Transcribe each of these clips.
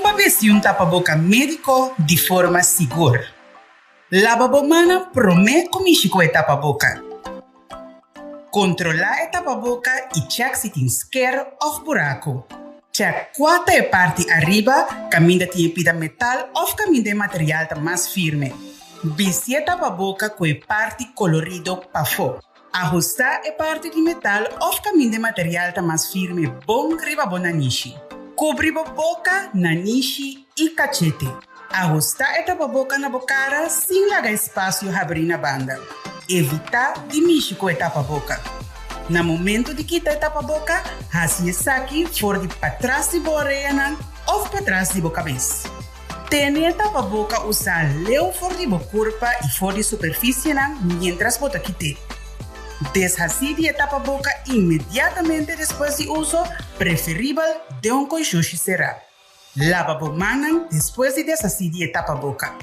para vestir um tapa-boca médico de forma segura. Lava bomana promete comigo com o tapa-boca. Controlar o tapa-boca e check se tem esquerdo ou buraco. Check quanto é parte arriba, caminho de pida metal ou caminho de material mais firme. Vestir o tapa-boca com a parte colorido para fora. Ajustar a parte de metal ou caminho de material mais firme bom riba bonanishi. Cobrir a boca, nanishi e cachete. Ajustar a tapa-boca na bocara sem largar espaço abrir na banda. Evitar de mexer com a tapa-boca. No momento de quitar a tapa-boca, assim saque fora de para trás de boa orelha ou para trás de boa cabeça. Tenha a tapa-boca usar leu fora de boa corpo e fora de superfície mientras bota quitar. Deshacer a tapa-boca imediatamente depois de uso, preferível de coixuxi cerrado. Lava a mão depois de deshacer a tapa-boca.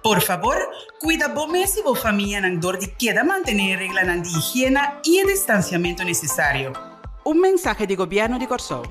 Por favor, cuida bem se a família não dor de queda manter a regra de higiene e o distanciamento necessário. Mensaje do governo de Corsão.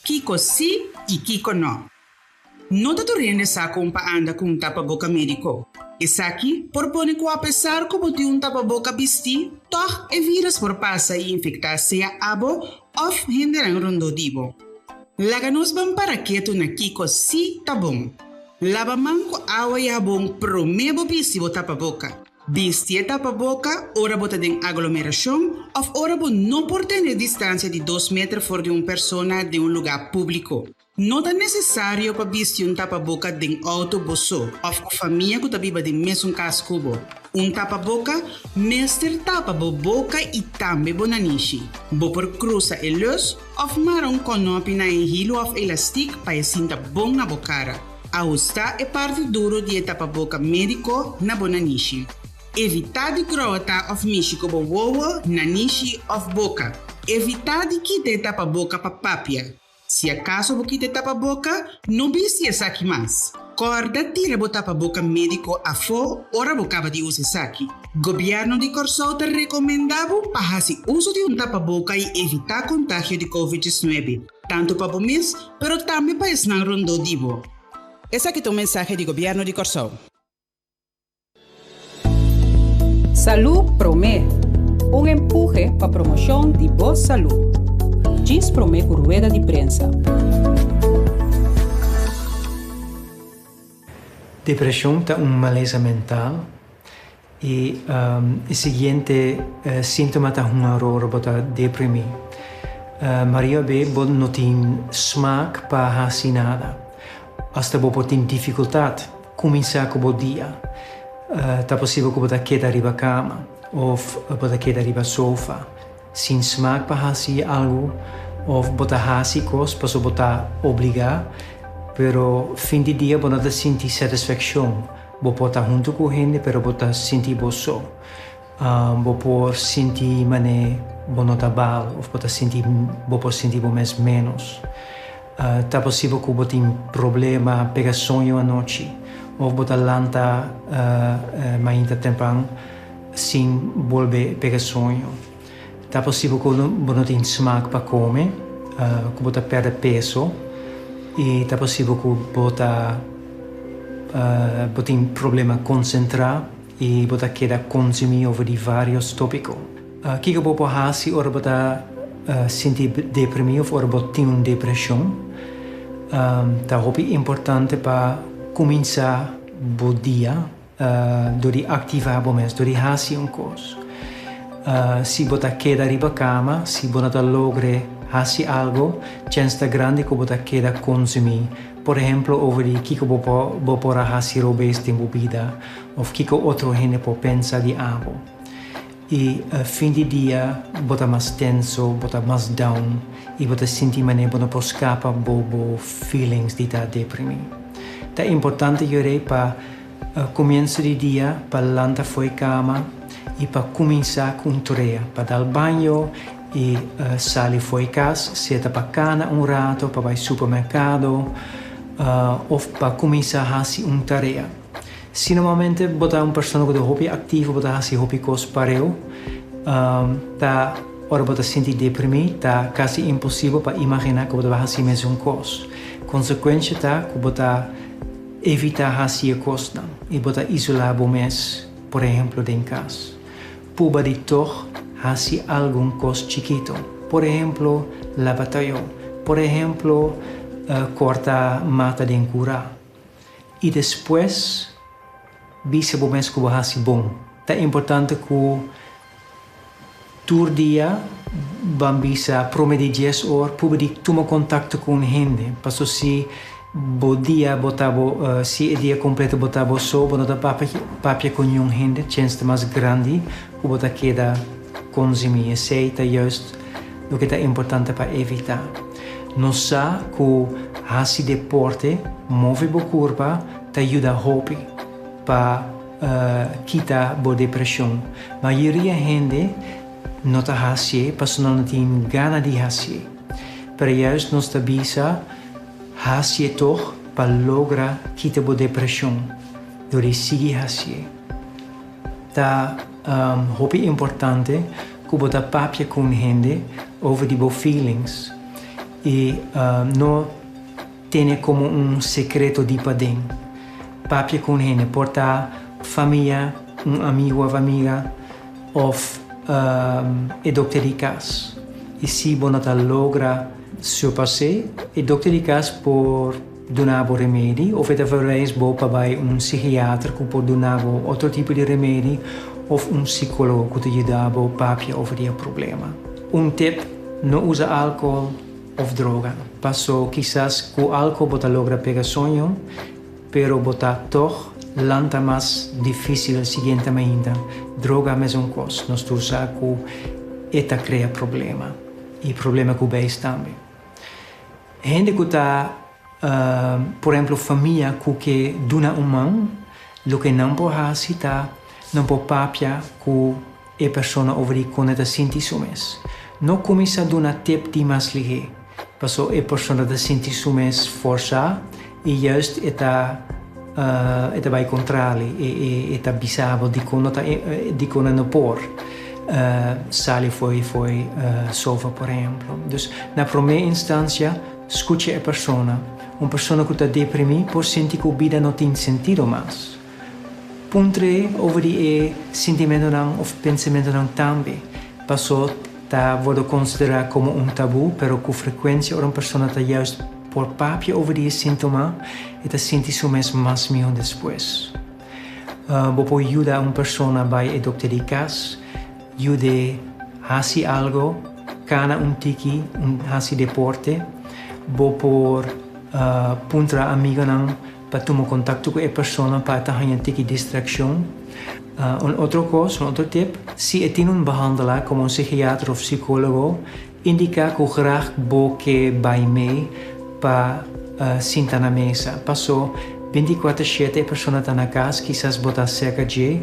Kiko sim e Kiko não. Não está tornando saco para andar com um tapa-boca médico. Esse aqui propõe que apesar como de um tapa-boca vestir, toch é vírus por passar e infectar seja abo ou henderan rondodibo. Laga-nos bem para quieto na Kiko sim tá bom. Lava mão com água e sabão promebo vestir o tapa-boca. Vestir tapa-boca, ora bota de aglomeração, ou ora bota não por ter distância de 2 metros fora de uma pessoa de um lugar público. Não é necessário para vestir tapa-boca de autobus ou família que está viva de mesmo casco. Tapa-boca, mestre tapa boca e também bonanishi. Bo por cruza e luz, ou marrom conopi na hilo ou elástico para sinta bom na bocara. Ajustar é parte duro de tapa-boca médico na bonanishi. Evitar de grota of mishi como wowo, nanishi of boca. Evitar de quitar tapa-boca para papia. Se acaso você quitar tapa-boca, não viste essa aqui mais. Corda tira o tapa-boca médico a fora, ora bocava de usar essa aqui. Governo de Corsão te recomendava para fazer uso de tapa-boca e evitar contágio de Covid-19. Tanto para o mês, mas também para o não rondodibo. Esse aqui é o mensagem do governo de Corsão. Salud Promé, empuje para a promoção de boa saúde. Diz Promé por rueda de prensa. Depressão é maleza mental e o seguinte síntoma é uma aurora para deprimir. Maria B não tem smaak para fazer nada. Hasta você tem dificuldade começar com o dia. Tá possível que você quede arriba a cama ou você quede arriba ao sofá. Sem smaak para fazer algo ou você fazer coisas para você obrigar, pero fim de dia você não sente satisfação. Você pode estar junto com gente, pero você sente você só. Você pode sentir mané você não está bem, ou você pode sentir você menos. Tá possível que você tenha problema pegar sonho à noite. Ou você lanta mais temprano sem volver pegar sonho. Tá possível que você não tenha smaak para comer, que você perde peso. E tá possível que você tenha problema concentrar e você queda consumir over de vários tópicos. O que você pode fazer se você sentir deprimido ou você tem uma depressão? tá hopi importante para começar o dia de ativar o mês, de fazer coisa. Se você queda riba cama, se você logra fazer algo, chance grande que você queda consumir. Por exemplo, over o que você pode fazer o bem em vida, ou o que outro gente pode pensar de algo. E fim de dia, você mais tenso, você mais down, e você sente que você pode escapar dos feelings de estar deprimido. É importante para começo de dia, para levantar fora da cama, e para começar com tarefa, para dar banho e sair fora de casa, senta para cana rato, para ir ao supermercado, ou para começar a fazer uma tarefa. Se normalmente você é uma pessoa que é hobby ativo, você faz hobby coisas para eu, ora você se sente deprimido, está quase impossível para imaginar que você vai fazer a mesma coisa. Consequência é que você evita fazer coisas e você isolar o mês, por exemplo, em casa. Puba de toch fazer alguma coisa chiquito, por exemplo, lavar por exemplo, cortar mata de cura. E depois, visa o mês que você faz bom. É importante que todo dia bambisa promedio 10 horas pude tomar contato com gente. Passo se o dia botava se o dia completo botava só, botava papia com um gente, chance mais grande que você queda consumir. Isso é justo o que é importante para evitar. Nós sabemos que fazer deporte, mover a curva, te ajuda a hobby para quitar a depressão. A maioria da gente não está fazendo, porque não tem ganas de fazer. Para isso, nós estamos fazer toch para lograr quitar a depressão. Então, seguir fazendo. Tá hobby importante que você papia com gente over die feelings e não tenha como um secreto de para dentro. Papia com gente, porta família, amigo ou amiga, ou doctor de casa. E se você logra surpassar, o doctor de casa por donar remédio, ou talvez para psiquiatra que pode donar outro tipo de remédio, ou psicólogo que te ajuda a papia over o problema. Tip, não usa álcool ou droga. Passo, quizás com álcool você logra pegar sonho, pero você toch lanta mais difícil seguinte ainda. Droga é a mesma coisa. Nós usamos que esta cria problema. E problema com o beijo também. Gente que está, por exemplo, família que dona mão, o que não pode fazer, não pode papiar com a pessoa over die kon het senti sumes. No começa a donar tip de mais ligeiro. Passou a pessoa da senti sumes força e juist eta vai contra e eta bisabo de kon no por. Sali foi sova, por exemplo. Dus na primeira instância, escute a pessoa. Uma pessoa que está deprimida pode sentir que a vida não tem sentido mais. Puntre over die sentimento não ou pensamento não também. Passou tá vou considerar como tabu, pero com frequência uma pessoa está juist por papia over die sintoma e está sentindo mesmo mais milhão depois. Vou ajudar uma pessoa vai ao doctor de casa, ajude a fazer algo, cana tiki, fazer deporte, vou por puntra amiga não para tomar contato com a pessoa para ter uma tiki distração. Outra coisa, outro tip, se tem behandelaar como um psiquiatra ou psicólogo, indica que graag que vai me para sentar na mesa. Passou 24/7 a pessoa está na casa, quizás botar cerca de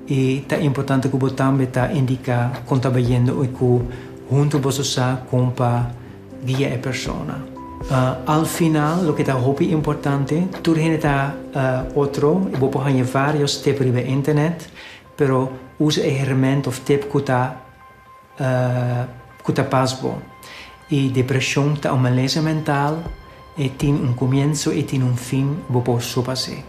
e é importante que você também indica quando está vendo e que junto você com para guiar a pessoa. Al final, o que é hobby importante, tudo está outro, e vou pôr vários tips na internet, pero usa a ferramenta ou tip que está pasbo. E depressão está uma lesão mental, e tem começo e tem fim, vou pôr superar.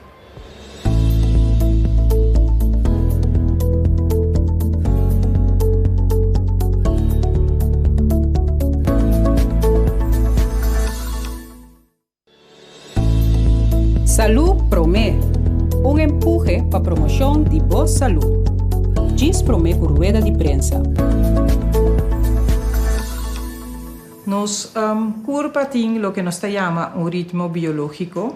Promé, un empuje para promoción de boa salud. Diz Promé por rueda de prensa. Nos curpa tem lo que nos llama un ritmo biológico.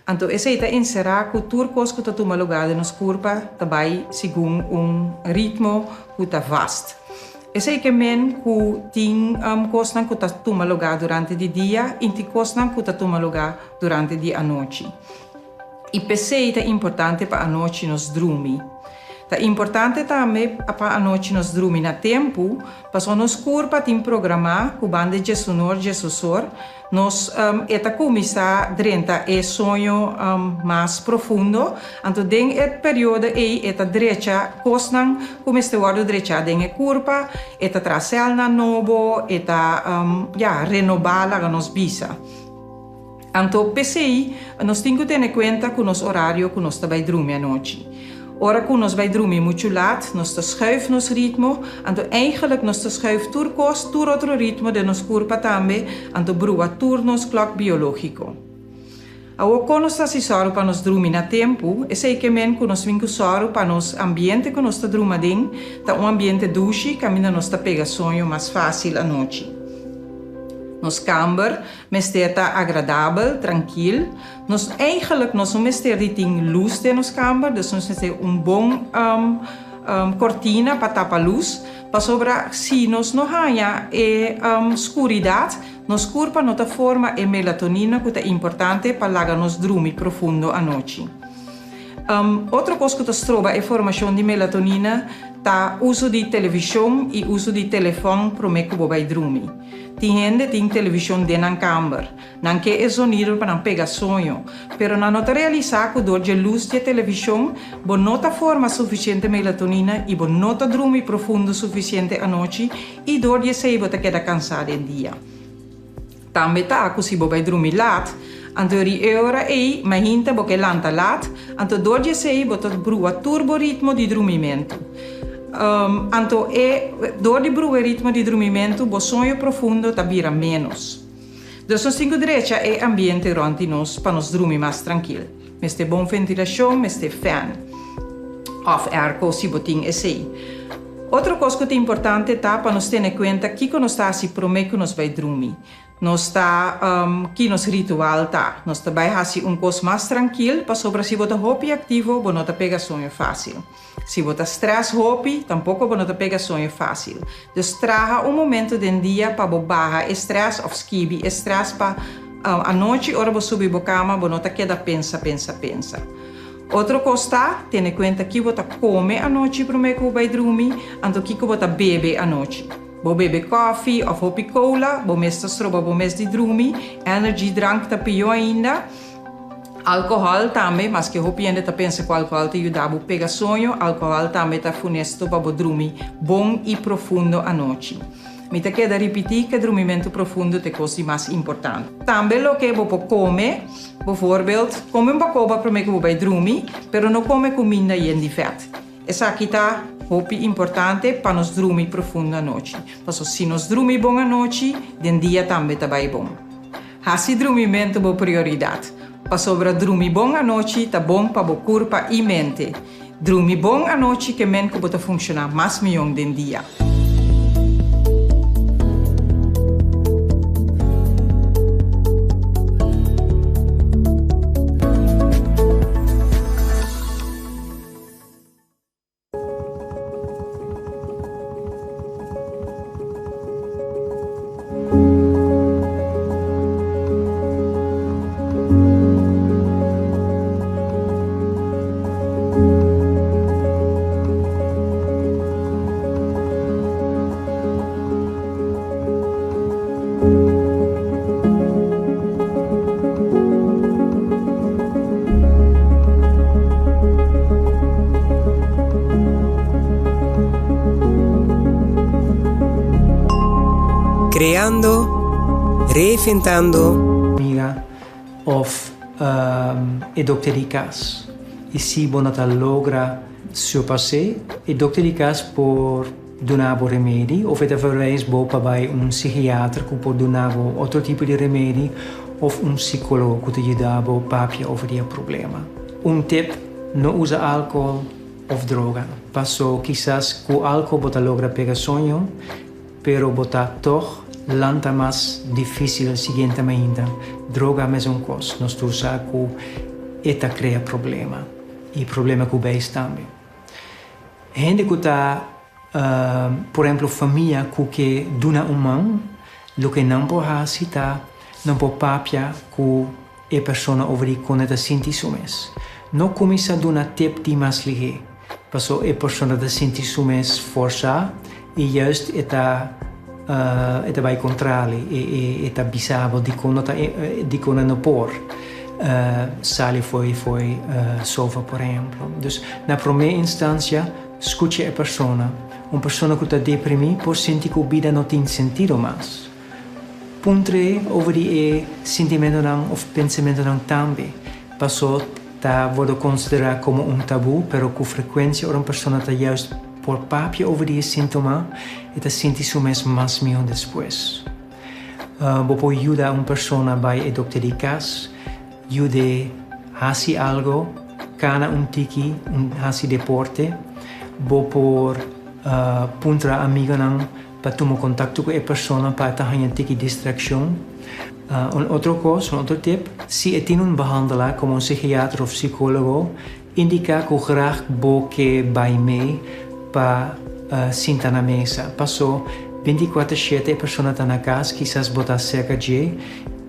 Então, esse está encerrar que tudo que está tomando lugar nos curpa também segundo um ritmo que está vasto. Esse é que men que tem coisas que está tomando lugar durante o dia e tem coisas que está tomando lugar durante a noite. E PC é importante para a noite nos dormir. É importante também para a noite nos dormir na tempo, para nos curpa tem programar com banda de sonor, de sussor, nos eta começar drenta é sonho mais profundo, então den é período é eta direita cosnan começa a direita den é curpa, eta trasel na novo, eta renovar a nos bisa. Então PCI nós temos que ter em conta com nos horário que nós vai dormir à noite. Ora que nós vai dormir muito laat, nós schuiven nos ritmo, então eigenlijk nós schuiven turcos, tur outro ritmo de nos corpo também, então brua turnos clock biológico. Ao quando nós assistimos para nos dormir na tempo, é que men que nós vincusamos para nos ambiente que nós dormimos, tá ambiente douche, caminha nós pega sonho mais fácil à noite. Nos kamer, está agradável, tranquilo. Nos eigenlijk nos de ting luz de nos kamer, dus nos bom cortina para tapar luz. Para sobra se nos não há escuridade, nos corpo nota forma melatonina que é importante para lagar nos dormir profundo à noite. Outra coisa que nos troba é a formação de melatonina, tá uso de televisão e uso de telefone para me que vai dormir. Tem gente tem televisão dentro da câmara, não que é sonido para não pegar sonho, pero não nota realizar que dor de luz de televisão, bo nota forma suficiente melatonina e bo nota dormir profundo suficiente à noite e dor de sei bota queda cansado em dia. Também tá que se bo vai dormir laat, então a hora é, mas gente bo que lanta laat, então dor de sei bota brua turbo ritmo de dormimento. Então, door die broer ritmo de dormimento, o sonho profundo vira menos. Dus nós temos direito é ambiente rond nós para nos dormir mais tranquilo. Mas tem boa ventilação, mas tem fan. Of airco, se botin assim. Outra coisa que é importante tá para nós ter em conta que nós está se promete que nós vai dormir. Nós está que nos ritual tá. Nós também faz coisa mais tranquilo para sobre se botar hopi ativo, bo não tá pega sonho fácil. Se botar stress hopi, tampouco bo não tá pega sonho fácil. Dus traga momento do dia para bo barra stress of skibi stress para a noite hora bo subir bo cama, bo não tá queda pensa. Outra coisa, tem em conta que você come à noite para me que vai dormir, então que você bebe à noite. Você bebe café ou hopi cola, você mestre stroba, você mestre de dormir, energy drank tá pior ainda. Alcohol também, mas que hopi ainda tá pensa que o álcool te ajuda a pegar sonho, alcohol também tá funesto para dormir bom e profundo à noite. Me te queda repetir que o dormimento profundo é a coisa mais importante. Também o que você come, bijvoorbeeld, come um bacoba para que você vai dormir, pero não come comida cheia de fat. Essa aqui está importante para nós dormir profundo à noite. Mas se nós dormir bom à noite, o dia também está bem bom. Esse dormimento é a prioridade. Para sobre dormir bom à noite, está bom para o corpo e mente. Dormir bom à noite que a mente pode funcionar mais melhor do dia. Creando, reinventando. Amiga of dokter di cas. E se bonata logra surpassar, dokter di cas por donar remedi, of het verwijs boven bij een psychiater que pode donar outro tipo de remédio, of un psicólogo que te ayuda a papia over die problema. Un tip, no usa alcohol of droga. Paso quizás que alcohol bota logra pegar sueño, pero bota toch lanta más difícil el siguiente ainda. Droga é um cos, nós tu sa que eta crea problema. E problema com o bem também. Gente que está, por exemplo, família que duna mão, lo que não pode citar, não pode papia com a pessoa over die kon het sinti sumes. Não começa a dar tip die mais ligue. Passou a pessoa da sinti sumes força e juist eta vai controle e eta bisabo di kon não por. Sali foi sova, por exemplo. Dus na primeira instância, escute a pessoa. Uma pessoa que está deprimida pode sentir que a vida não tem sentido mais. Ponto 3, over die sentimento não, ou pensamento não também. Passou a ser considerado como um tabu, pero com frequência uma pessoa está juist por papia over die sintoma e está sentindo mais meio depois. Você pode ajudar uma pessoa vai ao doutor de casa, ajude a fazer algo, cana tiki, fazer deporte, você pode puntra amiga para tomar contato com a pessoa para ter uma tiki distração. Outra coisa, outro tip, se tem behandelaar como um psiquiatra ou psicólogo, indica que graag você vai mee para sentar na mesa. Passou 24/7 a pessoa está na casa, quizás botar cerca de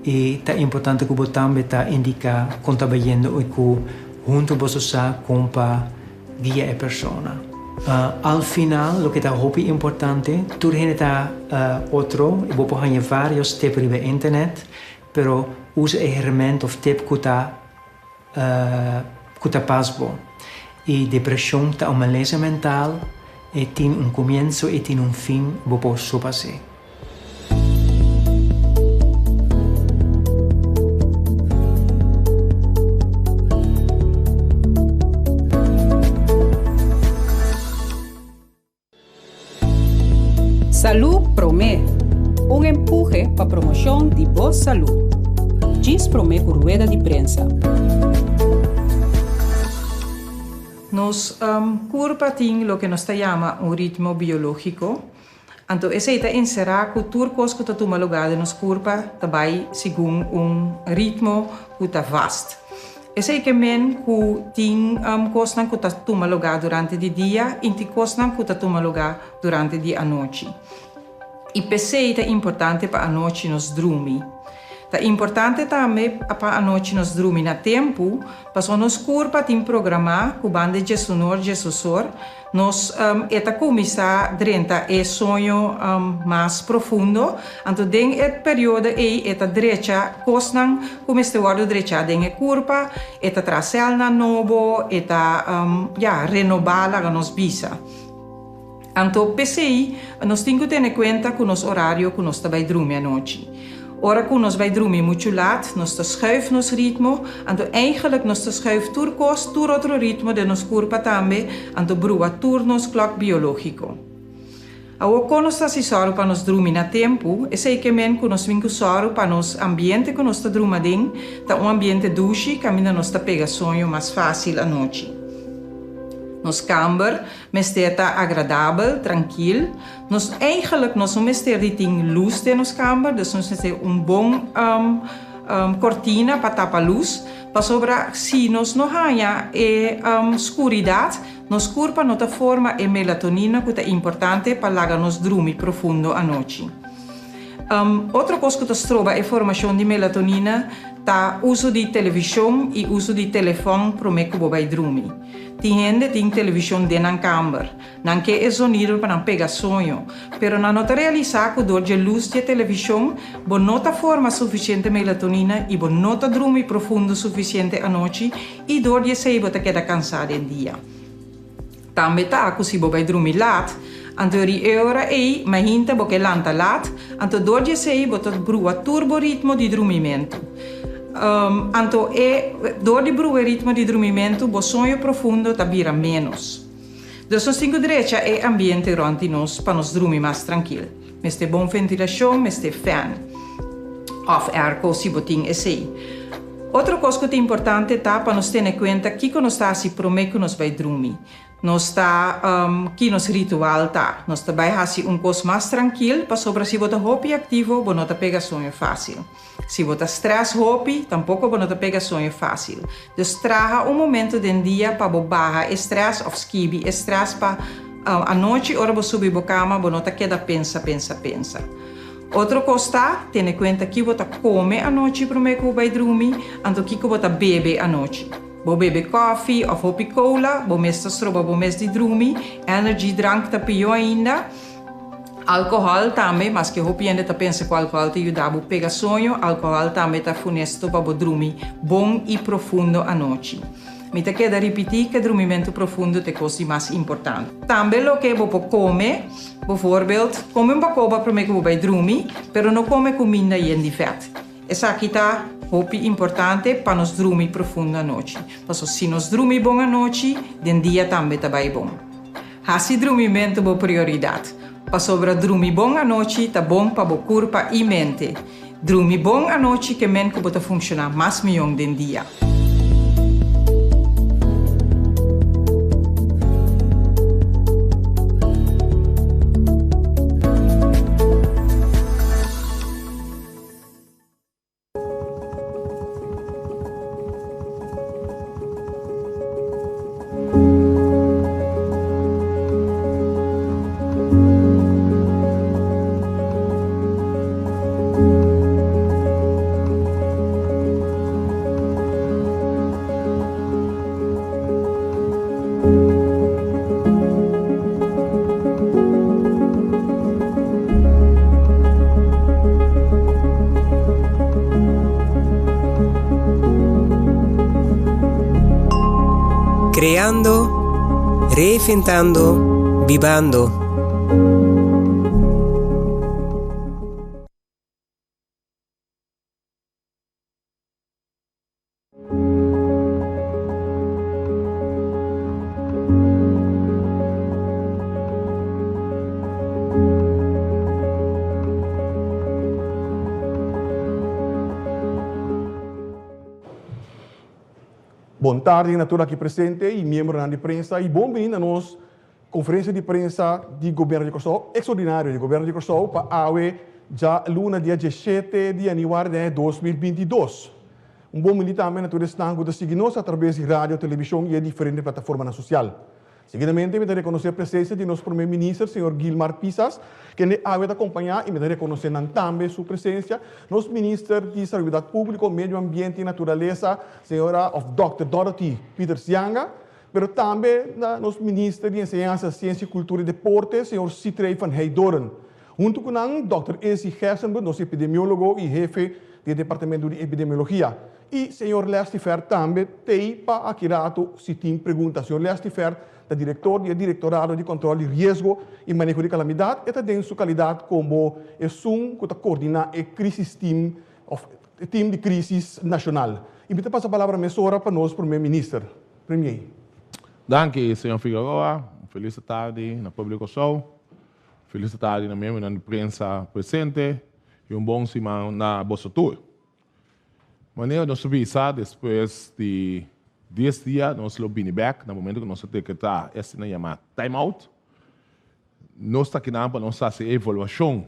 e é importante que você também indica quando está vendo e que junto você sabe como guiar a pessoa. Al final, o que está muito importante, tu está outro, e você pode vários tips na internet, pero usa a ferramenta ou tip que está pasbo. E depressão está uma lesão mental, e tem começo e tem fim, você pode superar. Salud Promé, un empuje para promoción de voz salud. Gis Promé por rueda de prensa. Nos curva tem lo que nos llama un ritmo biológico. Entonces, esta encerra cultura que está tomando lugar nos curva também según un ritmo que está vasto. Esse que men que tem coisas que está tomando lugar durante o dia e tem coisas que está tomando lugar durante a noite. E pensei é importante para a noite nos dormir. É importante também para a noite nos dormir na tempo, para nos corpo tem programar com banda de sonor, de sussor, nos eta começar drenta e sonho mais profundo, então den et período e eta drecha cosnan começa a drecha den e corpo, eta trasel na novo, eta renovar a nos bisa. Então pensei, nós temos que ter em conta com nosso horário que nós vai dormir à noite. Ora que nós vai dormir muito laat, nós schuiven nos ritmo, então eigenlijk nós schuiven turcos, tur outro ritmo de nos corpo também, então brua turnos clock biológico. Ao quando nós está para nós dormir na tempo, é sei que men que nós vimos para nos ambiente que nós dormir dentro, tá ambiente douche, caminha nós pega sonho mais fácil à noite. Nos kamer, está agradável, tranquilo. Nos eigenlijk nos die ting luz de nos kamer, dus nos bom cortina para tapar luz. Para sobra, se nos não há escuridade, nos corpo não forma a melatonina que é importante para nos dormir profundo à noite. Outra coisa que nos troba é a formação de melatonina, tá uso de televisão e uso de telefone para me que vai dormir. Tem gente tem televisão dentro da câmara, não que é sonido para não pegar sonho, pero não nota realizar que dor de luz de televisão, bo nota forma suficiente melatonina e bo nota dormir profundo suficiente à noite e dor de sei bota queda cansado em dia. Também tá que se bo vai dormir laat, anto ri ora e mas hinta bo que lanta laat, anto dor de sei bota brua turbo ritmo de dormimento. Então, door die broer ritmo de dormimento, o sonho profundo tabira menos. Dus nós temos direito a ambiente rond nós para nos dormir mais tranquilo. Mas tem boa ventilação, mas tem fan. of erco si boting esse. Outra coisa que é importante tá para nós ter em conta que nós está se promete que nós vai dormir. Nós está que nos ritual tá. Nós também hasi coisa mais tranquilo para sobre se botar hopi ativo, bo não tá pega sonho fácil. Se botar stress hopi, tampouco bo não tá pega sonho fácil. Dus traga momento do dia para bo barra stress of skibi stress para a noite ora bo subir bo cama, bo não tá queda pensa. Outro coisa, tenha em conta que você come à noite para que você vai dormir, então que você bebe à noite. Você bebe café ou hopi cola, você mesmo stroba, você mesmo de dormir, energy drank tá pior ainda, álcool também, mas que hopi ainda tá pensa que o álcool te ajuda a pegar sonho, álcool também tá funesto para você dormir bom e profundo à noite. Me te queda repetir que o dormimento profundo é a coisa mais importante. Também o que você come, bijvoorbeeld, come um bacoba para que você vai dormir, mas não come comida cheia de fat. Essa aqui está importante para nós dormir profundo à noite. Mas se nós dormir bom à noite, o dia também está bem bom. Esse dormimento é prioridade. Para sobre dormir bom à noite, está bom para o corpo e mente. Dormir bom à noite que a mente pode funcionar mais melhor no dia. Creando, reinventando, vivando. Boa tarde a todos aqui presentes e membros da imprensa e bem-vindo a nossa conferência de imprensa do governo de Kosovo, extraordinário do governo de Kosovo para a já luna dia 17 de janeiro de 2022. Bom momento também a todos que seguem-nos através de rádio, televisão e diferentes plataformas sociais. Seguidamente, me dá reconhecer a presença de nosso primeiro-ministro, senhor Guilmar Pisas, que nos vai acompanhar e me dá reconhecer também sua presença, nosso ministro de Saúde Pública, Meio Ambiente e Natureza, senhora Dr. Dorothy Peters Yanga, mas também nosso ministro de Enseñança, Ciência, Cultura e Deporte, senhor Citrey van Heidoren. Junto com o Dr. Esi Hersenberg, nosso epidemiólogo e jefe do Departamento de Epidemiologia. E senhor Lestifer também tem para aqui se tem perguntas. Senhor Lestifer, da diretor do Diretorado de Controle de Risco e Manejo de Calamidade, e também sua qualidade como que coordena o crisis team de crise nacional. E me passa a palavra para nós, primeiro-ministro. Premier. Danke, senhor Figueroa. Feliz tarde na público Kosovo. Feliz tarde na membro da imprensa presente e bom semana na Bossa Tour. Maneira de nós avisar depois de 10 dias, nós vamos vir back, no momento que nós decretar esse chamado time-out. Nós estamos aqui para nós fazer a avaliação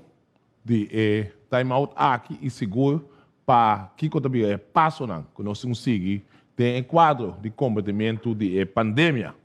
de time-out aqui e seguro para que também passo que nós conseguimos ter um quadro de combatimento da pandemia.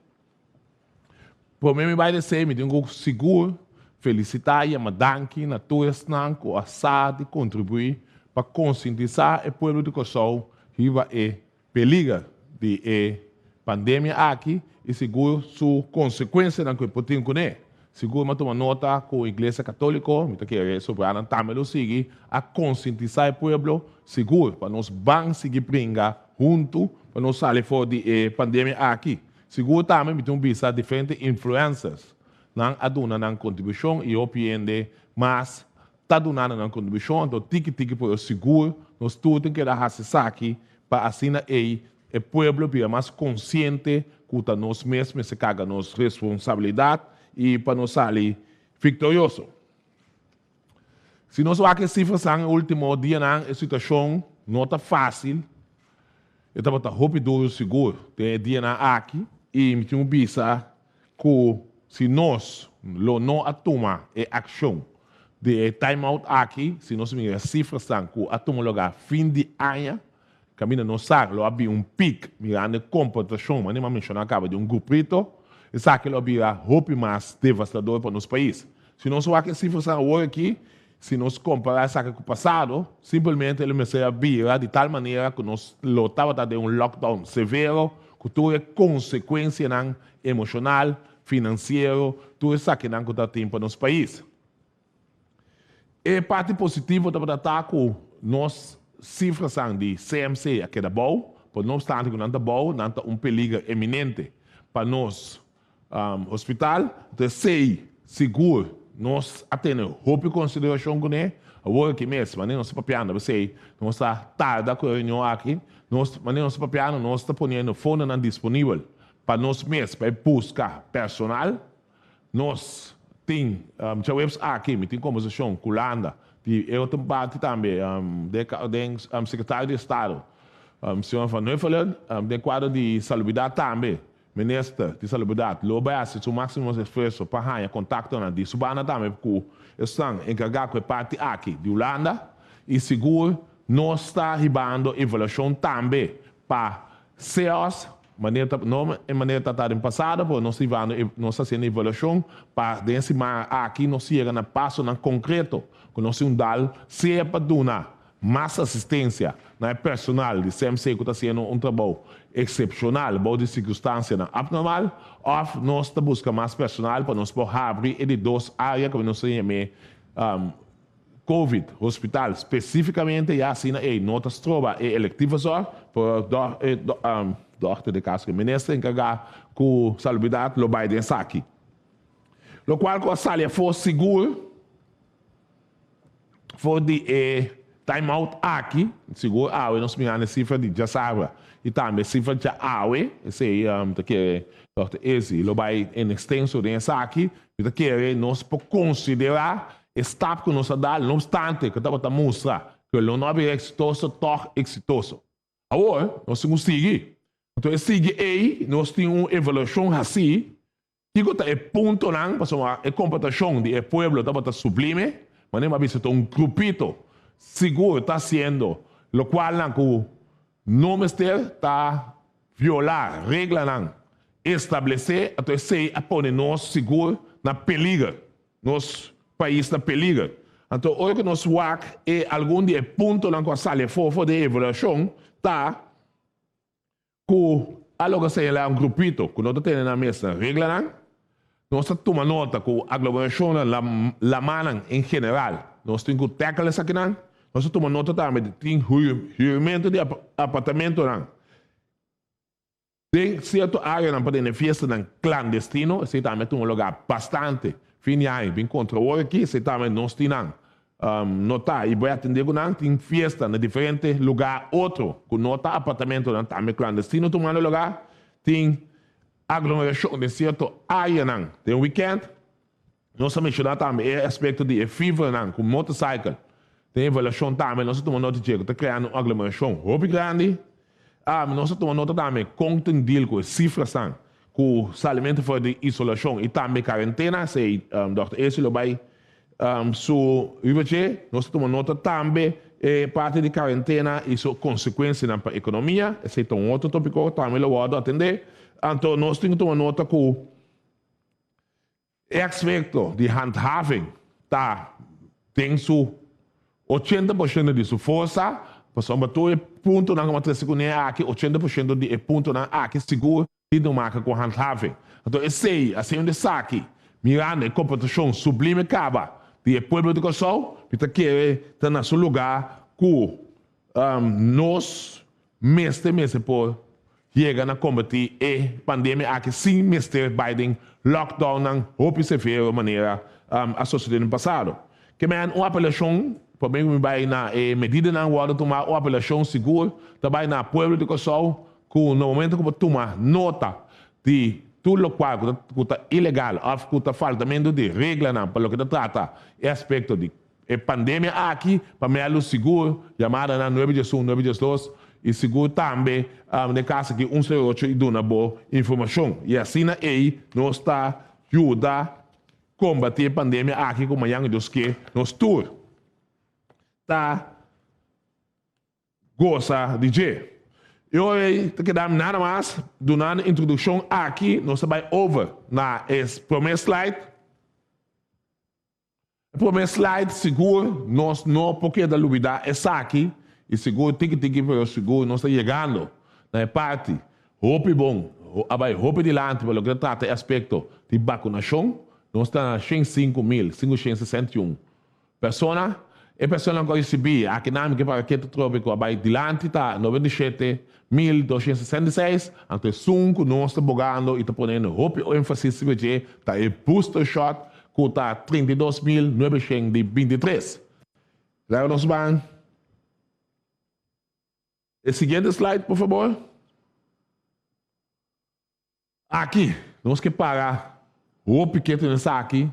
Por mim, vai dizer, me tenho seguro, felicitar e danke na todos que assar de contribuir para conscientizar o povo de Kosovo que vai perigo de pandemia aqui e seguro sua consequência que podemos ter. Seguro mas tomar nota com a Igreja Católica, que é soberana também sigue a conscientizar o povo seguro para nós vamos seguir brincar junto para nós sair fora de pandemia aqui. Seguro também temos visto diferentes influências não aduna na contribuição e opinião mas está donando na contribuição então tiki por seguro nós tudo que dar aqui para assim o povo fica mais consciente que nós mesmos se caga nossa responsabilidade e para nós sair vitorioso. Se nós vamos que cifras são último dia a situação não está fácil. Eu estava rápido seguro. Tem dia aqui e me tinha visa que se nós não atoma a ação de time out aqui, se nós miramos cifras são que atoma lugar fim de ano, caminho não sabe, lo havia pico, mirando comportação, mas nem mencionar acaba de grupito, e sabe que lo havia roupa mais devastador para nosso país. Se nós vamos que cifras são hoje aqui, se nós comparar com o passado, simplesmente ele me será de tal maneira que nós lotava de lockdown severo, que tudo é consequência emocional, financeiro, tudo isso que não está tempo no nosso país. E parte positiva da batata que nós cifras são de CMC aqui da boa, por não obstante que não está boa, não está perigo eminente para nós hospital, então sei seguro nós atendemos roupa consideração com ele, agora que mesmo, mas nós papiando, você nós está tarde com a reunião aqui, nós papiando, nós está ponendo fone não disponível para nós mesmos, para buscar personal, nós tem webs aqui, me tem conversação com Holanda, de eu também de secretário de Estado, senhor Van Neuvelen, de quadro de salubridade também. Minister de Salubridade, lo vai assistir o máximo esforço para ganhar contato de Subana também, porque estão encarregados com a parte aqui de Holanda e seguro nós está arribando evolução também para CEOs, não em maneira tratada em passado, porque nós estamos fazendo evolução para desse aqui nós chega na passo na concreto, que nós temos sempre para dar mais assistência na personal de CMC que está fazendo trabalho excepcional, boa de circunstância abnormal, ou nós buscamos mais personal para nós poder abrir de duas áreas que nós chamamos COVID, hospital, especificamente, e assim, nós trova eletiva só, por doctor de caso que o ministro encarregado com salubridade, lo vai dentro aqui. Lo qual, com a sala for seguro, for de time out aqui, seguro, nós miramos a cifra de Jassara, e também cifra de AUE, esse que Dr. Ezi, lo vai em extenso dentro aqui, que nós podemos considerar está que nós dá, não obstante que estava a mostrar que ele não é exitoso, tão exitoso. Agora, nós temos que seguir. Então, seguir aí, nós temos uma evolução assim, que é ponto não, porque a computação do povo estava sublime, mas nem mais um grupito seguro está sendo, o qual não está violar regra não, estabelecer, então se põe nós seguro na perigo, nós país na perigo. Então, hoje que nós vamos é algum dia ponto na qual sale fofo de evolução, tá? Que algo se é um grupito, que nós temos na mesa regra não, nós tomamos nota que a aglomeração la manan em geral, nós temos que tackle essa aqui não, nós tomamos nota também de reuniamento de apartamento não. Tem certa área não para festa não clandestino, esse também tem um lugar bastante fim de ano, bem contra o aqui, esse também nós temos nota e vai atender com tem festa em diferentes lugares, outro com nota apartamento não também clandestino, tomando lugar, tem aglomeração de certa área não, tem weekend, nós mencionamos também o aspecto de fever não, com motorcycle, tem evolução também, nós tomamos nota de que está criando uma aglomeração muito grande. Nós tomamos nota também, contem deal com cifras, com salamento for de isolação e também quarentena, se Dr. Esilo vai nós tomamos nota também, parte de quarentena e sua consequência na economia, esse é um outro tópico, também lo vou atender. Então, nós temos que tomar nota que o aspecto de handhaving tem su 80% de sua força, passamos todo ponto na matriz aqui, 80% de ponto na aqui seguro e não marca com handhaving. Então, esse assim onde saque, mirando a computação sublime acaba de povo de Kosovo, para que está no seu lugar que nós mestre por chegar a combater a pandemia aqui sem Mr. Biden lockdown não ou severo maneira a sociedade no passado. Que é uma apelação para mim vai na medida na hora tomar uma apelação segura também na povo de Kosovo que no momento que tomar nota de tudo o qual está ilegal ou que está faltamento de regra não para o que trata é aspecto de A pandemia aqui, para me seguro, chamada na 911, 912, e seguro também, no caso que 108 e dá uma boa informação. E assim, aí, nós está ajudando a combater a pandemia aqui, como a dos que nós tour. Tá gosta de jeito. Eu quero nada mais, durante a introdução aqui, nós vamos over na primeiro slide. O primeiro slide, seguro, nós não porque da dúvida é aqui, e seguro, tique, pero seguro, nós estamos chegando na parte, roupa bom, roupa de lante, pelo que trata aspecto de vacunação, nós estamos em 5.561 pessoas. E pessoas que recebi a dinâmica para que trópico vai dilante está 97.266, ante 5 nós estamos bogando e está ponendo roupa o ênfase que está em booster shot que está 32.923. Lá nós vamos. O seguinte slide, por favor. Aqui, nós que parar roupa que temos aqui.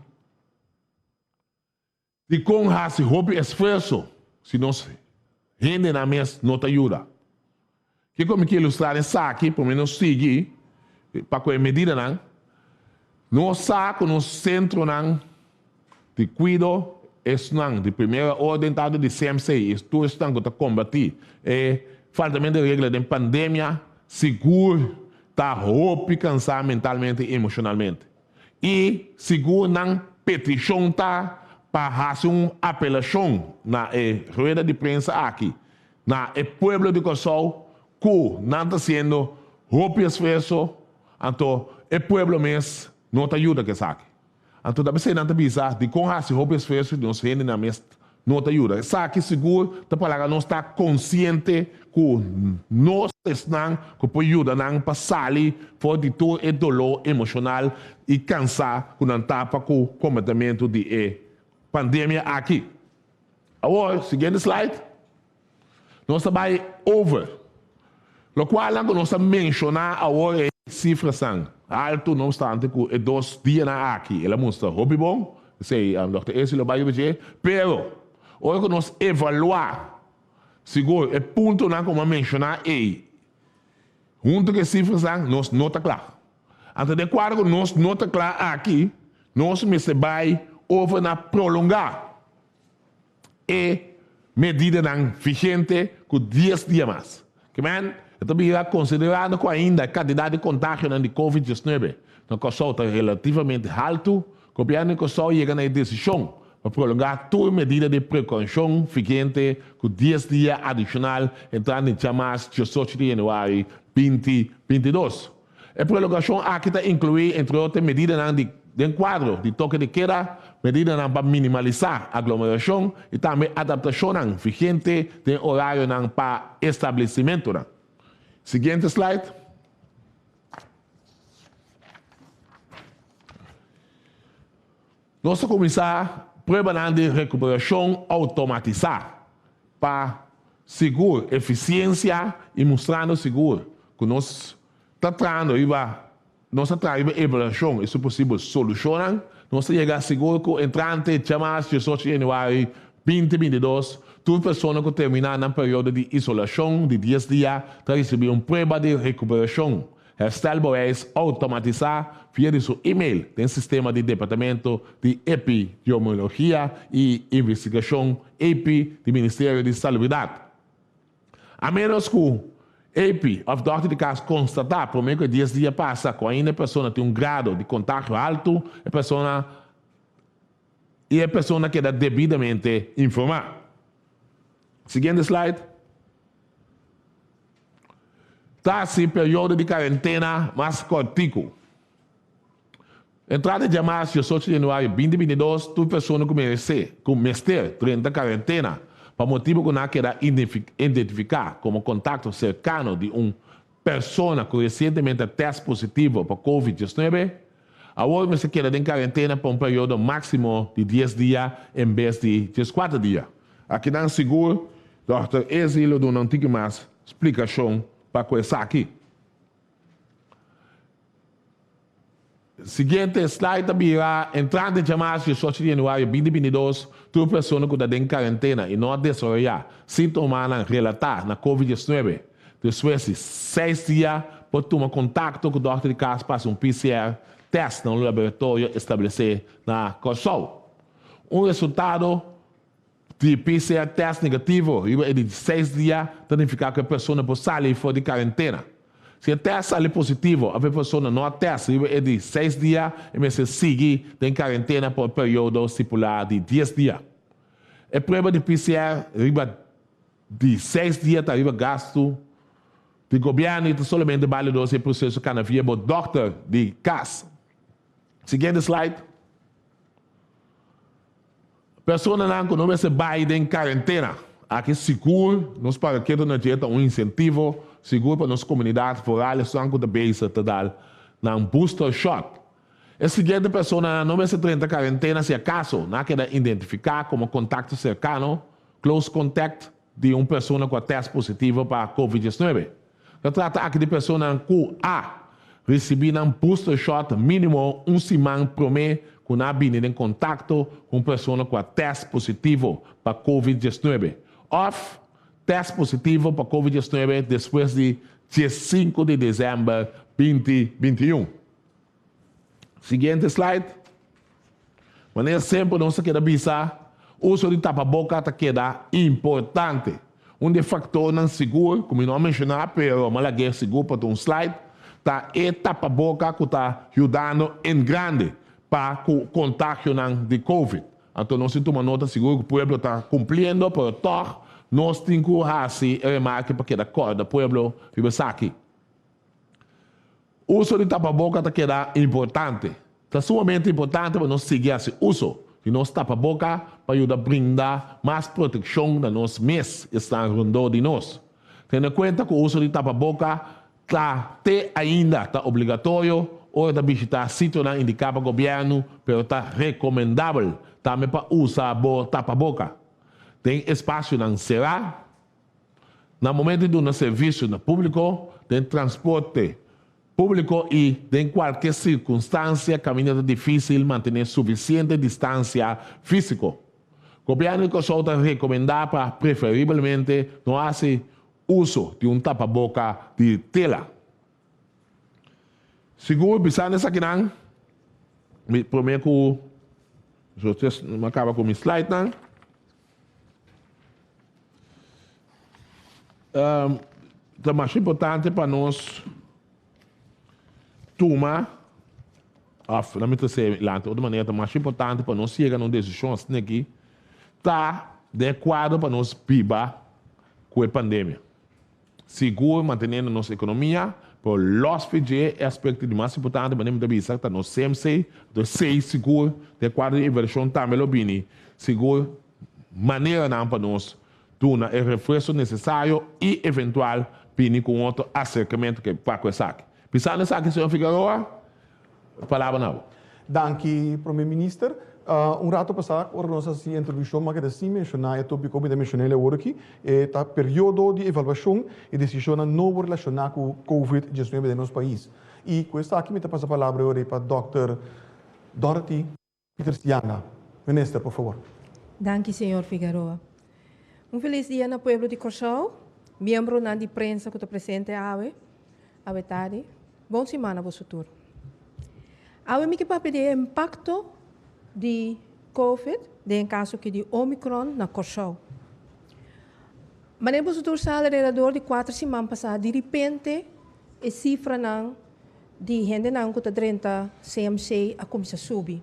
E com esse roupa esforço, se nós rende na mesa, não te ajuda. Que como que ilustrar isso aqui, por menos seguir, para que a medida não, nós saco no centro não, de cuido, não, de primeira ordem, de CMC, isso estão que combater. E faltamento de regra de pandemia, seguro, tá roupa cansar mentalmente e emocionalmente. E seguro não, petição tá para fazer uma apelação na rueda de prensa aqui, na povo de Kosovo, que não está sendo roupa esforço, então o povo mesmo não te ajuda que saque. Então, deve ser não te avisar de com esse roupa esforço, nós rende na mesa, não te ajuda. Saque seguro, te para não está consciente que nós estamos, que pode ajudar para sair fora de todo o dolor emocional e cansar com não tapa com o comportamento de pandemia aqui. Agora, seguinte slide. Nós estamos over. O qual nós estamos mencionando agora cifras alto, não obstante que 2 dias aqui. Ela mostra roupa bom, sei, Dr. Esilo vai dizer, pero, hoje nós evaluar, seguro, o ponto não como mencionar aí, junto com cifras nós nota claro. Antes de quadro nós nota claro aqui, nós me se vai over na prolongar e medida não vigente com 10 dias mais. Que man, também considerando que ainda a quantidade de contágio de COVID-19 no Kosovo está relativamente alto, o governo de Kosovo chega na decisão para prolongar toda a medida de precaução vigente com 10 dias adicional entrando em chamadas 18 de janeiro 2022. A prolongação aqui está incluída, entre outras medidas, de enquadro de toque de queda, medida para minimalizar a aglomeração e também adaptação vigente de horário para estabelecimento. Seguinte slide. Nós vamos começar a prova de recuperação automatizada para seguro, eficiência e mostrando seguro que nós estamos tratando nós traímos evaluação, isso é possível solucionar. Nós chegamos seguro que entrante chamadas 18 de janeiro 2022, toda pessoa que terminar no período de isolação de 10 dias, vai receber uma prova de recuperação. Está automatizado via seu e-mail do sistema de Departamento de Epidemiologia e Investigação, EPI, do Ministério de Saúde. A menos que AP, of Dr. de caso constatar, por meio que 10 dias passa, com ainda a pessoa tem grado de contágio alto, a pessoa queda devidamente informada. Seguinte slide. Está esse período de quarentena mais curtico. Entrada de março, 18 de janeiro 2022, toda pessoa começa 30 quarentena, para motivo que não quer identificar como contato cercano de uma pessoa que recentemente teste positivo para COVID-19, agora você quer em quarentena por um período máximo de 10 dias em vez de 14 dias. Aqui não seguro, Dr. Esilo não tem mais explicação para começar aqui. Siguiente slide mira, entrante de março e 18 de janeiro de 2022, toda pessoa que está em quarentena e não desarrollar sintomas relatados na COVID-19. Depois de 6 dias, pode tomar contato com o doutor de casa para um PCR teste no laboratório estabelecido na Corsol. Resultado de PCR teste negativo é de 6 dias, significa que a pessoa pode sair fora de quarentena. Se o teste sai positivo, a pessoa não testa, é de 6 dias, e você segue em quarentena por um período estipulado de 10 dias. A prova de PCR de 6 dias está gasto do governo e somente válido esse processo que havia por doctor de casa. Seguinte slide. Pessoa não vai ser em quarentena. Aqui seguro, nós para que não dieta incentivo seguro para nossa comunidade rural, só que também se dar um booster shot. A seguinte pessoa não vai ser 30 quarentena se acaso não quer identificar como contato cercano, close contact de uma pessoa com teste positivo para COVID-19. Se trata aqui de pessoa que receber um booster shot mínimo semana por mês com a vinda em contato com pessoa com teste positivo para COVID-19. Off teste positivo para COVID-19 depois de 15 de dezembro de 2021. Seguinte slide. Maneira sempre não se quer avisar, o uso de tapa-boca queda importante. Um factor não seguro, como não mencionar, mas é seguro para um slide, tá e tapa-boca que está ajudando em grande para o contágio de COVID. Então, nós temos nota segura que o povo está cumprindo, por todos nós temos que fazer a remarca para que a cor do povo viva aqui. O uso de tapa-boca está queda importante. Está sumamente importante para nós seguir esse uso de nosso tapa-boca para ajudar a brindar mais proteção da nossa mês que está ao redor de nós. Tendo em conta que o uso de tapa-boca ainda está obrigatório, ou de visitar sítio não indicado pelo governo, mas está recomendável também para usar o tapa-boca. Tem espaço não será. No momento de um serviço no público, tem transporte público e, em qualquer circunstância, caminhada difícil manter suficiente distância física. O governo consulta recomendar para, preferivelmente, não fazer uso de tapa-boca de tela. Seguro, pensando nessa aqui, me prometo que vocês não acabam com o slide, não. É mais importante para nós tomar, na minha terceira de outra maneira, é mais importante para nós chegar a uma decisão assim aqui, está adequado para nós viver com a pandemia. Seguro, mantendo nossa economia, por los PG, aspecto de mais importante, mas nem bisa que no CMC, do 6 seguro, de quadro de inversão também lo bini, seguro, maneira não para nós, tuna o reforço necessário e eventual bini com outro acercamento que para com essa aqui. Pensando nessa aqui, senhor Figueroa, palavra não. Danke, Primeiro-Ministro. Rato passado, a nossa introdução, mas que assim mencionar, é tópico que mencionei agora aqui, é o período de avaliação e decisão não relacionada com o COVID-19 no nosso país. E com esta aqui, me passa a palavra agora para a Dr. Dorothy Petersiana. Ministro, por favor. Danke, senhor Figueroa. Feliz dia no povo de Corsol, membro de prensa que está presente hoje, a tarde. Boa semana para o futuro. Hoje, me quero pedir impacto de COVID, em caso que de Omicron na Corsol. Mas o futuro está alrededor de 4 semanas passadas, de repente, a cifra de gente que está 30 CMC a começar a subir.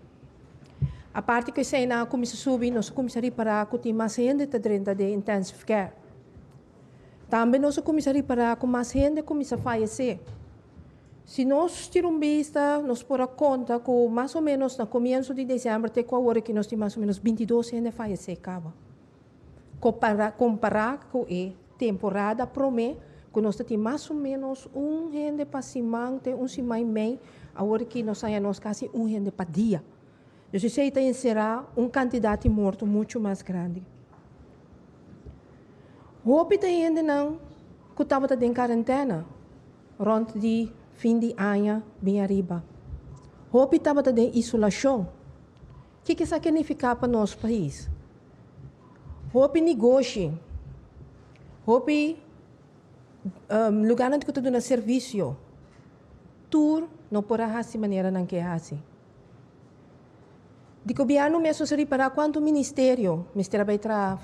A parte que sei na começa a subir, nós começamos a reparar que tem mais gente que está 30 de intensive care. Também nós começamos a reparar que mais gente começa a falecer. Se nós tiramos vista, nós podemos conta que mais ou menos no começo de dezembro, até com a hora que nós temos mais ou menos 22 gente falecer. Comparar com a temporada promê, que nós temos mais ou menos gente para semana, semana e meia, a hora que nós temos quase gente para dia. Eu sei que será quantidade de mortos muito mais grande. Houve ainda não que estava em quarentena, rond de fim de ano, bem arriba. Hopi estava de isolação. O que isso significa para nosso país? Hopi negócio. Hopi lugar onde tu dá serviço. Tur não pode fazer maneira não que fazer. De governo mesmo se para quanto ministério vai trabalhar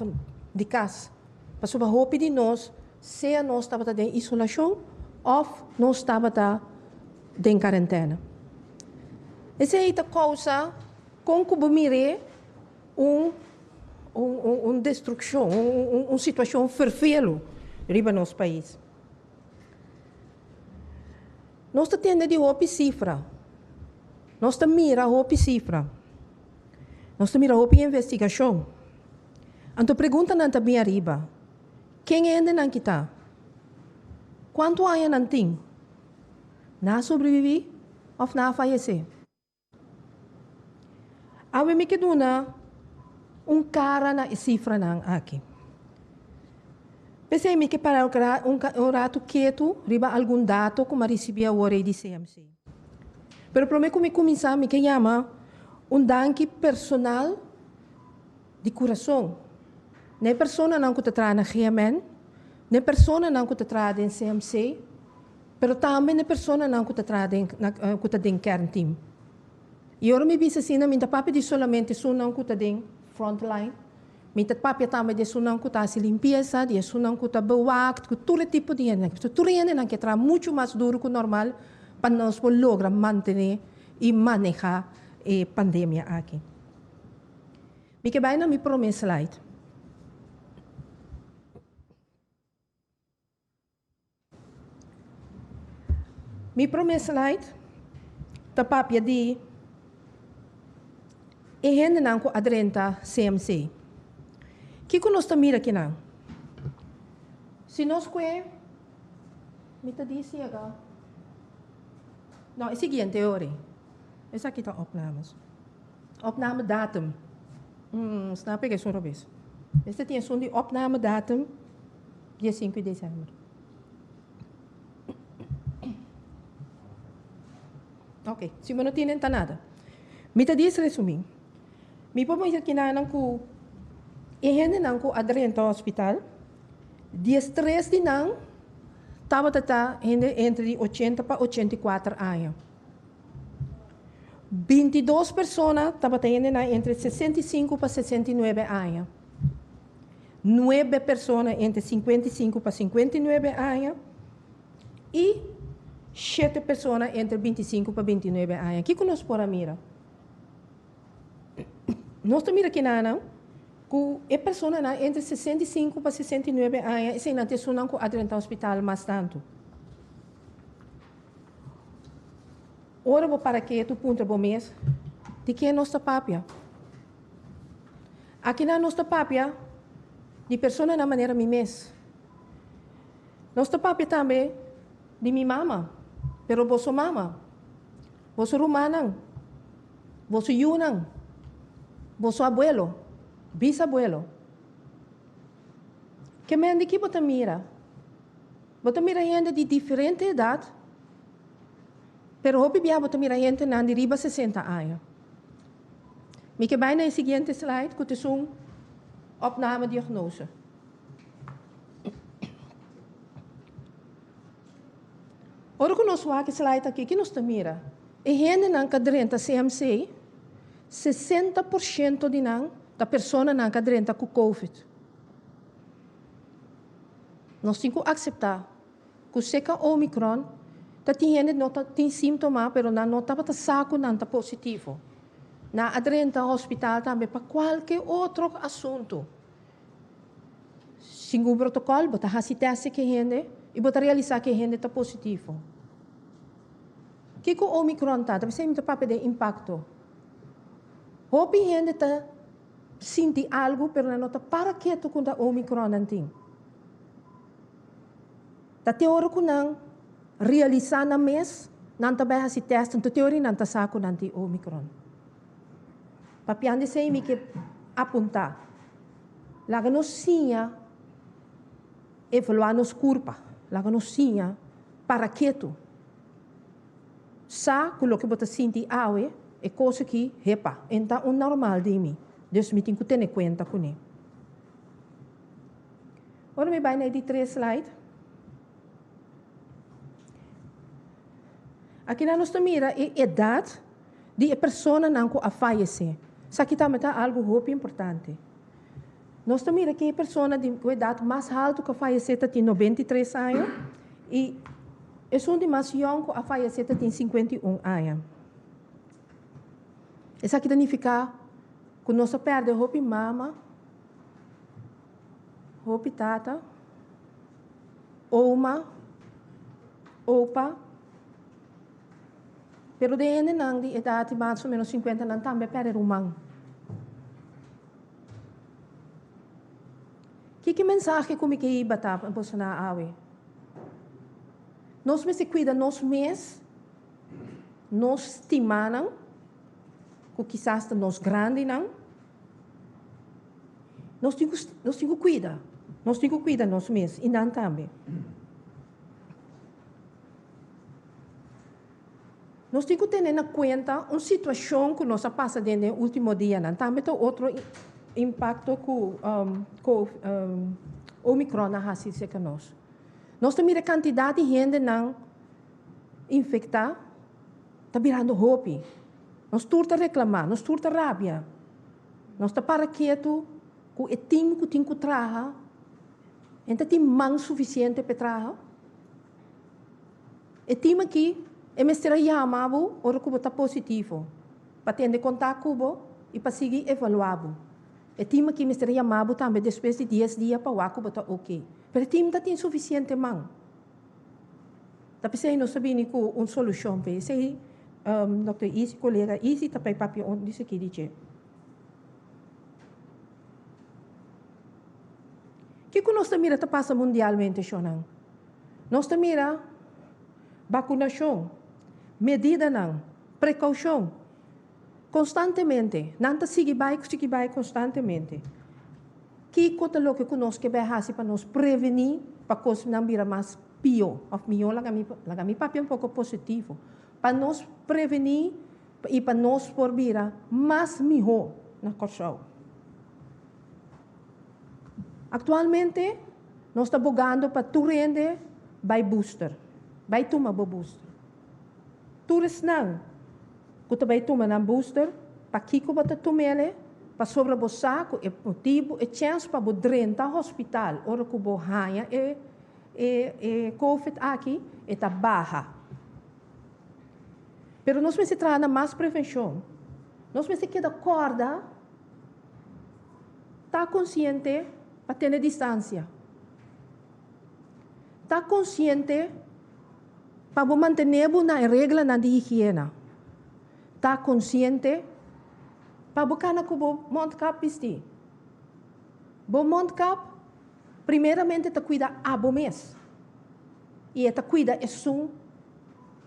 de casa. Para sobre Hopi de nós, se nós estava em isolação ou nós estava em quarentena. Essa é a causa com que mire destruição, uma situação fervelo riba nosso país. Nós temos de Hopi cifra. Nós mira Hopi cifra. Nós mira Hopi investigação. Então pergunta não bem arriba. Quem é ainda não kita? Quanto anos não tem? Na sobreviver ou na falecer? A me que duna cara na cifra não aqui. Pensei me que para um rato quieto, riba algum dado como recebia o hora de CMC. Pero para mim como começar me que chama danke personal de coração. Não é pessoa não que te traz na GMN, não é pessoa não que te traz em CMC, pero também é pessoa não que te traz em kernteam. E agora me disse assim, minha papi de solamente não que te em frontline, minha papi também de não que te limpeza, de não que te bewakt, que todo tipo de gente, tudo gente que traz muito mais duro que o normal para nós lograr manter e manejar a pandemia aqui. Me que vai na minha promessa slide. Mi promessa slide, tapapia di, e gente não com adrenta CMC. Que nós mira aqui não? Se nós que, me te disse agora. Não, é o seguinte, ora. Essa aqui está opnames. Opname datum. Snap ik, é só uma vez. Esta tem som de opname datum, dia 5 de dezembro. Ok, se não tem nada. Me te diz resumir. Me pode dizer que não com e gente não com aderente ao hospital. Dia 3 de não estava entre 80 para 84 anos. 22 pessoas estavam entre 65 para 69 anos. 9 pessoas entre 55 para 59 anos. E 7 pessoas entre 25 para 29 anos. O que nós podemos mirar? Nós estamos aqui não, que a pessoa entre 65 para 69 anos, e não tem sonam com adentro ao hospital mais tanto. Ora vou para que tu ponto bom mês, de que é nossa papia. Aqui na nossa papia, de pessoa na maneira mi mês. Nossa papia também de minha mama, pero vosso mama, vosso rumanang, vosso yunang, vosso abuelo, bisabuelo. Que mende que bota mira? Bota mira gente de diferente idade, pero hopi bia bota mira gente na de riba 60 anos. Me que vai na seguinte slide, que te opname diagnose. Ora que nós vamos slide aqui, que nós mira? E gente na cadrenta CMC, 60% de não da pessoa na cadrenta com COVID. Nós temos que aceitar que o seca Omicron tem gente não tem sintoma, mas não está saco não está positivo. Na adrenta hospital também para qualquer outro assunto. Sem um protocolo, bota fazer teste que gente e bota realizar que gente está positivo. Que o Omicron está, também tem papel de impacto. Hopi gente está sentindo algo, mas não está para que tu com o Omicron não tem. Da teoria que não realizar na mês, não está bem fazer teste, então teoria não está saco não tem Omicron. Papian de sei que apontar. Laga nos sinha evaluar nos curva. Laga nos sinha para que tu. sa kulo que bota sinti awe é coisa que repa, então normal de mim. Deus me tem que ter conta com ele. Ora me vai na de 3 slide. Aqui nós mira a idade de a pessoa não a falecer. Isso aqui também está algo muito importante. Nós mira que a pessoa de idade mais alta que falecer tem 93 anos e é um de mais jovem que a falecer tem 51 anos. Isso aqui significa que nós perdemos a mama, a tata, oma, opa. Pero de ene nang di idade mais ou menos 50 nang também perde rumang. Que mensagem como que iba tá para você na awe? Nós me se cuida nós mês, nós estimam, que quizás nós grande não. Nós temos que cuidar nós mês e não também. Nós temos que ter em conta uma situação que nós passa dentro do último dia, não também tem outro impacto com o Omicron na raça que nós. Nós temos a quantidade de gente não infectada, está virando hope. Nós turta reclamar, nós turta rabia. Nós está para quieto, com o time que tem que trabalhar, então tem mão suficiente para trabalhar. O time aqui é mestre chamado, ora que está positivo, para ter contato com e para seguir evaluado. O time aqui mestre chamado também depois de 10 dias para o que está ok. Mas o time está tem suficiente mão. Tapi saya não sabia nem com uma solução para isso. Dr. Isi, colega Isi, também papi onde disse que dice. Que nós mira está passa mundialmente, Shonang? Nós mira vacunação, medida não, precaução, constantemente, não sigue vai constantemente. Que coisa louca que nós que para nós prevenir para que não vira mais pior, ou melhor, lagami papi um pouco positivo, para nós prevenir e para nós por vira mais melhor na corção. Atualmente, nós estamos bugando para tu rende by booster. Vai tomar booster. Tourist não. Quando vai tomar um booster, para que você tomar, para sobre o saco, é motivo, é chance para você drentar o hospital. Ora que você ganha, COVID aqui, está baixa. Pero nós precisamos trabalhar mais prevenção. Nós precisamos que corda, está consciente para ter distância. Está consciente para manter na regra na higiene. Está consciente para buscar que o montcap vesti. O montcap, primeiramente, está cuida a bom mês. E está cuida é um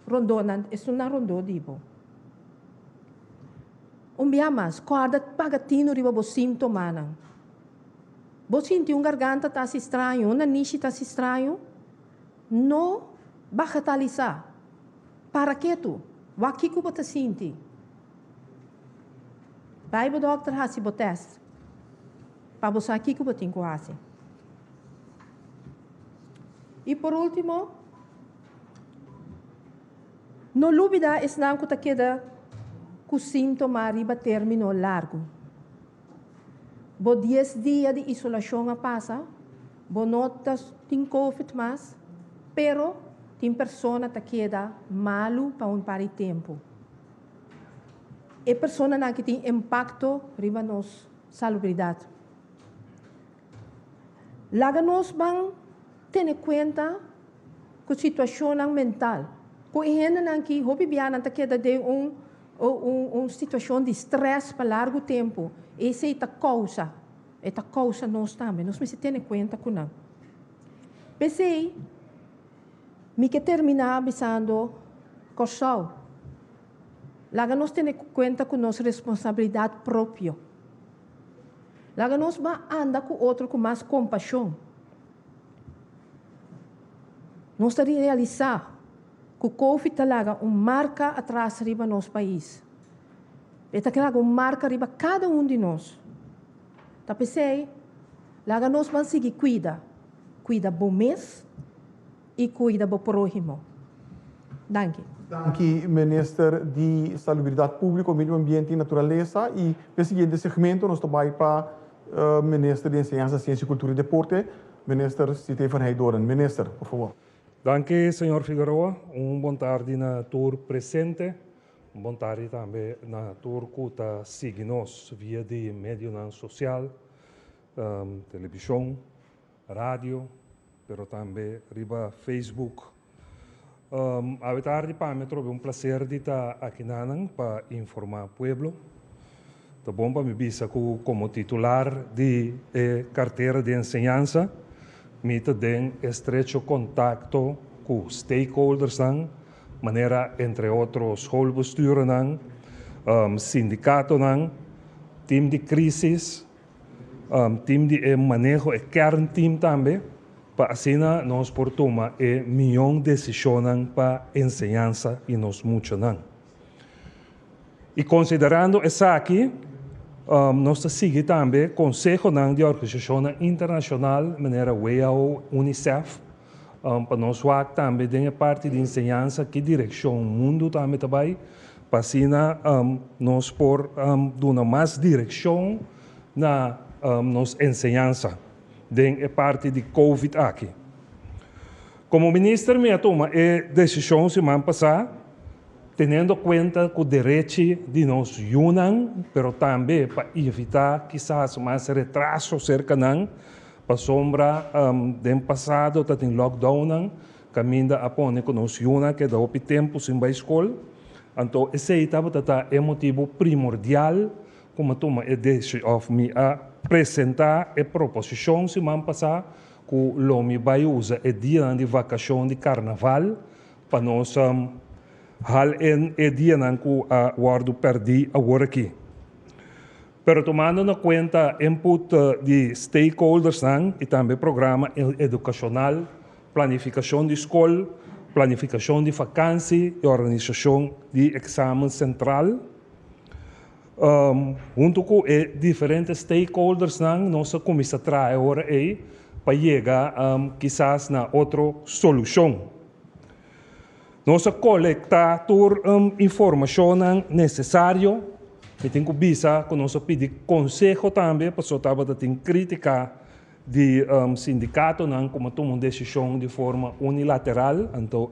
rondona, é uma rondo dibo. Dia mais, corda pagatino riba bo sintoma. Você sente garganta está estranho, uma niche está estranho, não bagatalizar. Para que tu? O que você sente? Vai o doctor fazer o teste. Para você aqui que você tem que fazer. E por último, não dúvida é não que queda com sintoma arriba término largo. Bo 10 dias de isolação a passa, bo notas tem COVID mais, pero tem pessoa que queda malo para um par de tempo. E pessoa que tem impacto riba nos salubridade. Laga nós vamos ter conta com a situação mental. Com a gente que houve biana que queda de uma situação de estresse para largo tempo. Essa é a causa nós também. Nós precisamos ter conta com isso. Pensei, me que terminar pensando, corção. Lá nós temos conta com nossa responsabilidade própria. Lá nós vamos andar com outro com mais compaixão. Nós temos que realizar que o Covid talaga marca atrás riba nosso país. Eta que laga marca riba cada de nós. Tá pensei, laga nós vamos seguir cuida bom mês e cuida bom próximo. Danke. Dank u, minister de Salubridade Pública, Meio Ambiente e Natureza. E no seguinte segmento, nós também para o minister de Enseñanza, Ciência, Cultura e Deporte, minister Stefan Heidoren. Minister, por favor. Dank u, senhor Figueroa. Boa tarde na tour presente. Boa tarde também na tour que está seguindo via de meio social, televisão, rádio, mas também riba Facebook. A tarde para mim trouxe prazer de estar aqui para informar o povo. Tá bom para me visa como titular de carteira de enseñanza, me tem estrecho contato com stakeholders, maneira entre outros schoolbesturen, sindicato, team de crisis, team de manejo e kernteam também. Para assim nós por tomar milhão de decisões para enseñanza e nós muito não. E considerando isso aqui, nós seguimos também Conselho de Organização Internacional, maneira WHO, UNICEF, para nós também tem parte de enseñanza que direção o mundo também, para assim nós por dar mais direção na nossa enseñanza. É parte de Covid aqui. Como ministro, me toma a decisão semana passada, tendo em conta o direito de nos unir, mas também para evitar quizás mais retraso cerca não, para sombra do passado, que tem lockdown, caminho a pôr que nos unir, que dá o tempo sem a escola. Então, esse é o motivo primordial como toma a decisão a apresentar a proposição semana passada que o Lomi vai usar o dia de vacação de carnaval para nós hal en o dia que a guardo perdi agora aqui. Pero tomando em conta input de stakeholders e também programa educacional, planificação de escola, planificação de vacância e organização de exame central, junto com diferentes stakeholders, nós começamos a trazer agora para chegar quizás na outra solução. Nós coletamos toda a informação necessária e tem que visa que nós pedimos conselho também para que tem crítica de sindicato como tomam decisão de forma unilateral, então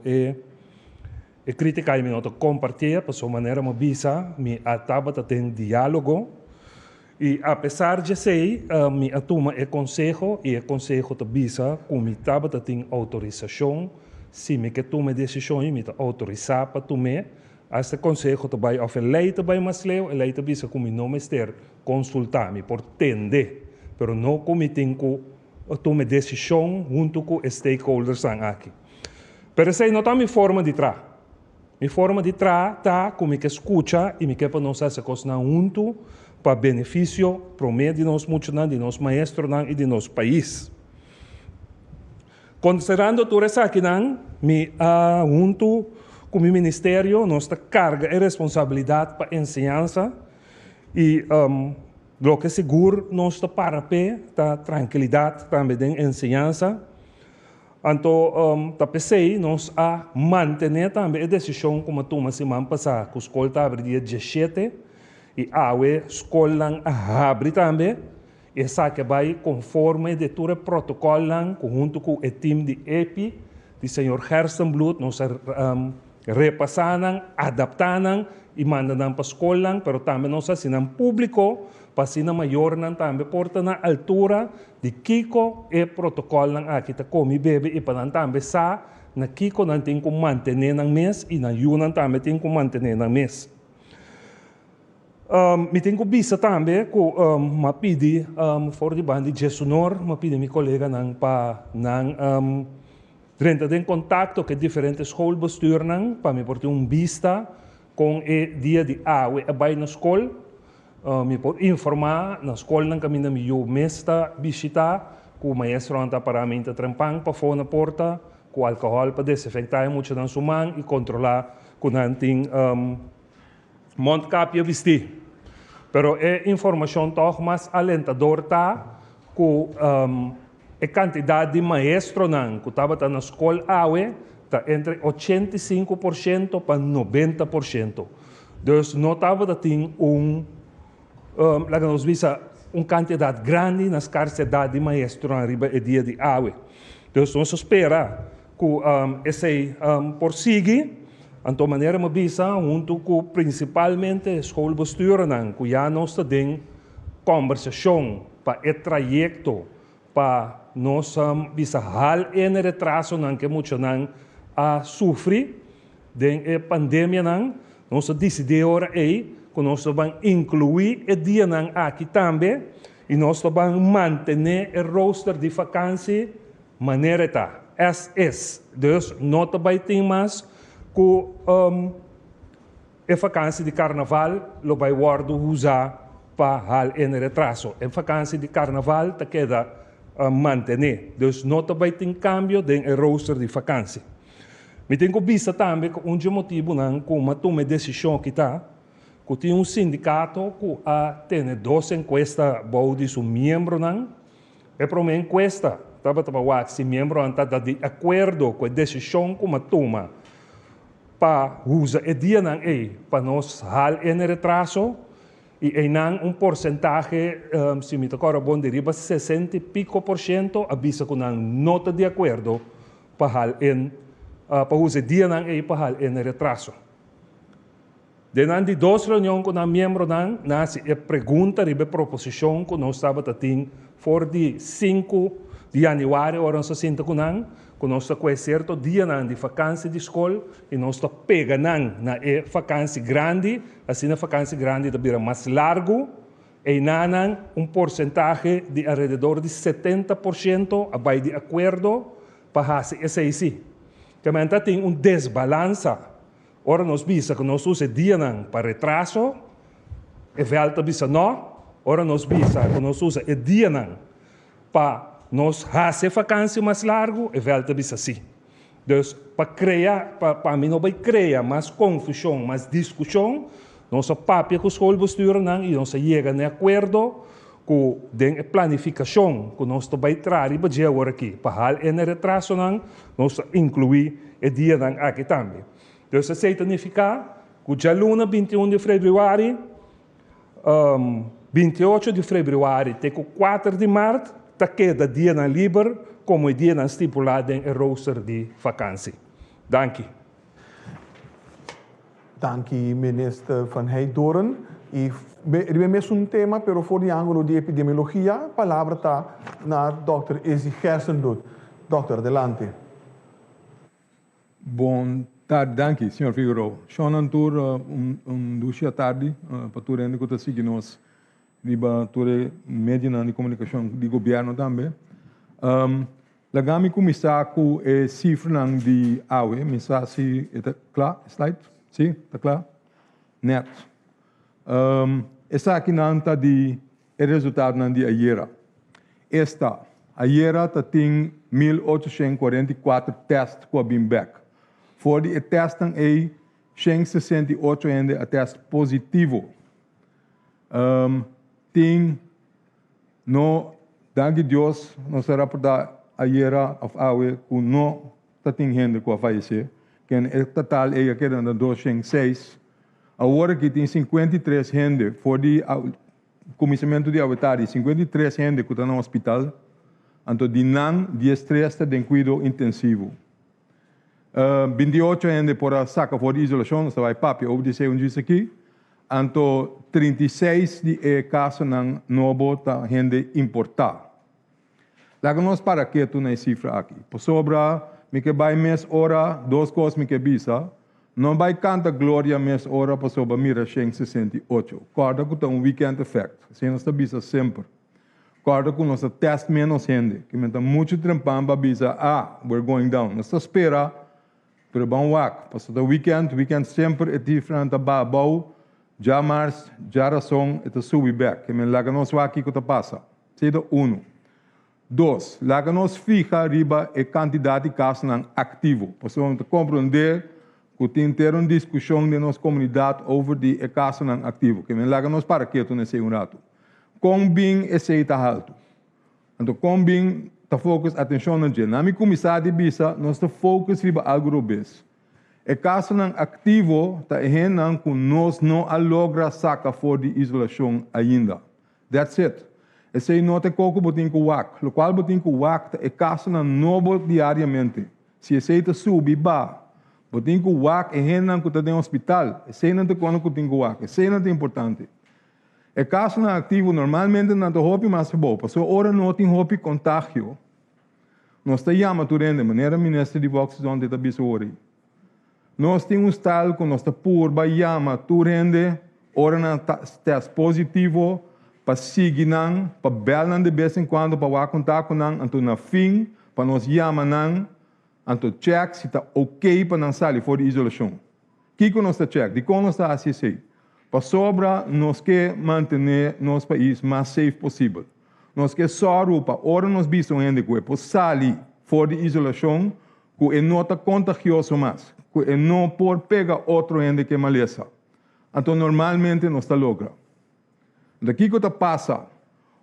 e criticar me nota compartilhar para sua maneira uma visa me ataba tem diálogo e apesar de ser me atuma é conselho e é conselho da visa como ataba tem autorização se me que toma decisão me autorizar para tomar este conselho também of lei também mas lei também visa como não me ter consultar me por tender pero não como tem que tomar decisão junto com stakeholders aqui pero sei não tá minha forma de tra minha forma de tratar como que escuta e me que para nós essa coisa junto para benefício para o meio de nós muito de nós maestros e de nosso país. Considerando tudo isso aqui me junto com o ministério nós carga e responsabilidade para enseñanza e lo que seguro nós para a tranquilidade também de enseñanza. Então, pensei nós a manter também a decisão como toma semana passada, que a escola abre dia 17 e a escola abre também, e essa que vai conforme de todo o protocolo, junto com o time de EPI, de senhor Herstenblut, nós repassando, adaptando e mandando para a escola, mas também nós assinamos público, para assinar maior também porta na altura de Kiko e protocolo aqui está come bebe e para também sa na Kiko não tem como manter na mês e na Yuna também tem como manter na mês. Me tenho visa também que me pedi for de banda de Jesunor, me pedi meu colega para entrar em contato com diferentes schoolbesturen para me portar vista com o dia de água e vai na escola. Me pode informar na escola que eu mesta visitar com o maestro anda para mim trampang para fora na porta com álcool para desinfectar muito na sua mão e controlar com nanting mondkapje vestir. Pero é informação toch mais alentador tá com a quantidade de maestro nan que estava na escola awe tá entre 85% para 90%. Então não estava tem lá nos visa quantidade grande na escassez de maestro na riba e dia de awe. Então nós espera que esse prossigue. Então, maneira me bisa, junto com principalmente a escola bestuur, que já nós temos conversação para o trajeto, para nós bisa hal em retraso que muitos a sofrer da pandemia, nós decidimos agora que nós vamos incluir o dia aqui também e nós vamos manter o roster de vacância maneira tá. SS. Dus, não vai ter mais que a vacância de carnaval lo vai usar para em retraso. A vacância de carnaval te queda manter. Dus não vai ter cambio no roster de vacância. Me tenho visto também que motivo não como toma decisão que tá que tem sindicato que tem 2 encuestas de seus membros não é para uma encuesta estava se membro anda de acordo com a decisão que toma para usar o dia para nós hal em retraso e não porcentagem se me tocar bom deriva 60 e pico % avisa que não está de acordo para hal em para usar o dia para hal em retraso. De 2 reuniões com o membro nasi a pergunta e a proposição que nós estava tendo for de 5 de januário ora nós senta com nós com certo dia de vacância de escola e nós pega na vacância grande, assim a vacância grande da mais largo e nan porcentagem de alrededor de 70% abai de acordo para esse aí. Também tem desbalança. Ora nós bisa que nós usa dia para retraso, e volta bisa não. Ora nós bisa que nós usa dia para nós fazer vacância mais largo e volta bisa assim. Então, para mim não vai criar mais confusão, mais discussão, nossa papel com a escola bestuur e nós chega a acordo com a planificação que nós vai trazer para agora aqui. Para em retraso nós incluir o dia aqui também. Então, isso significa que já luna 21 de fevereiro, 28 de fevereiro até 4 de março, está queda dia na livre, como dia estipulado em roster de vacância. Dank u. Dank u, minister Van Heidoren. E mesmo tema, pero for de ângulo de epidemiologia, a palavra está na Dr. Izzy Gersendoet. Doctor, adelante. Bom tarde, danke, senhor Figueiredo. Shonan tur duas tarde, para tu rende que está seguindo nós, riba tur média de comunicação de governo também. Lagami começar com a cifra de AUE, mensagem está claro, slide, sim, está claro, net. Essa aqui não está de resultado não de ayer. Esta ayer está tem 1844 testes com a BIMBEC. Voor die testing é 168 ainda a teste positivo. Tem no danke Deus não será por dar ayer of awe que não está tem gente com a falecer. Que é total é que era 206. Agora que tem 53 gente for die comissamento de avetari 53 gente que está no hospital. Então de nan de estresse de cuidado intensivo. 28 gente por a saca for isolação, está vai papi, obedece disso aqui. Então 36 de casos não novo tá gente importar. Lá nós para que tu na cifra aqui. Por sobra, me que vai mês hora, 2 coisas me que bisa. Não vai canta glória mês hora por sobra mira 168. Corda que tá weekend effect. Se nós tá bisa sempre. Corda que nós test menos gente. Que me tá muito trampamba bisa, we're going down. Nós tá espera pero bom wak. Passo do weekend sempre é diferente da babau, já março, já razão, é sube back. Que me laga nós aqui que tá passa. Cedo 1. 2, laga nos fija riba a quantidade de casos ativo. Para compreender que tem ter uma discussão de nossa comunidade over de casos ativo. Que laga nos para que nesse rato. Com bem esse está alto. Então com bem ta focus atenção na gente. Na minha comissão de bisa nós ta focus riba algo robes. O caso ativo ta hen que nós não logra saca for de isolação ainda. That's it. Esse não te coco botin com wak. Lo qual botin com wak é caso novo diariamente. Se esse ta subi ba, botin com wak é hen que ta tem hospital. Esse não te cono que tem com wak. Esse não é importante. O caso ativo normalmente não te hopi mais bom. Porque ora não tem hopi contágio. Nós te chama de maneira ministro de Vox onde ta bisa ori. Nós temos um style que nós te pur ba chama turende ora na teste positivo para seguir para belar de vez em quando para o contato com anto na fim para nós chamar anto check se está ok para não sair fora de isolação. Que nós está check? De como nós está assim? Para sobra nós que manter nosso país mais safe possível. Nós que só para ora nós bisão ainda que para sair fora de isolação que não está contagioso mais, que não pode pegar outro ainda que maleza. Então normalmente nós está logra. Daqui que passa,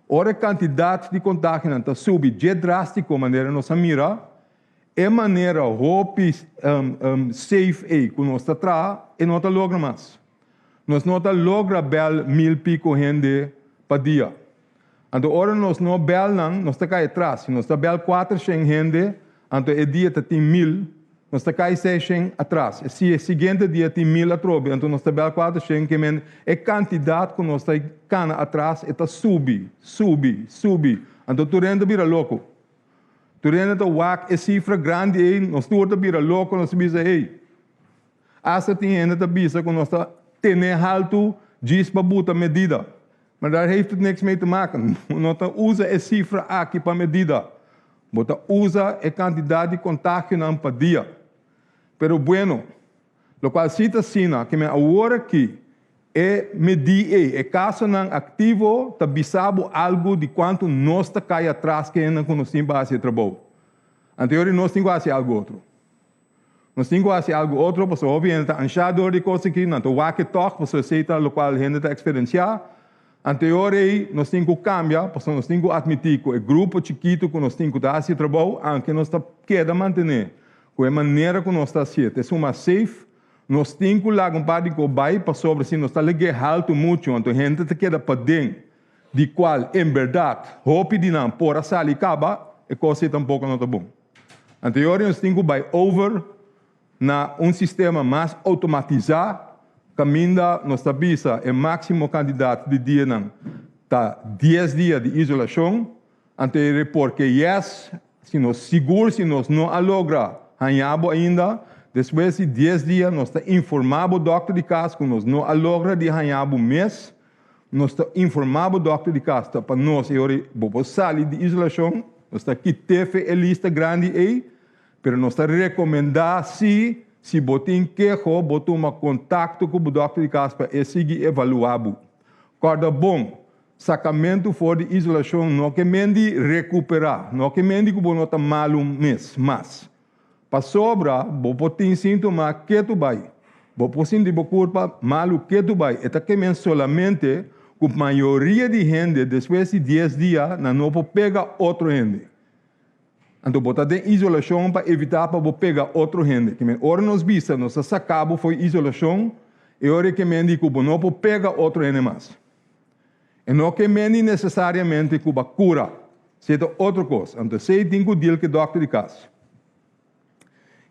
ora a quantidade de contágio está sube de drástico maneira nossa mira, é maneira hope safe aí que nós está tra e não está logra mais. Nós não está logra bel 1000 pico gente para dia. Então ora nós não bel nós está cai atrás, nós está bel 400 gente, então é dia tem 1000. Nós está cai 600 atrás. Se o seguinte dia tem 1000 atrás, então nós está bem 400, que é quantidade que nós está cana atrás, está subi. Então tu rende vira louco. Tu rende tá wak é cifra grande aí, nós tu tá vira louco, nós bisa aí. Asa tem ainda tá bisa que nós está tendo alto, diz para botar medida. Mas daar heeft het niks mee te maken. Nós tá usa a cifra aqui para medida. Bota usa a quantidade de contágio para dia. Pero bueno, lo qual cita sina que me agora aqui é medir é caso não ativo tá bisabo algo de quanto nós tá cai atrás que ainda com nós tem base de trabalho. Anterior nós tem quase algo outro. Nós tem quase algo outro, porque obviamente tá anchador de coisa que não tô waque toque, porque aceita lo qual gente tá experienciar. Anterior nós temos que cambiar, porque nós temos que admitir que o grupo chiquito que nós temos que dar esse trabalho, aunque nós tá queda manter. Com a maneira que nós está sendo, é uma safe, nós temos que lá um par de cobai para sobre se nós está ligado alto muito, então a gente está queda para dentro, de qual, em verdade, hope de não, por a sala e acaba, é coisa tampouco não está bom. Anterior nós temos que vai over na sistema mais automatizado, caminha nós está bisa é máximo candidato de dia não, tá 10 dias de isolação, anterior porque yes, se nós seguro, se nós não logra hanhabo ainda, depois de 10 dias, nós está informado o doctor de casa que nós não logra de hanhabo mês, nós está informado o doctor de casa para nós, vamos sair de isolação, nós está aqui teve a lista grande aí, mas nós está recomendar se botem queijo, botem um contato com o doctor de casa para seguir evaluado. Corda bom, sacamento fora de isolação, não que mendi recuperar, não que mendi que não está mal mês, mas para sobra, vou ter sintoma que tu vai. Vou sentir culpa malo que tu vai. É que solamente que a maioria de gente, depois de 10 dias, não pode pegar outro gente. Então, vou ter isolação para evitar para pegar outro gente. Que ora nos vista, nós sacamos foi isolação, e ora que mendi que não pode pegar outro gente mais. E não que mendi necessariamente que a cura, seja outra coisa. Então, sei tem que deal que doctor de casa.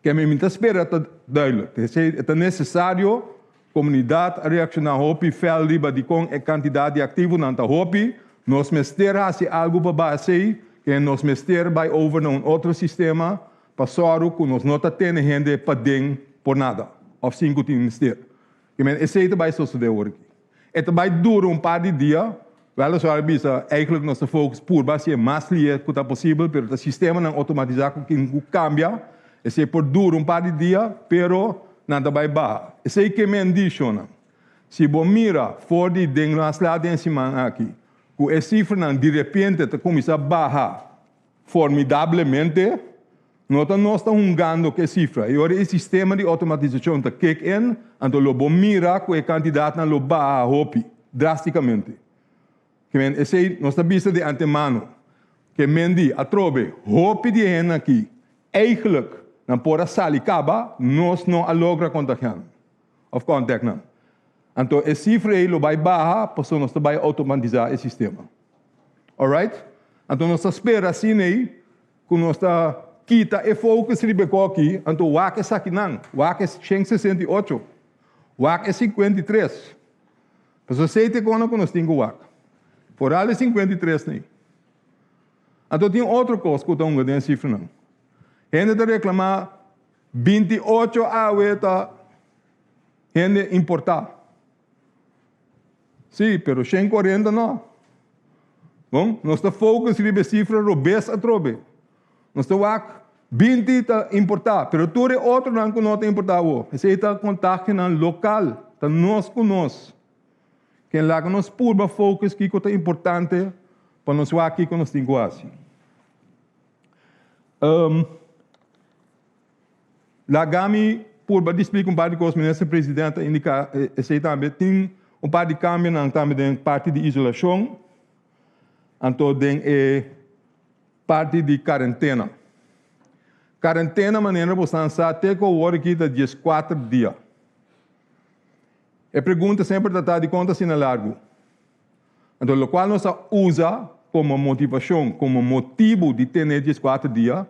Que a minha espera está duidelijk. É necessário a comunidade reaccionar hopi fel riba de com a quantidade de ativo não está hopi, nós mester se algo para base que nós mester vai over num outro sistema para sorro que nós não está tendo gente para dentro por nada, ou 5 tem mester. Que esse vai suceder hoje. Het vai durar par de dias. Weliswaar bisa eigenlijk nós focus por base mais lier que está possível, pero o sistema não automatizado que cambia. Esse por duro par de dias, pero nada vai barra. Esse que me indiciona. Se você mira fora de nas lá em cima aqui, que a cifra de repente começa a barrar, formidablemente, nós estamos jugando que cifra. E agora o sistema de automatização está kick in, então lobo mira com a candidato na loba a hopi, drasticamente. Que men, esse nós está vista de antemano, que mendi a trobe, hopi de hen aqui, eigenlijk, na pora sali caba, nós não logra contagiar, of contact não. Então, a cifra aí lo vai barra, porque nós vai automatizar o sistema. Alright? Então, nós espera assim aí, que nós está quita e focus ribeco aqui, então o WAC é aqui não, o WAC é 168, o WAC é 53. Mas você tem que nós temos o WAC. Por ali 53 nem. Então, tem outra coisa que eu estou dando cifra não. Gente está reclamando 28 awe gente importar. Sim, pero 140 não. Bom, nós estamos focus ribe cifra robes a trobe. Nós estamos 20 está importar, pero tu é outro não que não está importar. Esse está contato na local, está nós com nós. Quem lá que nós purba focus que é importante para nós aqui que nós temos assim. Lá gami purba explica par de coisas, ministro presidente indica esse também tem par de câmbio na também parte de isolação, então tem parte de quarentena. Quarentena maneira você até que o hora aqui da 14 dias. A pergunta sempre está de conta se na largo. Então, o qual nós usa como motivação, como motivo de ter 14 dias,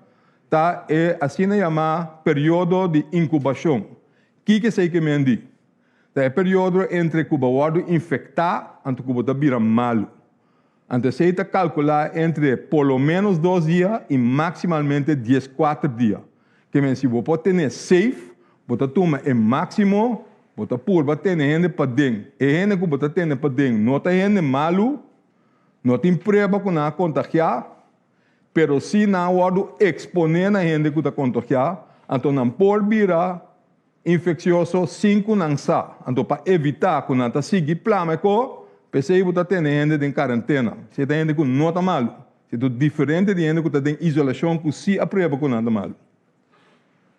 tá assim chamado período de incubação. O que sei que me diz? É o período entre que o guardo infectar e que o vira malo. Então, se está calcular entre por lo menos 2 dias e maximalmente 14 dias. Que se você ter safe, você toma o máximo, você pode ter gente para dentro. E gente que você tem para dentro, não tem gente malo, não tem prova que não contagiar, pero se não guardo exponer a gente que está contagiar, então não pode virar infeccioso 5 não sa. Então, para evitar que não siga plano, pensei que você tem gente em quarentena. Se tem gente que não está mal. Se é diferente de gente que está em isolação, que se aprova que não está mal.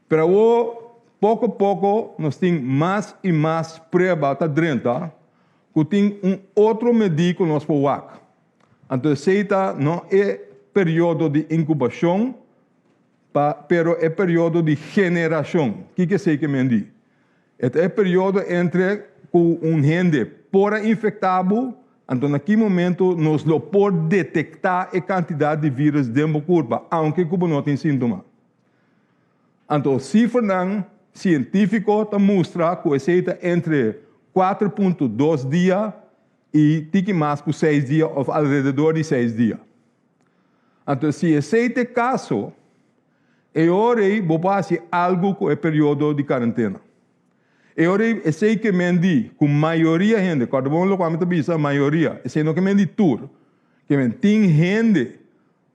Pero, pouco a pouco, nós temos mais e mais provas dentro, que tem outro médico que nós podemos. Então, se não é período de incubação, pero é período de generação. O que sei que me diz? É período entre gente por infectado, então naquele momento nós não podemos detectar a quantidade de vírus dentro da curva, aunque não tem sintoma. Então, cifra científico mostra que é entre 4.2 dias e mais que 6 dias, ou ao redor de 6 dias. Então, se esse é o caso, eu vou fazer algo com o período de quarentena. Eu sei que me diz, com a maioria de gente, quando vamos lá com a maioria, sei não que me diz tudo, que tem gente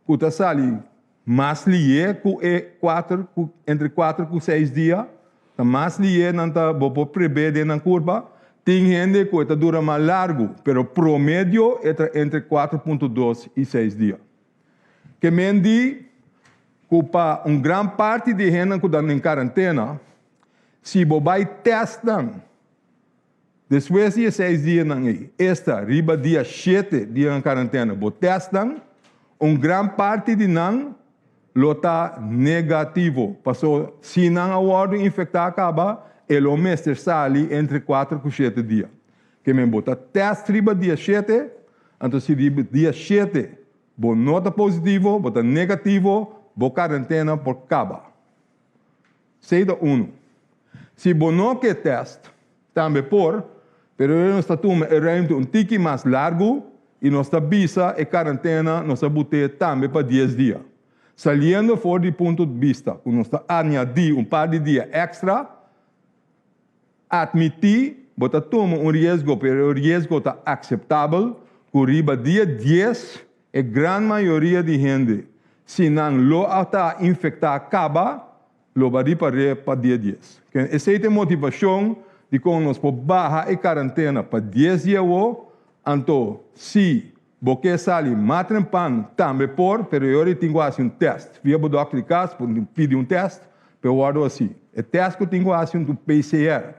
que está saindo mais lié com entre 4 e 6 dias, está mais lié, não está prever na curva, tem gente que está dura mais largo, pero promédio é entre 4.2 e 6 dias. Que me diz que para uma grande parte de gente que está em quarentena, se você vai testar, depois de 6 dias, esta, riba dia 7 dias em quarentena, você testa, uma grande parte de não está negativo. Passou, se não a ordem infectar acaba, ele o mestre sai entre 4 e 7 dias. Que me bota teste riba dia 7, então se riba dia 7, você nota positivo, você negativo, você quarentena por acaba. Seida 1. Se você não quer teste, também pero nós estamos um tique mais largo e nós avisa a quarentena, nós botar também para 10 dias. Saliendo fora de ponto de vista, que nós añadir par de dias extra, admitir, você toma risco, pero o risco está aceitável, que riba dia 10, a grande maioria de gente, se não está infectada, acaba, lo vai para dia 10. Essa é a motivação de como nós podemos barrar a quarentena para 10 dias, então, se Porque sali matren pan também por, pero eu tenho assim teste. Via o doctor de casa, pedir teste, pero guardo assim. O teste que eu tenho assim do PCR,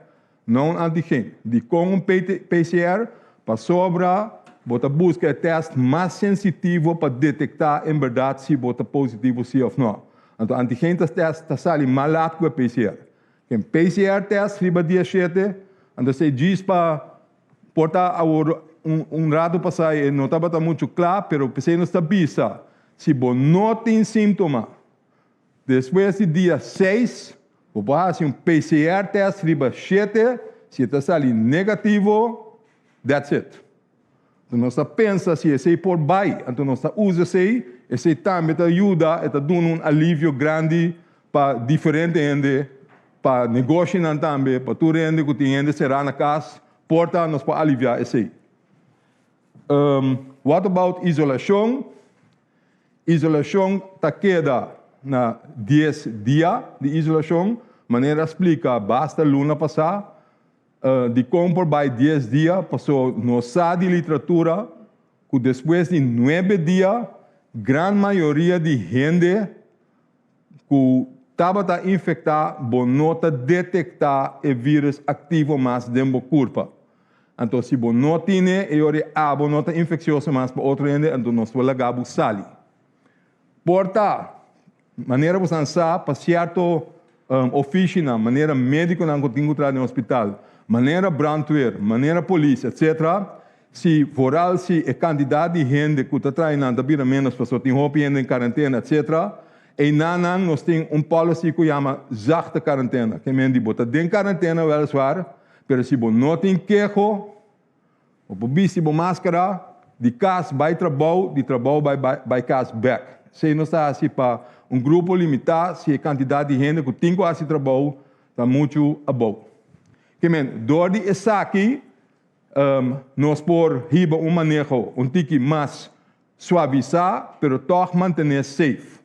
não antigênio. De com PCR, para sobra, bota busca o teste mais sensitivo para detectar em verdade se bota positivo sim ou não. Então, antigênio teste sali malado com o PCR. Quem PCR teste riba dia 7, então se diz para portar rato passar e não estava muito claro, pero pensei não está bisa. Se você não tem sintoma, depois do dia 6, você faz PCR teste riba 7, se está ali negativo, that's it. Então nós pensa se esse por baixo, então nós usa esse também ajuda, está dando alívio grande para diferente gente, para negócio também, para tudo gente que tem gente será na casa, porta nós para aliviar esse. What about isolação? Isolação está queda na 10 dias de isolação. Maneira explica, basta luna passar, de compor by 10 dias, passou nossa de literatura, que depois de 9 dias, grande maioria de gente que estava infectada, nota detectar o vírus ativo mais dentro do corpo. Então, se você não tem, você não está infeccioso mais para outro gente, então nós vamos lagar o sali. Porta, maneira você ansar, para certo oficina, maneira médica não tem que entrar no hospital, maneira brandweer, maneira polícia, etc. Se foral, se a quantidade de gente que está treinando, está menos pessoas, tem roupa em quarentena, etc. E nós temos policy que chama zachte quarentena, que é bota dentro de quarentena, weliswaar, pero se você não tem queijo, ou se você máscara, de casa vai trabalho, de trabalho vai casa back. Se não está assim para grupo limitado, se a quantidade de gente que tem que fazer trabalho, está muito bom. Que door die essa aqui, nós por riba manejo tique mais suavizar, pero toch manter safe.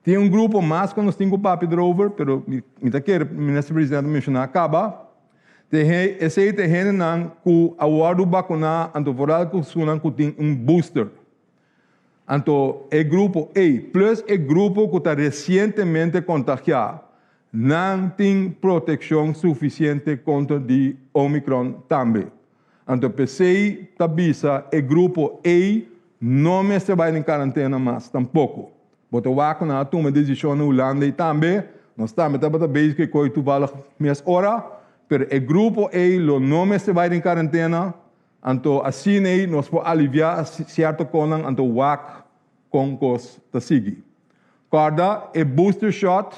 Tem grupo mais que nós temos o papo drover, pero me quer o ministro presidente mencionar acaba. Esse terreno não que a guarda vacuna anto foral que sunan que tem booster. Anto o grupo A plus o grupo que está recentemente contagiado não tem proteção suficiente contra o Omicron também. Então, pensei, tabisa, o grupo A não me se vai em quarentena mais, tampouco. Porque o vacuna toma decisão na Holanda e também, nós também estamos bem que tu vale minhas horas, mas o grupo A não me se vai em quarentena, então assim nós podemos aliviar certo coisa, então o vac com cos ta seguir. Corda, o booster shot,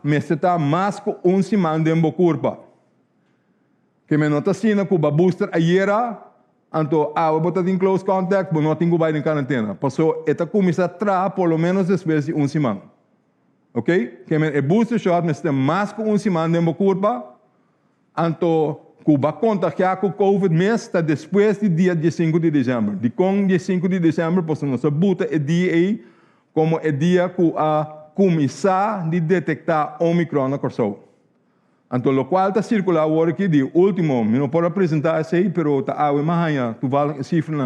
me está mais que semana dentro da curva. Que me nota assim, que o booster ayer, então, botar em close contact, não tenho que ir em quarentena. Passou, esta começa a trazer, por lo menos, depois de semana. Ok? Que o booster shot me está mais que semana dentro da curva, então, que vai contagiar com o Covid mês, está depois do dia 15 de dezembro. De com 15 de dezembro, posso nós botar o dia aí, como o dia que a começar a detectar Omicron na corção. Então, o qual está circulando agora aqui, de último, não posso apresentar isso aí, mas está a manhã, tu vale a cifra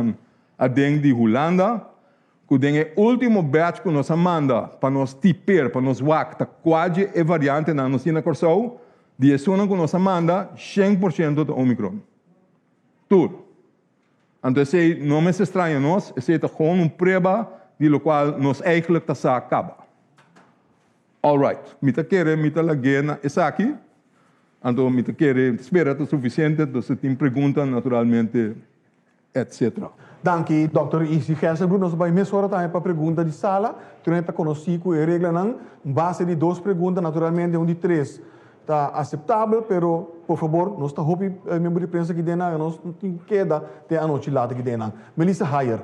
a dentro de Holanda, que tem o último batch que nós manda para nós tipar, para nós WAC, está quase a variante na nossa corção, de isso que nós manda 100% do Omicron. Tudo. Então, esse não me estranha nós, esse é uma prova de lo qual nós eigenlijk está acaba. All right. Mita querer, mita lagena, essa aqui. Então, mita querer, espera o suficiente, então se tem pergunta, naturalmente, etc. Danke, Dr. Isi Gersenbroek. Nós vamos mais hora também para pergunta de sala. Tu não está conosco e regra não. Base de 2 perguntas, naturalmente, de 3 está aceitável, pero, por favor, nós está hoping, membro de prensa que dena, nós não tem queda de a noite lá que dena. Melissa Hayer.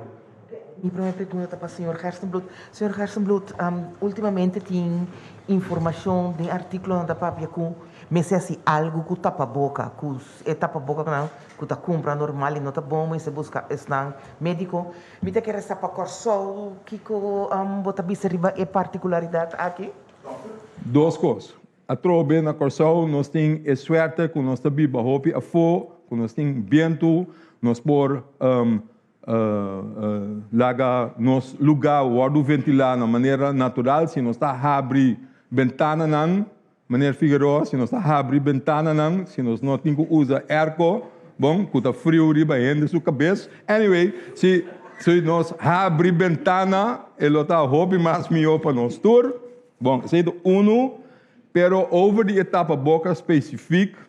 Minha primeira pergunta para o Sr. Gersenbloed. Sr. Gersenbloed, ultimamente tem informação de artigo da papia com se algo que tapa boca, que é tapa boca não, que tá compra normal e não tá bom, mas se busca está médico. Me te quer essa para corso, que bota bisa riba é particularidade aqui? 2 coisas. A trobe na corso nós tem a sorte que nós também bahopi a fo, que nós tem vento, nós por laga nos lugar wadu ventilar na maneira natural, se nós está abrir ventana nan, maneira Figueroa, se nós está abrir ventana nan, se nós não tem que usar airco, bom, que está frio riba ainda sua cabeça. Anyway, se nós abrir ventana, ele está hobby mais melhor para nós tour. Bom, isso é pero over die etapa boca específica,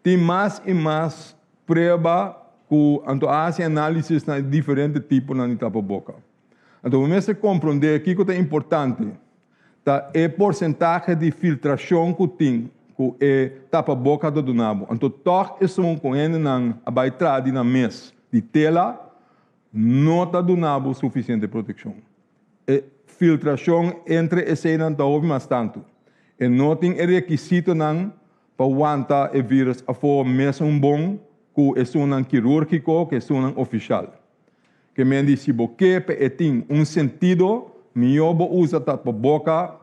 tem mais e mais prova que anto hace análisis na diferentes tipos na etapa boca. Então, vamos compreender aqui que é importante, tá é porcentagem de filtração que tem que é tapa boca do nabo. Então, toch é um coende na abaitrade na mês de tela, não está do nabo suficiente proteção. E filtração entre esse não está ouvindo mais tanto. E não tem requisito para aguentar o vírus a for mesmo bom que é um quirúrgico, que é um oficial. Que me diz, se você tem sentido, melhor usa tapa boca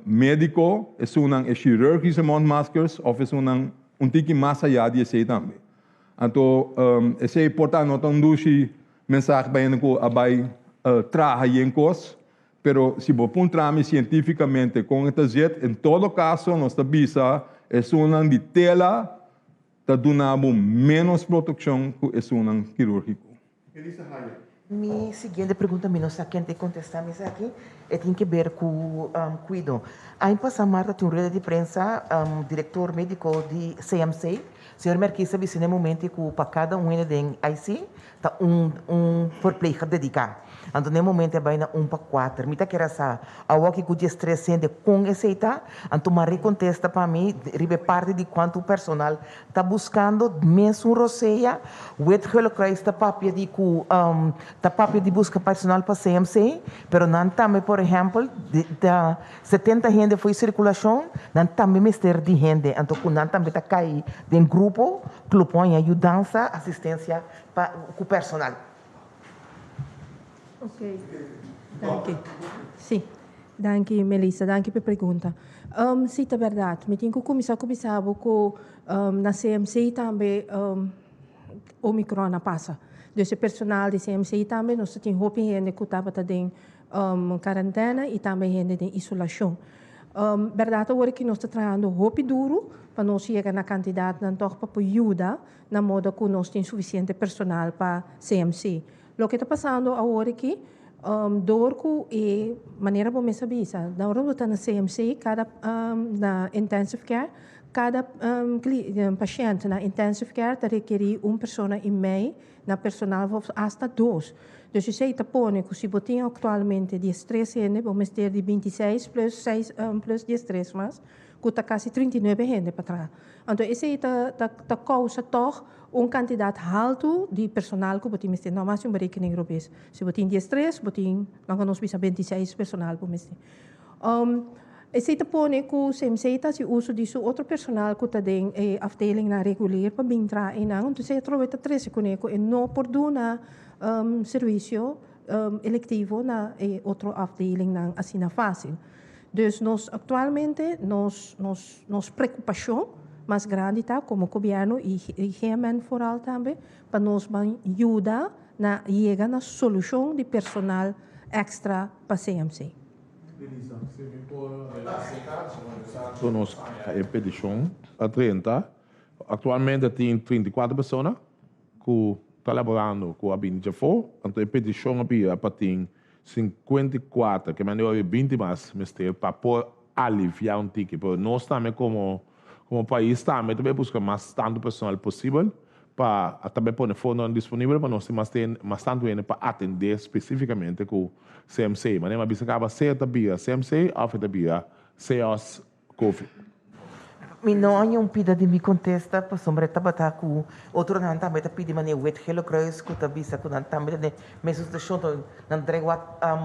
médico, é cirúrgico máscaras, ou é tique mais allá de esse também. Então, é importante não deixar mensagem para ele que vai trabalhar em coisas. Pero se você trame cientificamente com esta jet, em todo caso, nós avisa é uma de tela, está dando menos proteção que é um quirúrgico. Minha seguinte pergunta, não sei quem tem que contestar, mas aqui tem que ver com cuidado. Aí passa Marta tem uma rede de prensa, diretor médico de CMC. O senhor Marquesa disse no momento que para cada de IC está verpleger dedicado. Então, no momento é bem 1/4. Mita que era essa, a que o estresse sente com esse tá, então uma recontesta para mim, ribe parte de quanto o personal está buscando, mesmo roceia, o etgelo que está papel de tá papel de busca personal para CMC, pero não também, por exemplo, da 70 gente foi circulação, não também mister de gente, então não também está cair de grupo, que põe ajudança, assistência para o personal. Ok, danke. Sim, danke Melissa, danke pela pergunta. Sim, é verdade. Me tenho que começar que na CMC também o Omicron passa. Então, o personal de CMC também, nós temos roupa gente que estava em quarentena e também gente em isolação. Verdade agora que nós estamos trabalhando roupa duro para nós chegar na quantidade de para ajuda na modo que nós temos suficiente personal para CMC. O que está passando agora aqui, dorco e maneira como se avisa, na hora que na CMC, na intensive care, cada paciente na intensive care requer uma pessoa e meia, na personal hasta 2. Então, se você põe que se você tem atualmente 13 vamos ter de 26 plus 6 plus 13 mais, que está quase 39 gente para trás. Então, isso causa toch quantidade alta de personal que você tem não mais berekening europeu. Se você tem 13, você não nós bisa 26 personal para você. Esse põe que o CMC se usa de outro personal que está em afdeling na regular para entrar em então você trova 13 coneco e não por dar serviço electivo na outra afdeling na assim fácil. Dus nós atualmente nos preocupação mais grande tá como governo e GMN foral também para nos ajudar na chegar na solução de personal extra para CMC. Nós a petição a 30. Atualmente tem 34 pessoas que trabalhando com a BINJAFO. Então a petição é para ter 54, que é 20 mais, para aliviar ticket. Nós também como país também buscamos mais tanto personal possível para também pôr fundo disponível para nós ter mais tanto para atender especificamente com o CMC. Mas nós acaba certa via CMC, afeta via CEOS COVID. Não há pida de me contesta para sobre tabata com outro não também tá pedindo mané wet hello cross que tá vista com não também de meses de show não drego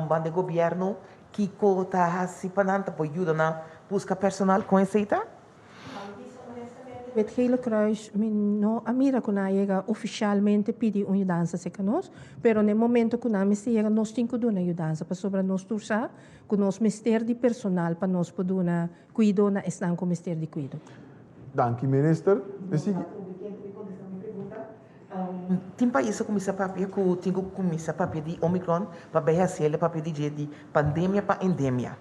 bande governo que co tá assim para não tá ajuda na busca personal com essa Het Gele Kruis no amira kuna llega oficialmente pidi uma dança se conosco, pero no momento que nós chega nós temos que dar ajuda para sobre nós tursa, com nós mister de personal para nós poder na cuido na estão com mister de cuido. Dank u minister. tem país que começa papia que tem começa papia de Omicron para bem ser papia de pandemia para endemia.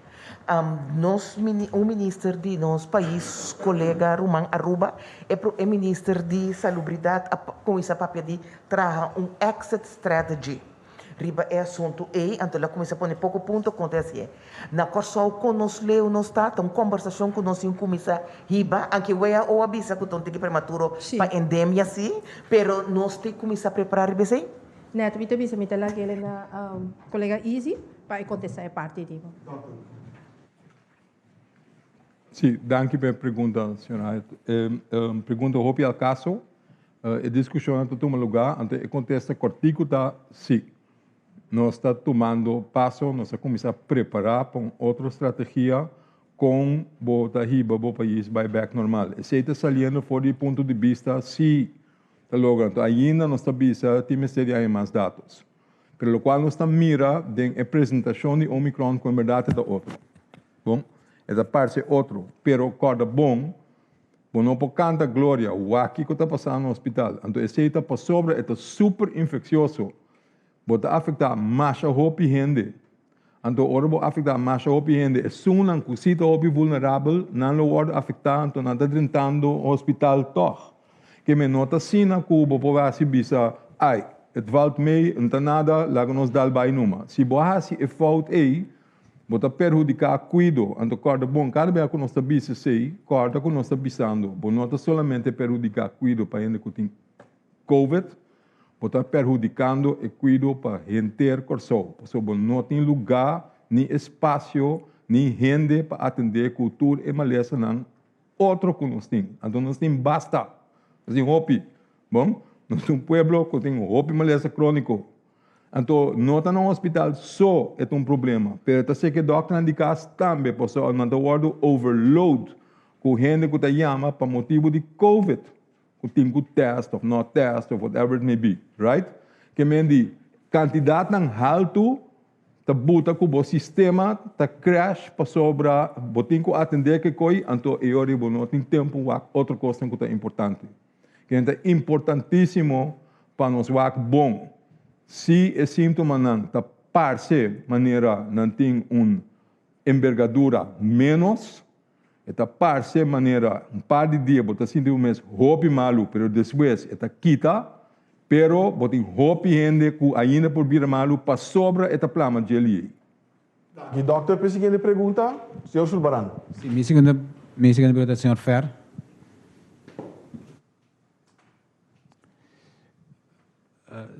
O ministro de nosso país, colega Roman Aruba, é ministro de salubridade começa papia de trazer exit strategy. Riba é assunto então ela começa a pôr pouco ponto acontece. Na Corsol conosco leu não está, então conversação com nós começa riba, anche ou avisa que tem que prematuro para endemia sim, pero nós tem que começar a preparar riba sim. Neto, me avisa, me lá aquele na colega Easy para contestar a parte disso. Sim, danke pela pergunta, senhora. Pergunta roupa ao caso, a discussão não toma lugar, então acontece cortico da sim. Nós estamos tomando passo, nós estamos começando a preparar para outra estratégia com o país vai back normal. Esse está saliendo fora do ponto de vista se logo ainda nós estamos temos ter mais dados. Pelo qual nós estamos mira de apresentação de Omicron com a verdade da outra. Bom, essa parte é outro, pero corda bom. Não por canta glória, o aqui que está passando no hospital. Então esse está por sobre, é super infeccioso. Bota afectar mais roupa gente. Então, ora bo afectar mais roupa gente. É só um cosita roupa vulnerável, não lo pode afectar, então não está tentando o hospital toch. Que me nota sina que o povo assim bisa, ai, het valt mee, não está nada, lá que nós dá vai numa. Se boa assim é falta aí, bota perjudicar cuido. Então, corda bom, cada vez que nós está bisa sei, corda que nós está bisando. Bom, não está somente perjudicar cuido para gente que tem COVID. Está perjudicando o cuidado para gente Corsol. Porque não tem lugar, nem espaço, nem gente para atender a cultura e maleza não. Outro que nós temos. Então nós temos basta. Nós temos hopi. Bom? Nós temos um pueblo que tem hopi maleza crônico. Então não está no hospital só é um problema. Mas está sei que o doctor de casa também, porque não está word overload com gente que está chama para motivo de COVID. Tem que test ou não test ou whatever it may be, right? Que mendi quantidade não alto, tá buta que o sistema tá crash para sobra, botin que atender que coi, então eu ori não tem tempo outra coisa que é importante. Que é importantíssimo para nós bom. Se é síntoma não tá parse maneira não tem envergadura menos esta parte maneira par de dias bota assim de mês roupa malu, pero depois esta quita, pero botin roupa gente que ainda por vir malu para sobra esta plama de ali. E doutor, para a seguinte pergunta, senhor Sulbaran. Sim, minha segunda pergunta, senhor Fer.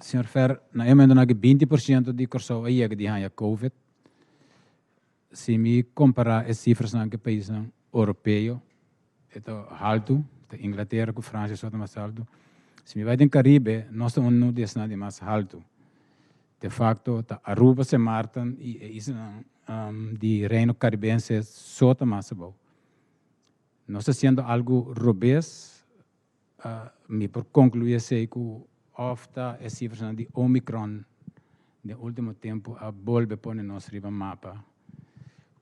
Senhor Fer, na emenda na 20% de Corsol aí é que de COVID. Se me comparar as cifras na que país não europeu, é alto, Inglaterra com França só mais alto. Se me vai em Caribe, nós estamos no desnado mais alto. De facto, Aruba, São Martin e isso de Reino Caribense só mais bom. Nós estamos fazendo algo robês, me por concluir sei que ofta as cifras de Omicron no último tempo a volve pôr nos riba mapa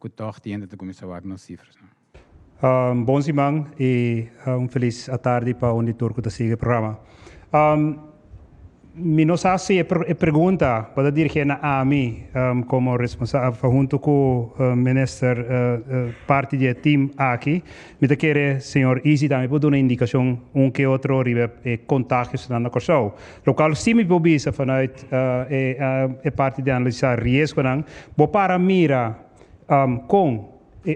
que toch tiende de começar a nas cifras. Bom semana e feliz tarde para o turco que sigue o programa. Me nos hace a pergunta para dirigir a mim como responsável junto com o ministro parte do time aqui. Me quer senhor Easy também pode dar uma indicação que outro riba contágios na Corsol. Local sim me pobisa vanuit parte de analisar risco não. Bo para mira com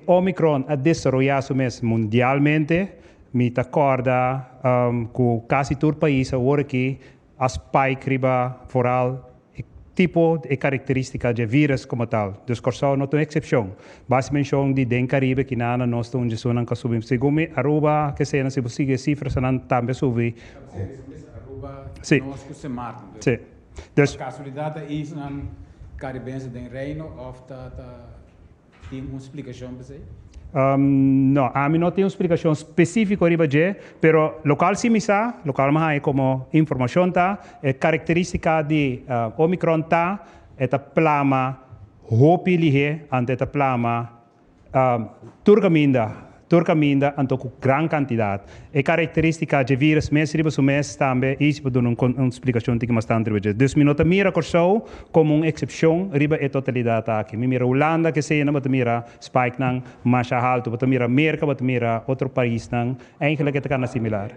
Omicron a desarrollarse mundialmente, me acorda com quase todo o país agora que a spike riba foral tipo e característica de vírus como tal. Dus Corsol não tem exceção. Basicamente de den Caribe que nada nós estamos dizendo que subir. Segundo Aruba que se não se sigue cifras não também subir. Aruba sim. Nós que se marcam. Sim. Dus casualidade é isso na Caribense den Reino ou tem uma explicação para isso? Não, a mim não tem uma explicação específica riba de, pero local sim está, local mais como informação tá, é característica de Omicron tá, esta plama hopi lihe ante esta plama turgaminda Turcaminda anto com gran quantidade. E característica de vírus mês riba su mês também isso para dar uma explicação que bastante riba. Dus mi nota mira Corsou como uma exceção riba e totalidade aqui. Mi mira Holanda que sei na bata mira spike nang mais alto, bata mira América, bata mira outro país nang eigenlijk het kan similar.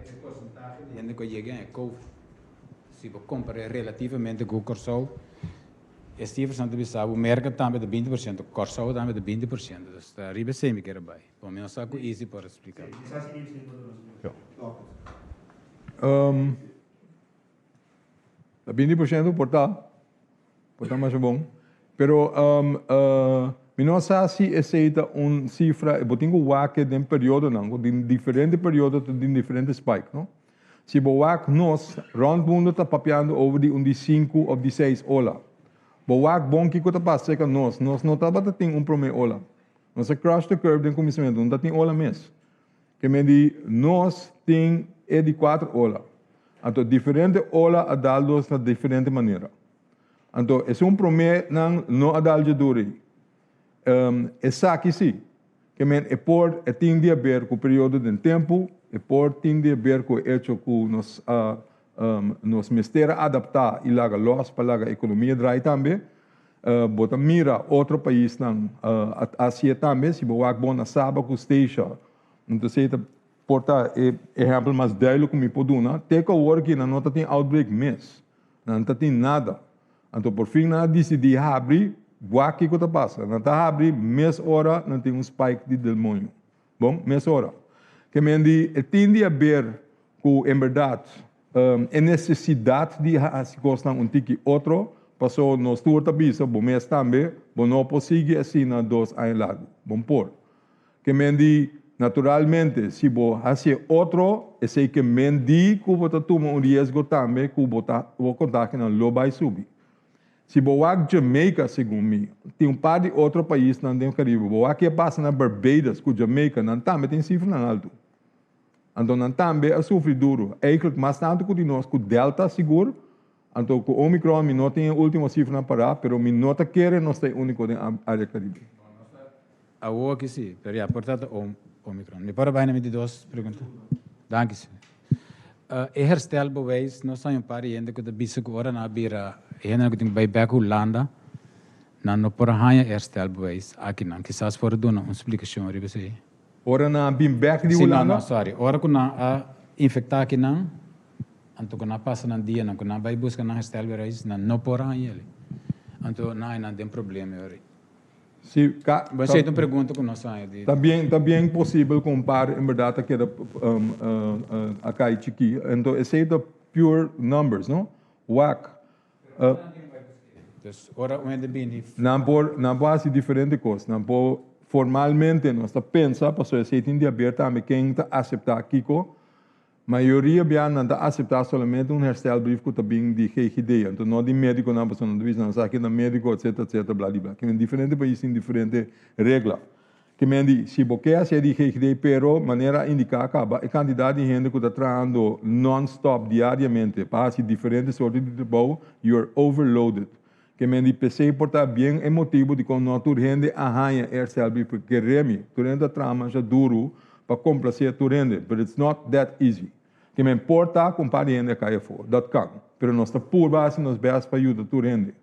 Gente que chega é COVID. Se você comparar relativamente com o Corsou, Steve Santo Bissau, o mercado também de 20%, o Corsou também de 20%. Então, está riba sempre que era bem. Bom, eu não sei como easy para explicar. A 20% porta mais bom. Pero eu não sei se aceita uma cifra, eu tenho que de um período não, de diferente período de diferente spike, não? Se boak nós rond mundo está papiando over de 5 ou de 6 ola. Boak bom que está passando que nós não está batendo um primeiro ola. Nós crash the curve de começamento, não tem ola mesmo. Que me di nós tem de 4 ola. Então diferente ola adaldos de diferente maneira. Então é primeiro não adaldo dure. Essa aqui sim. Que me é por tem de ver com o período de tempo. E por tem de ver com o hecho que nos mistera adaptar e laga los para a economia drai também. Bota mira outro país na Ásia também, se boa bom na sábado com station. Então se porta exemplo mais duidelijk como me pode dar. Teka work na nota tem outbreak mês, não tem nada. Então por fim na decidi abrir, boa que coisa passa. Não tá abrir mês hora não tem spike de demônio. Bom, mês hora. Que me tem a ver com, em verdade, a necessidade de se gostar tiki outro, passou nos turta bisa, bom mês também, bom não consegue assim na dois anos bom por. Que me naturalmente, se vou fazer outro, é sei que me que vou tomar risco também, que vou contar que não lo vai subir. Se vou a Jamaica, segundo mim, tem par de outro país no Caribe, vou aqui passa na Barbados, com Jamaica, não também tem cifra alto. Então, não também é sofrer duro. Eigenlijk, mas tanto que nós com Delta seguro, então com Omicron, me não tem a última cifra na parar, pero me não quer não tem único na área Caribe. A o que sim, pero já, portanto, Omicron. Me para bem de duas perguntas. Danke, sim. Herstel bewijs, nós temos par de gente que está bisa que ora na bira, gente que tem bij back Holanda, não por hanha herstel bewijs, aqui não, quizás por dar uma explicação, ribe sei. Ora na back de Holanda? Não, sorry. Ora que na infectar aqui não, anto que na passa na dia, não que na vai buscar na herstel bewijs, não por hanha ele. Anto não tem problema, ori. Sim, você tem pergunta com nós aí. Também possível comparar em verdade que a cai chiqui. Então esse é pure numbers, não? WAC. Ora onde bem. Não base diferente coisas. Não por formalmente nós está pensa, passou esse tem de aberta a quem está aceitar Kiko. Maioria bem não está aceitar somente herstel brief que está bem de GGD. Então não de médico não passou não divisa não sabe que na médico etc blá blá. Que em diferente país tem diferente regra. Que me diz se você é de GGD pero maneira indicar acaba a quantidade de gente que está trabalhando non-stop diariamente para diferentes sortes de trabalho, you're overloaded. Que me diz PC porta bem é motivo de quando não gente arranha herstel brief porque remi durante a trama já duro para complacer tu rende, but it's not that easy. Que me importa comparando com a for, dat kan. Pero nós está por base nos best para ajuda tu rende.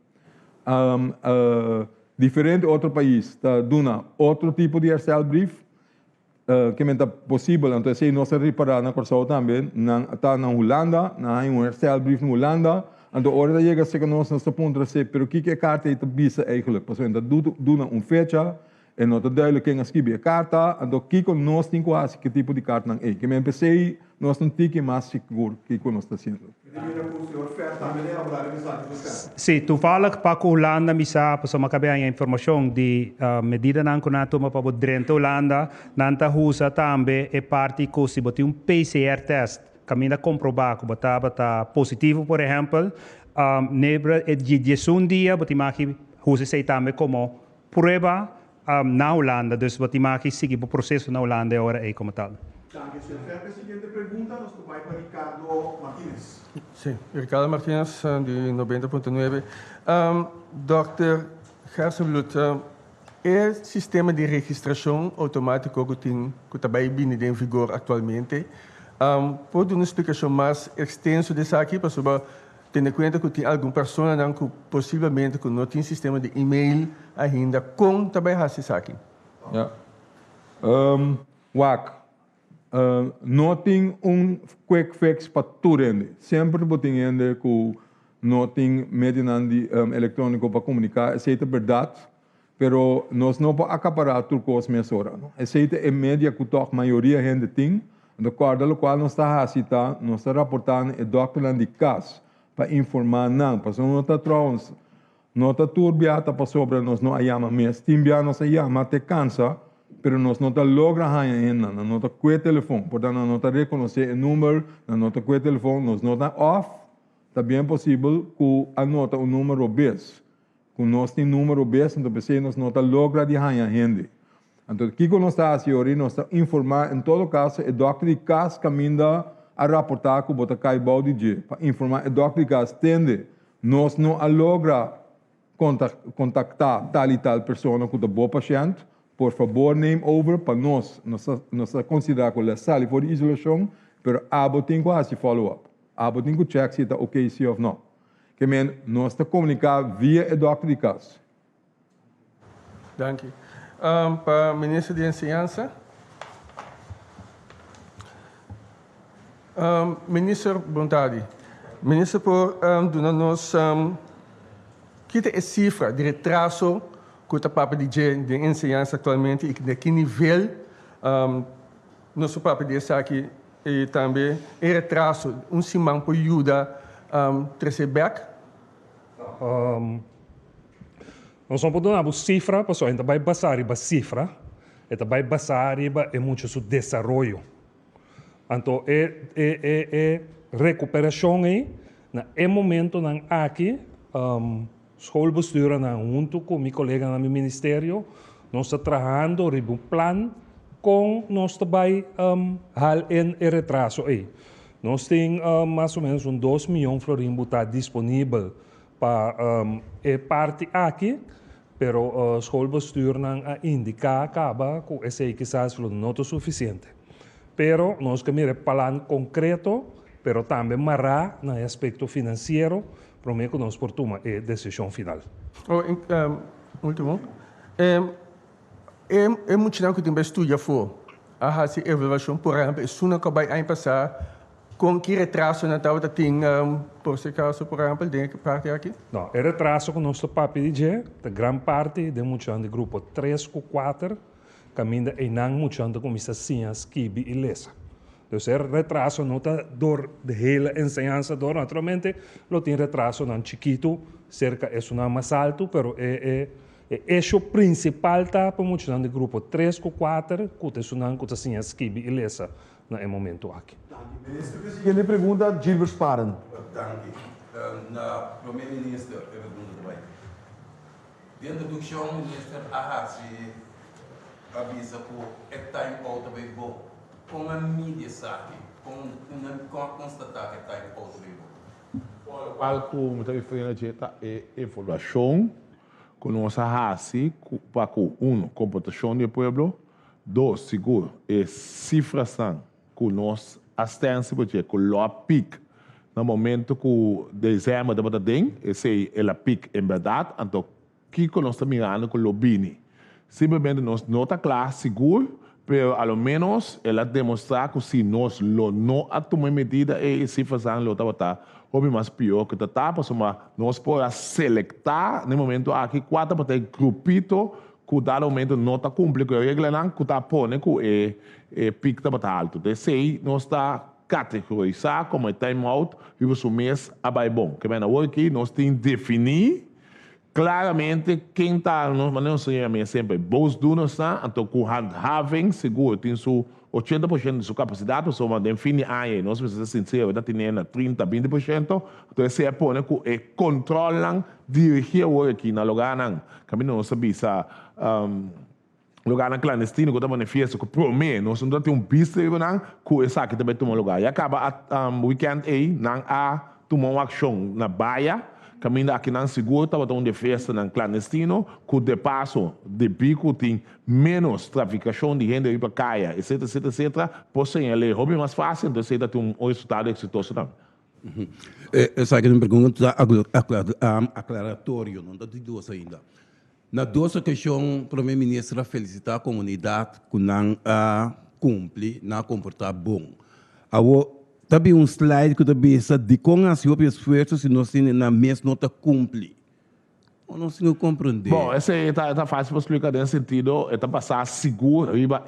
Diferente outro país está dando outro tipo de herstel brief que me está possível. Então se nós reparar na Corsou também, está na Holanda, na herstel brief na Holanda. Então hora chega se que nós está ponto de ser, pero que é carta está bisa eigenlijk. Porque então dando fecha e não está duidelijk quem escreve a carta. Então que nós tem quase que tipo de carta não é. Que me pensei nós não temos mais seguro que nós está sendo. Sim, toevallig para a Holanda, misa, para uma cabeça a informação de medida não que nós tomamos para dentro da Holanda, nós usa também é parte que se botar PCR test, caminha comprovar que está positivo, por exemplo, nebra de dia, botar usa se também como prova na Holanda, dus botar seguir o processo na Holanda agora é como tal. A siguiente pergunta nos vai para Ricardo Martínez. Sí, Ricardo Martínez, de 90.9. Dr. Gersenblut, o sistema de registração automático que está bem em vigor atualmente, pode uma explicação mais extensa dessa aqui, para tendo em conta que tem alguma pessoa que possivelmente que não tem sistema de e-mail ainda com também essa aqui. Ja. Não tem quick fix para tudo. Sempre botando que não tem meio eletrônico para comunicar. Essa é a verdade. Pero nós não podemos acaparar tudo com as mesmas horas. Essa é a média que a maioria da gente tem. De acordo com o qual nós estamos reportando o doctor de caso para informar não. Porque não está trans, não está turbiata para sobre nós não ayama mesmo. Timbia nós ayama te cansa. Pero nós não logra ainda, não está com o telefone, portanto não está reconhecer o número, não está com o telefone, nós não está off, também é possível que anota o número base, que nós tem número base, então pensei nós não está logra de ainda. Então aqui que nós está assim, nós está informar em todo caso o doctor de caso caminha a rapportar que bota cai balde de para informar o doctor de caso tende, nós não logra contactar tal e tal pessoa que é boa paciente. Por favor, name over para nós considerar que a sala for isolação, mas abo tem que follow-up. Abo tem que check se está ok, sim ou não. Que nós está comunicar via o doctor de caso. Dank u. Para o ministro de Enseñança. Ministro Bontadi, ministro por nos quita a cifra de retraso que o papo de enseñança atualmente e de que nível nosso papo de aqui e também o retraso simão por ajuda trazer back. Nós não podemos dar cifra, pessoal, ainda vai basar a cifra, ainda vai basar em muito seu desenvolvimento. Então, recuperação aí, no momento não aqui, schoolbestuur junto com meu colega no ministério, nós estamos trabalhando em um plano com nós também em retraso aí. Nós temos mais ou menos 2 milhões de florins disponível para a parte aqui, pero schoolbestuur indica acaba que esse quizás não é suficiente. Pero nós queremos um plano concreto, pero também marrar no aspecto financeiro, para mim que nós tomar a decisão final. Último. É muito não que tem estudar for. A essa evaluação, por exemplo, é só que vai passar com que retraso na tal tem, por se caso, por exemplo, de que parte aqui? Não, é retraso que nós papi de grande parte de muito de grupo 3 ou 4, caminha e não muito de como ciências, kibi e lesa. Então, o retraso não está dor de hele enseñança, naturalmente, lo tem retraso não chiquito, cerca é não mais alto, pero é eixo principal está para muito de grupo 3 ou 4, que é não que assim as kibi e lesa no momento aqui. Ministro, presidente, pergunta Gilbert Sparen. Na primeiro-ministro, pergunta também. De introdução, o ministro Ahasi avisa que é time out bem bom. Com a mídia sabe, com a constatar que está em pouco vivo. Qual que me está referindo a informação que nós assim para computação do povo, 2, seguro, cifras que nós assistência porque que o pic no momento que dezembro da batadem, esse é o pic em verdade, então que nós estamos mirando com o bini. Simplesmente nós não está claro, seguro, pero ao menos ela demonstrar que se nós não tomamos medida e se fazemos lo tá houve mais pior que tá para nós podemos selectar no momento aqui 4 para ter grupito que dado momento não está cumprindo com a regra não que tá pondo que é pico tá alto desse nós está categorizar como time out e o mês abai bom que bem agora aqui nós tem definir claramente quem está nos maneiros sempre bons donos então com handhaving seguro tem su 80% de sua capacidade só mas define aí nós precisamos ser sinceros ainda tem 30-20% então esse é pôr que controlam dirigir o aqui na lugar não caminho nós sabia lugar clandestino que também fiesta que promete nós não tem pista não que essa aqui também toma lugar e acaba weekend aí não há tomar uma ação na baia caminha aqui não seguro, estava de festa não clandestino, que de passo, de pico, tem menos traficação de gente para caia, etc, etc, por ser ele hobby mais fácil, então você tem um resultado exitoso também. Essa aqui é uma pergunta aclaratória, não está de duas ainda. Na duas questões, o primeiro-ministro felicitar a comunidade que não cumpre, não comportar bom. Também um slide que também de como as esforços se nós temos na mesma nota cumpre. Eu não sei compreender. Bom, essa é fácil para explicar nesse sentido, é passar seguro, riba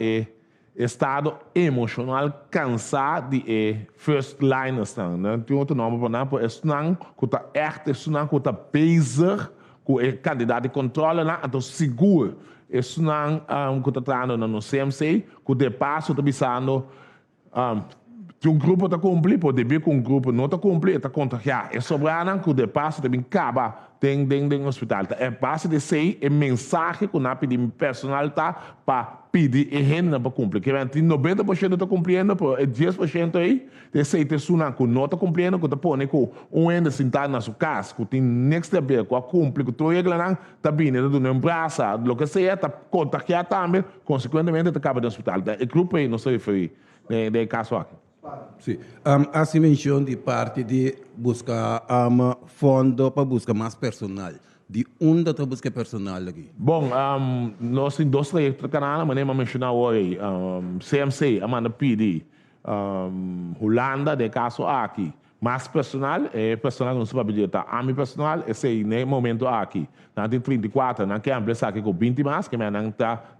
estado emocional cansado de first liners, né? Tem outro nome para não, é snang que está echt, snang que está bezig, que é candidato de controle, né? Então seguro, é snang que está trabalhando no CMC, que de passo está pensando se um grupo está cumprindo, pode ver que um grupo não está cumprindo, está contagiado. É sobrando que de passo também acaba dentro do hospital. É base de ser a mensagem que nós pedimos personal para pedir a gente para cumprir. Que 90% está cumprindo, 10% aí, de ser pessoa que não está cumprindo, que está pondo com um ainda sentado na sua casa, que tem next step, que cumpre, que toda regra está vindo de uma empresa, do que seja, está contagiado também, consequentemente está acaba no hospital. O grupo aí não se refere de caso aqui. Sim. Assim mencionou de parte de buscar fundo para buscar mais personal. De onde está buscar personal aqui? Bom, nós temos dois projetos no canal, mas nem mencionar hoje. CMC, Amanda PD, Holanda, de caso aqui. Mais personal, personal não se vai pedir. A minha personal, esse é o momento aqui. Nós temos 34, nós queremos ampliar aqui com 20 mais, que nós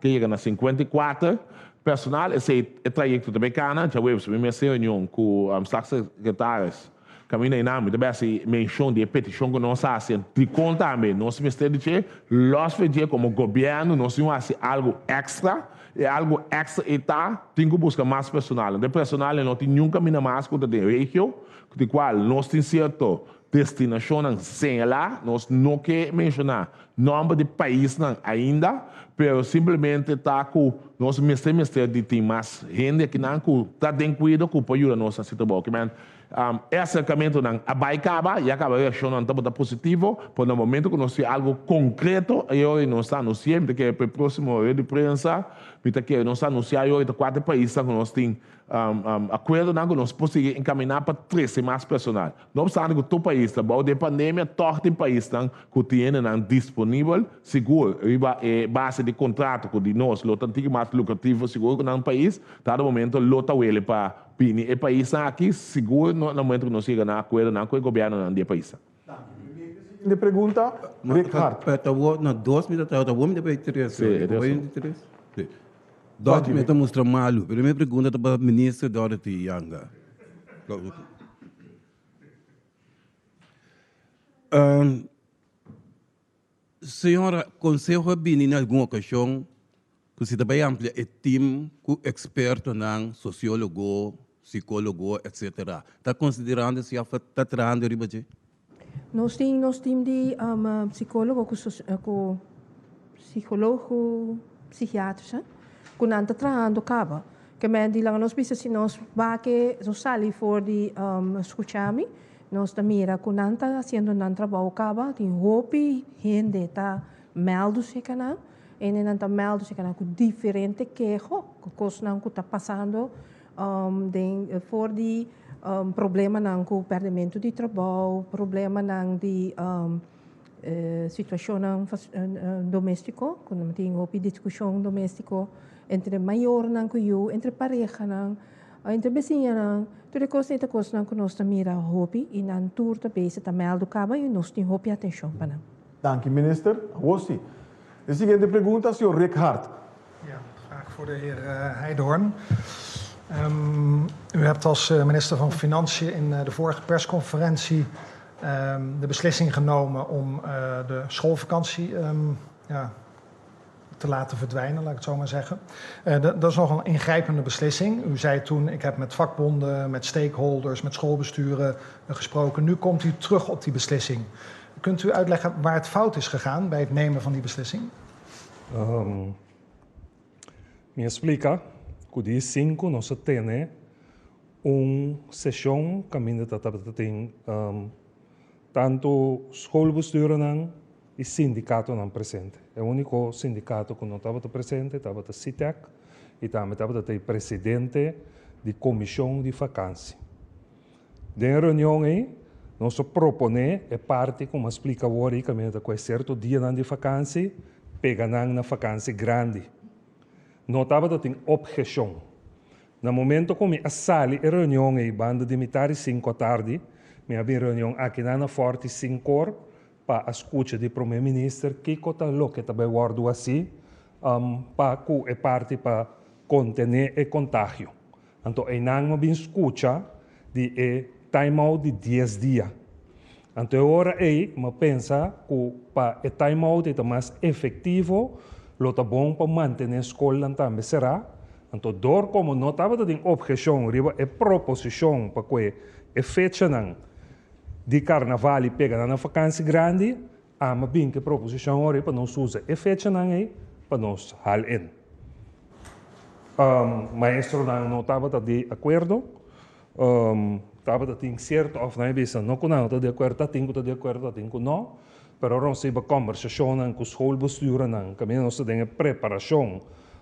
chegamos a 54. Personal, esse trajecto também cana, já houve uma reunião com os secretários, caminho em nome, também se menção de petição que nós fazemos, de conta também, nós ministério de nós fazemos como governo, nós temos algo extra, e algo extra está, tem que buscar mais personal. De personal, não tem nenhum caminho mais que de região, de qual nós temos certo destinação sem lá, nós não queremos mencionar nome de país ainda, mas simplesmente está com nosso ministério de ter mais gente que não está dentro cuidado que pode ajudar nós a situação. Esse caminho não acaba e acaba reacionando também positivo, por no momento que nós temos algo concreto, e hoje nós estamos anunciando que para o próximo rede de prensa, que nós estamos anunciando hoje 4 países que nós temos acordo que nós podemos encaminhar para 13 mais personal. Não obstante que todo país, de pandemia, todo tem país que tem disponível, seguro, base de contrato que nós, o antigo mais lucrativo, seguro que no país, cada momento, lota ele para o país aqui, seguro, no momento que nós chegamos a acordo com o governo do país. De pergunta, Ricardo. Na 2 minutos, eu vou me dar 3. Sim. 2 minutos mostra malo. Primeira pergunta para o ministro Dorothy Yanga. Senhora, consegue vir em alguma ocasião que você também amplia o time com experto em sociólogo, psicólogo, etc. Está considerando se está trazendo riba? Nós temos de psicólogo, psicólogo, psiquiatra, que não está trabalhando caba. Que me diz nós precisamos nós vai nós sair fora de escutar-me, nós também que não está fazendo um trabalho caba, tem roupa, gente está meldo-se que não, e não está meldo-se que não com diferente queijo, que coisa não está passando, fora de problema não com perdimento de trabalho, problema não de situação doméstico, quando tem roupa discussão doméstico entre maior não com eu, entre pareja não, entre vizinha não, tudo coisa que nós mira roupa e não tour também se também do cabo e nós tem roupa atenção para não. Dank u, minister. Wossi. De seguinte pergunta, senhor Rickhardt. Ja, vraag voor de heer Heijdoorn. U hebt als minister van Financiën in de vorige persconferentie de beslissing genomen om de schoolvakantie te laten verdwijnen, laat ik het zo maar zeggen. Dat is nog een ingrijpende beslissing. U zei toen, ik heb met vakbonden, met stakeholders, met schoolbesturen gesproken. Nu komt u terug op die beslissing. Kunt u uitleggen waar het fout is gegaan bij het nemen van die beslissing? Me explica. Que dia 5 nós temos sessão que ainda tem tanto schoolbesturen nang e sindicato nan presente. È l'unico sindicato che non estava presente, estava il CITEC e também estava il presidente di commissione di vakantie. Nella riunione non si propone e parte come explica ora che mentre quel certo dia di vakantie pegano na vakantie grandi. Non estava in objezione. Nel momento come a sali e riunione banda di mitari 5 tardi, mi abbiamo riunione anche na forte 5 ore para ascoltare di primo ministro che cosa lo che tabbe guardo assim para cu e parte para contenere il contagio. Então, e não me escuta de time out de 10 dias. Então, agora me pensa que para o time out é mais efetivo, lo tá bom para manter a escola também será. Então, door como não estava em objeção, riba é proposição para que a fecha de carnaval e pega na vacância grande, mas bem que proposição ora para nós usar a fecha para nós hal in. Maestro não estava de acordo, estava de certo ou não bisa não estava de acordo, tinha de acordo, tinha não, pero nós tive conversação com o schoolbestuur não, que nós temos preparação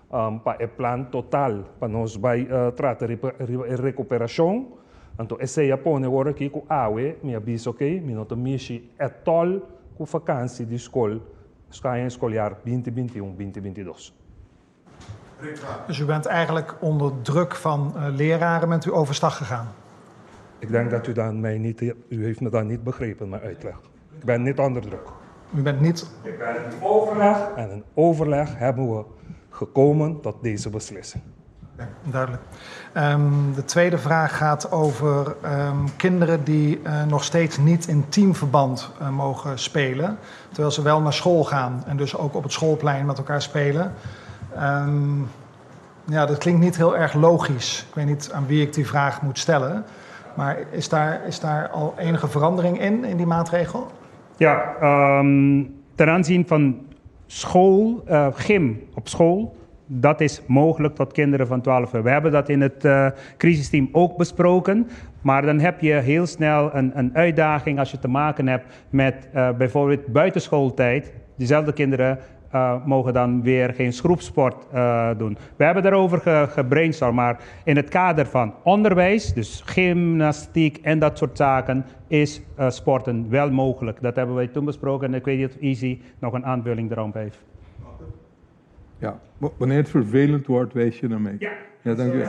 para o plano total para nós vai tratar de recuperação. Então esse é põe agora aqui com a AWE, me avisa que me nota mishi é tol com vacância de escola, escolar 2021-2022. Dus u bent eigenlijk onder druk van leraren bent u overstag gegaan? Ik denk dat u heeft me dan niet begrepen, mijn uitleg. Ik ben niet onder druk. U bent niet... Ik ben in overleg en in overleg hebben we gekomen tot deze beslissing. Ja, duidelijk. De tweede vraag gaat over kinderen die nog steeds niet in teamverband mogen spelen. Terwijl ze wel naar school gaan en dus ook op het schoolplein met elkaar spelen. Ja, dat klinkt niet heel erg logisch. Ik weet niet aan wie ik die vraag moet stellen. Maar is daar al enige verandering in die maatregel? Ja, ten aanzien van school, gym op school, dat is mogelijk tot kinderen van 12 jaar. We hebben dat in het crisisteam ook besproken. Maar dan heb je heel snel een uitdaging als je te maken hebt met bijvoorbeeld buitenschooltijd. Diezelfde kinderen mogen dan weer geen groepsport doen. We hebben daarover gebrainstormd, maar in het kader van onderwijs, dus gymnastiek en dat soort zaken, is sporten wel mogelijk. Dat hebben wij toen besproken en ik weet niet of Easy nog een aanvulling daarop heeft. Ja, wanneer het vervelend wordt, wijs je naar mij. Ja, dank u. De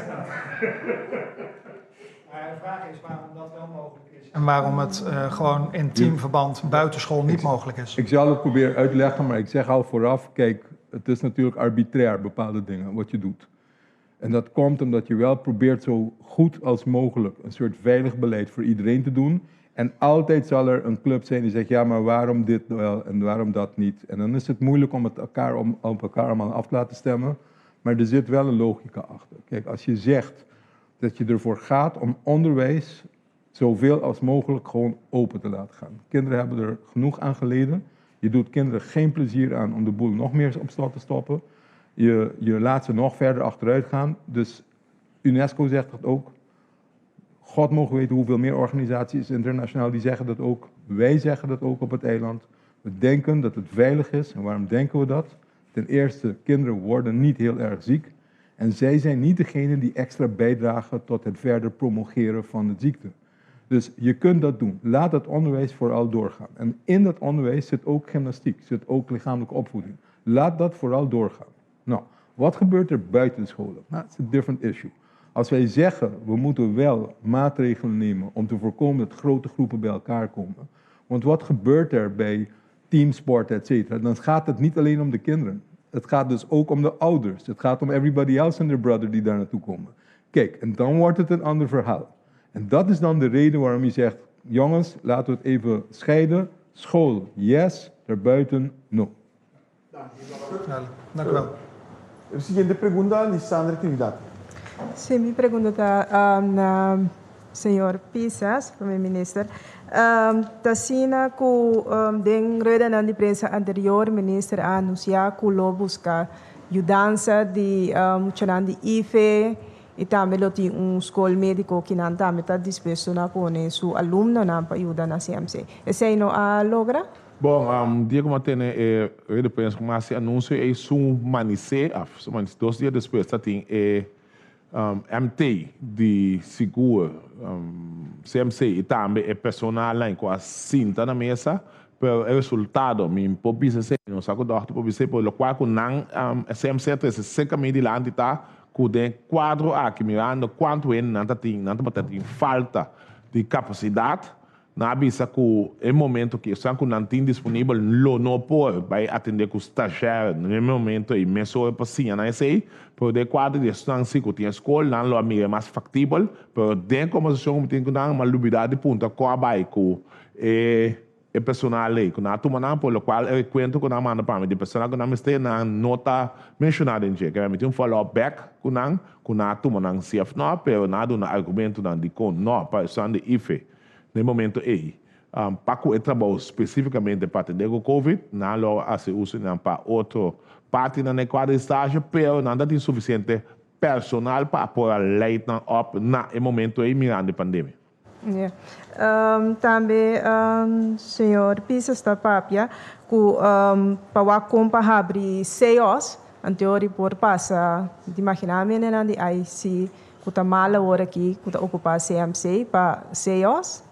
vraag is waarom dat wel mogelijk is. En waarom het gewoon in teamverband buitenschool niet mogelijk is. Ik zal het proberen uit te leggen, maar ik zeg al vooraf, kijk, het is natuurlijk arbitrair bepaalde dingen wat je doet. En dat komt omdat je wel probeert zo goed als mogelijk een soort veilig beleid voor iedereen te doen. En altijd zal er een club zijn die zegt, ja, maar waarom dit wel en waarom dat niet? En dan is het moeilijk om het op elkaar allemaal af te laten stemmen. Maar er zit wel een logica achter. Kijk, als je zegt dat je ervoor gaat om onderwijs zoveel als mogelijk gewoon open te laten gaan. Kinderen hebben er genoeg aan geleden. Je doet kinderen geen plezier aan om de boel nog meer op slot te stoppen. Je laat ze nog verder achteruit gaan. Dus UNESCO zegt dat ook. God mogen weten hoeveel meer organisaties internationaal die zeggen dat ook. Wij zeggen dat ook op het eiland. We denken dat het veilig is. En waarom denken we dat? Ten eerste, kinderen worden niet heel erg ziek. En zij zijn niet degene die extra bijdragen tot het verder promulgeren van de ziekte. Dus je kunt dat doen. Laat het onderwijs vooral doorgaan. En in dat onderwijs zit ook gymnastiek, zit ook lichamelijke opvoeding. Laat dat vooral doorgaan. Nou, wat gebeurt er buiten scholen? Nou, dat is een different issue. Als wij zeggen, we moeten wel maatregelen nemen om te voorkomen dat grote groepen bij elkaar komen. Want wat gebeurt er bij teamsport, et cetera? Dan gaat het niet alleen om de kinderen. Het gaat dus ook om de ouders. Het gaat om everybody else and their brother die daar naartoe komen. Kijk, en dan wordt het een ander verhaal. En dat is dan de reden waarom je zegt, jongens, laten we het even scheiden. School, yes. Daarbuiten, no. Dank u wel. Siguiente pregunta, Lisandra Trinidad. Sí, mi pregunta está al señor Pisas, primer ministro. Tasina que den rueda de prensa anterior, ministro anunciou que lo busca ayudanza de mucho de IFE E também tem escola médico que não também está disposto a pôr seu aluno para ajudar na CMC. Esse aí não a logra? Bom, dia como tem eu penso que mais anúncio é manice, 2 dias depois tem MT de seguro CMC e também é personal lá com a cinta na mesa. Pero o resultado, mi pobisa se no saco doctor pobisa por lo qual com não CMC 365 lá onde tá com den quadro aqui mirando quanto é não tem falta de capacidade na avisa que é momento que estão com não tem disponível não pode vai atender com estagiário no momento e mesmo para sim na esse por de quadro de distância que tem escola não lo amiga mais factível pero den como se chama tem com uma lubidade de ponta com a vai com é personal aí, que nós tomamos por lo qual eu conto com a manda para mim, de personal que nós esteja na nota mencionada em dia, que é um follow back com nós tomamos CF não, pero nada um argumento não de com não para o de IFE no momento aí, para que eu trabalho especificamente para atender o COVID, não lo hace uso não para outro parte na quadra estágio, pero nada tem suficiente personal para pôr a lei up na momento aí mirando a pandemia. Yeah. Também, senhor Pisas da Papia, que para a compa abrir 6 horas, anterior por passar, de imaginar-me, né, de IC, que está mal hora aqui, que está ocupar CMC para 6 horas.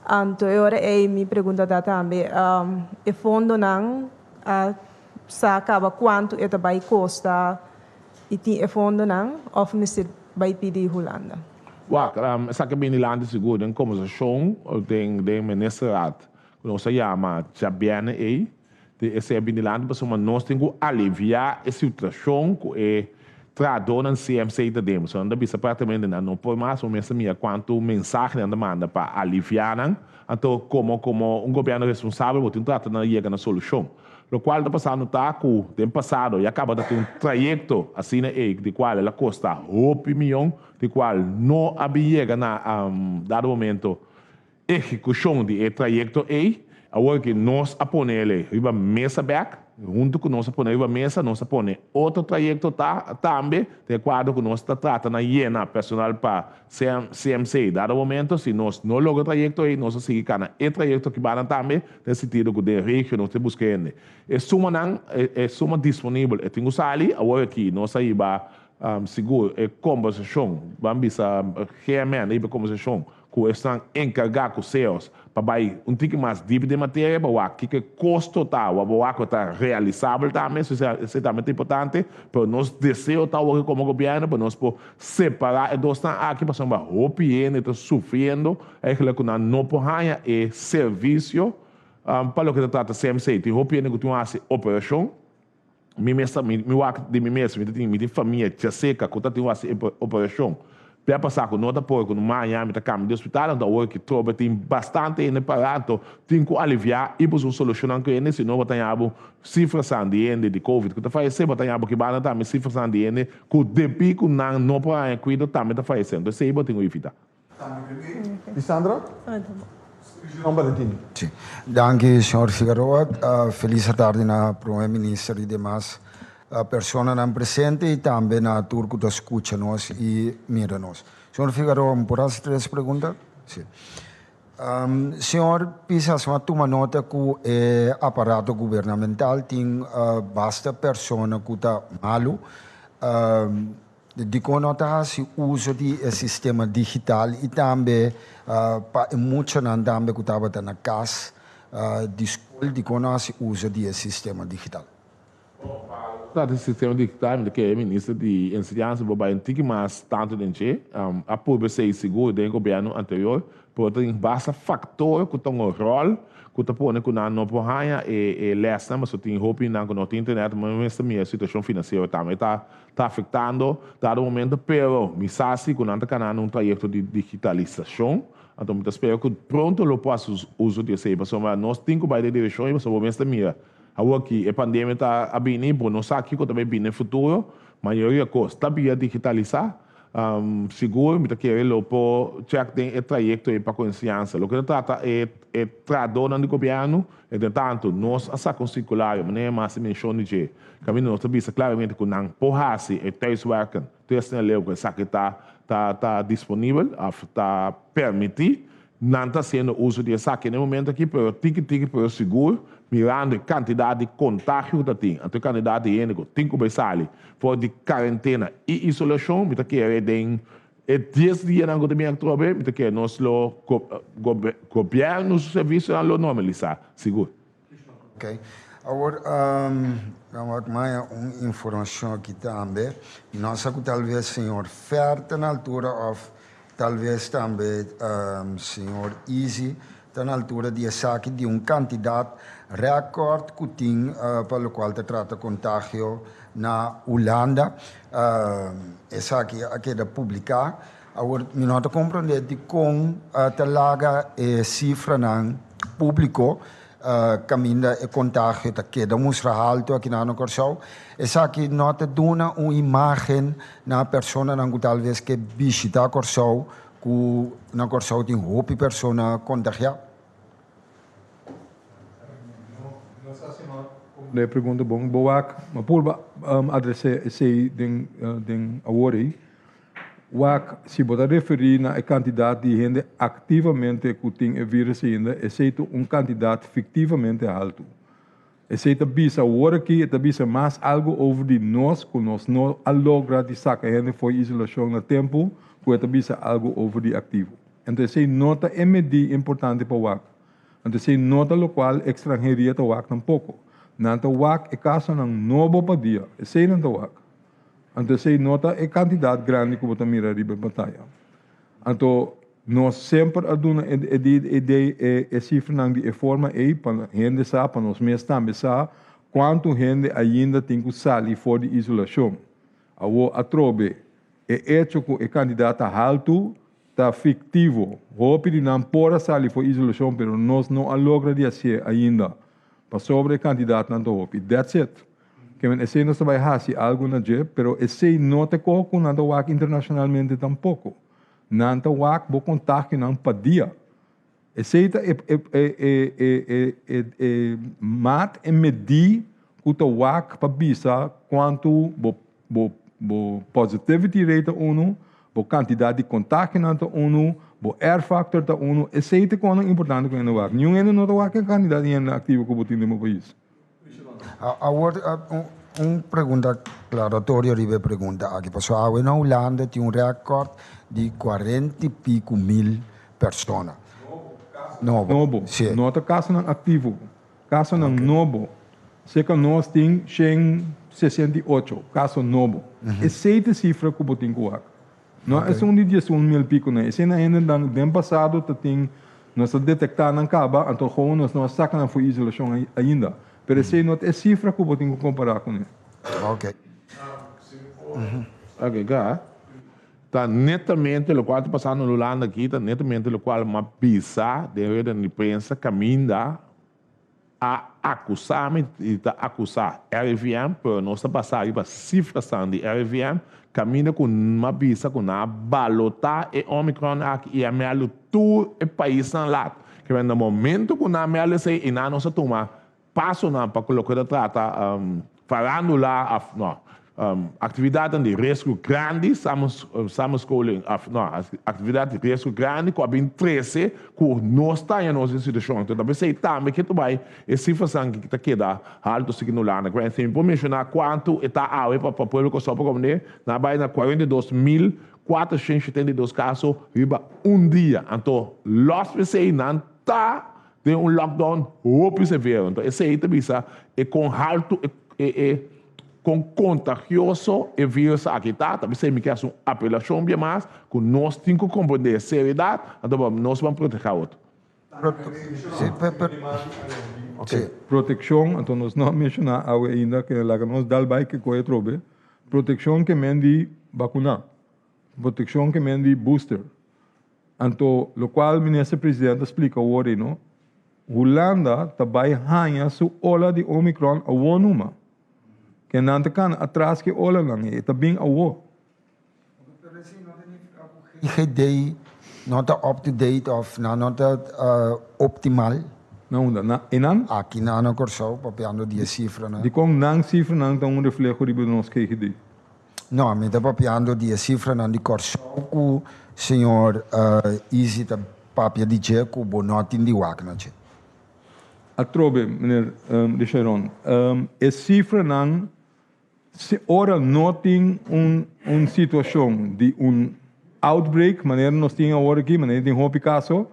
Anterior, me pergunta também, o fundo não sabe quanto vai custar, e tem o fundo não, ou se vai pedir Holanda. Essa cabine de seguro em conversação tem ministeriado, que nós chama Jabiane aí, esse cabine lá para nós temos que aliviar a situação que traduz no CMC da demos. Então, esse departamento não pode mais, mas quanto mensagem na demanda para aliviar, então como governo responsável, tem que tratar na solução. O qual está passando que tem passado e acaba de ter um trajeto assim de qual ela custa 8 milhões, de qual não havia na dado momento execução de trajeto agora que nós aponele riba mesa back, junto com nós aponele riba mesa, nós apone outro trajeto também, de quadro que nós está tratando na personal para CMC, dado momento, se nós não logra trajeto aí, nós seguimos com trajeto que vai também, nesse sentido que de região nós temos que é suma disponível, é tem que ali, agora que nós aí vai seguro, é conversação, vamos ver realmente a conversação, que estão encarregados com seus para um pouco mais de matéria, para que o custo está realizável também, isso é extremamente importante, para nós desejamos como governo, para nós separar, nós estamos aqui para somar OPN, estamos sofrendo, é que não podemos é serviço, para o que trata CMC, tem OPN que tem uma operação, minha família já seca, que tem uma operação, para passar com nota por com Miami, tá caminho de hospital, então hoje que troca tem bastante ainda parado, tem que aliviar e pôr uma solução que ainda se não batalhava cifras de COVID, que tá fazendo batalhava que bana também cifras de que depois que não pode cuidar também tá fazendo, então sei tem que evitar. Sandra? Não Valentino. Sim. Danke, senhor Figueroa. Feliz tarde na primeiro-ministro e demais. A persona não presente e também na turco que escuta nós e mira nós. Senhor Figueroa, por as 3 perguntas? Sim. Senhor, Pisas, uma nota que o aparato governamental tem basta persona que está malo. De nota se uso de sistema digital e também para muitos não também que estava na casa de escola de se uso de sistema digital. O sistema digital, que é ministro de ensinança, vai ter mais tanto de gente, a publicidade seguro do governo anterior, porque basta fator que tem um rol, que está pondo que não pode e lesta, mas tem roupa não tem internet, mas também a situação financeira também está afetando, dado momento, pero me sabe que não está canando um trajeto de digitalização, então me espero que pronto eu possa usar desse, mas nós temos que vai de direção, mas o mesmo também. Agora que a pandemia está vindo, não sabe que também vindo no futuro, a maioria coisa está via digitalizar, seguro, me querer lopo check tem o trajecto para consciência. O que trata é tradona do governo, e de tanto nós essa circular, mas nem mais se menciona de caminho nós visa claramente que não porrase e thuiswerken, tussen leu que essa que tá disponível, tá permitir, não está sendo uso de essa no momento aqui, pero tique para seguro, mirando a quantidade de contágio que tem, a quantidade de gente que tem que sair for de quarentena e isolação, me querer tem 10 dias não também trobe, me querer nós lo governo serviço lo normalizar, seguro. Ok. Agora, vamos mais uma informação aqui também. Nós que talvez senhor Fer na altura ou talvez também senhor Easy está na altura de saque de candidato recorde que tem para o qual te trata contágio na Holanda. Essa aqui é publicar. Agora, nós compreendemos que com a talaga e cifra não público, caminho e contágio que queda muito alto aqui na Corsão. Essa aqui nós dona uma imagem na pessoa que talvez que visita a Corsão, que na Corsão tem roupa pessoa contagiada. Le pergunta bom, boak, maar por adresse esse den awori, wak se botar referir na quantidade de gente ativamente que tem o vírus ainda, exceto candidato fictivamente alto. Exceto bisa agora aqui, bisa mais algo over de nós, que nós não logra de sacar gente foi isolação no tempo, que bisa algo over de ativo. Então, essa nota é medida importante para o WAC. Então, essa nota local estrangeria para o WAC tampouco. Nanta WAC é caso ng novo pa dia. Essa é nanta WAC. Então, essa nota é quantidade grande que você mira riba batalha. Então, nós sempre aduna a cifra de forma aí para gente sabe, para nós mesmos também sabe, quanto gente ainda tem que sair fora de isolação. A trobe é hecho que o candidato alto está fictivo. Hope de não pode sair fora de isolação, mas nós não logra de fazer ainda. Para sobre o candidato não hope. That's it. Que esse não vai fazer algo na jeep, pero esse não te coco não WAC internacionalmente tampouco. Não te WAC vou contar não para dia. Esse é mat e medir que o WAC para bisa quanto bo positivity rate uno, bo quantidade de contato não uno, bo R factor ta uno, esse é coisa importante que no WAC. Nenhum não tá WAC é candidato ativo que botin no meu país. Agora, pergunta aclaratória, ribe pergunta aqui. Pessoal, na Holanda tem recorde de 40 e pico mil pessoas. Novo. Sim. Nota caso não ativo. Caso não novo. Se que nós tem 168 caso novo. Esse é a cifra que botin com WAC. Não é só de 1.000 pico, né? Esse ainda no passado tem nós detectar na caba, então como nós não sacamos foi isolação ainda. Pero esse não é cifra que botin comparar com ele. Ok. Ok, cá. Tá netamente o qual está passando no Holanda aqui, tá netamente o qual uma pisa de da imprensa caminha a acusar e tá acusar RVM, pero nós está passando para cifras de RVM, caminha com uma pisa com a balota e Omicron aqui e a melo todo o país na lá. Que no momento que na melo sei e na nossa turma passo na para colocar trata falando lá atividade de risco grande, estamos escolhendo atividade de risco grande, com a 13, que nós está em nossa situação. Então, talvez sei também que tu vai, e cifra que está queda alto se no lá, né? Sem por mencionar quanto está a para o povo que só para comer, na vai na 42.472 casos, riba dia. Então, los pessoas não tá tem lockdown muito severo. Então, esse aí também é com alto com contagioso e vírus aqui tá, também se me quer uma apelação bem mais, que nós temos que compreender a seriedade, então nós vamos proteger o outro. Proteção, então nós não mencionamos ainda que nós dá vai que coisa trobe, proteção que mendi vacuna, proteção que mendi booster. Então, o qual o ministro-presidente explica hoje, não? Holanda também ganha sua ola de Omicron a uma. Que não te kan atrás que ola lang está bem awo. GGD not up to date of not optimal. Não, Enan? Aqui na Corsão, papiando die cifra, né? De com não cifra não tem reflexo de nós GGD. Não, me está papiando die cifra na de Corsão que senhor Easy tá papia de che que bonotin de wakna che. A trobe, meneer de Sharon, é cifra não se ora não tem situação de outbreak, maneira nós tínhamos agora aqui, maneira tem roupa caso,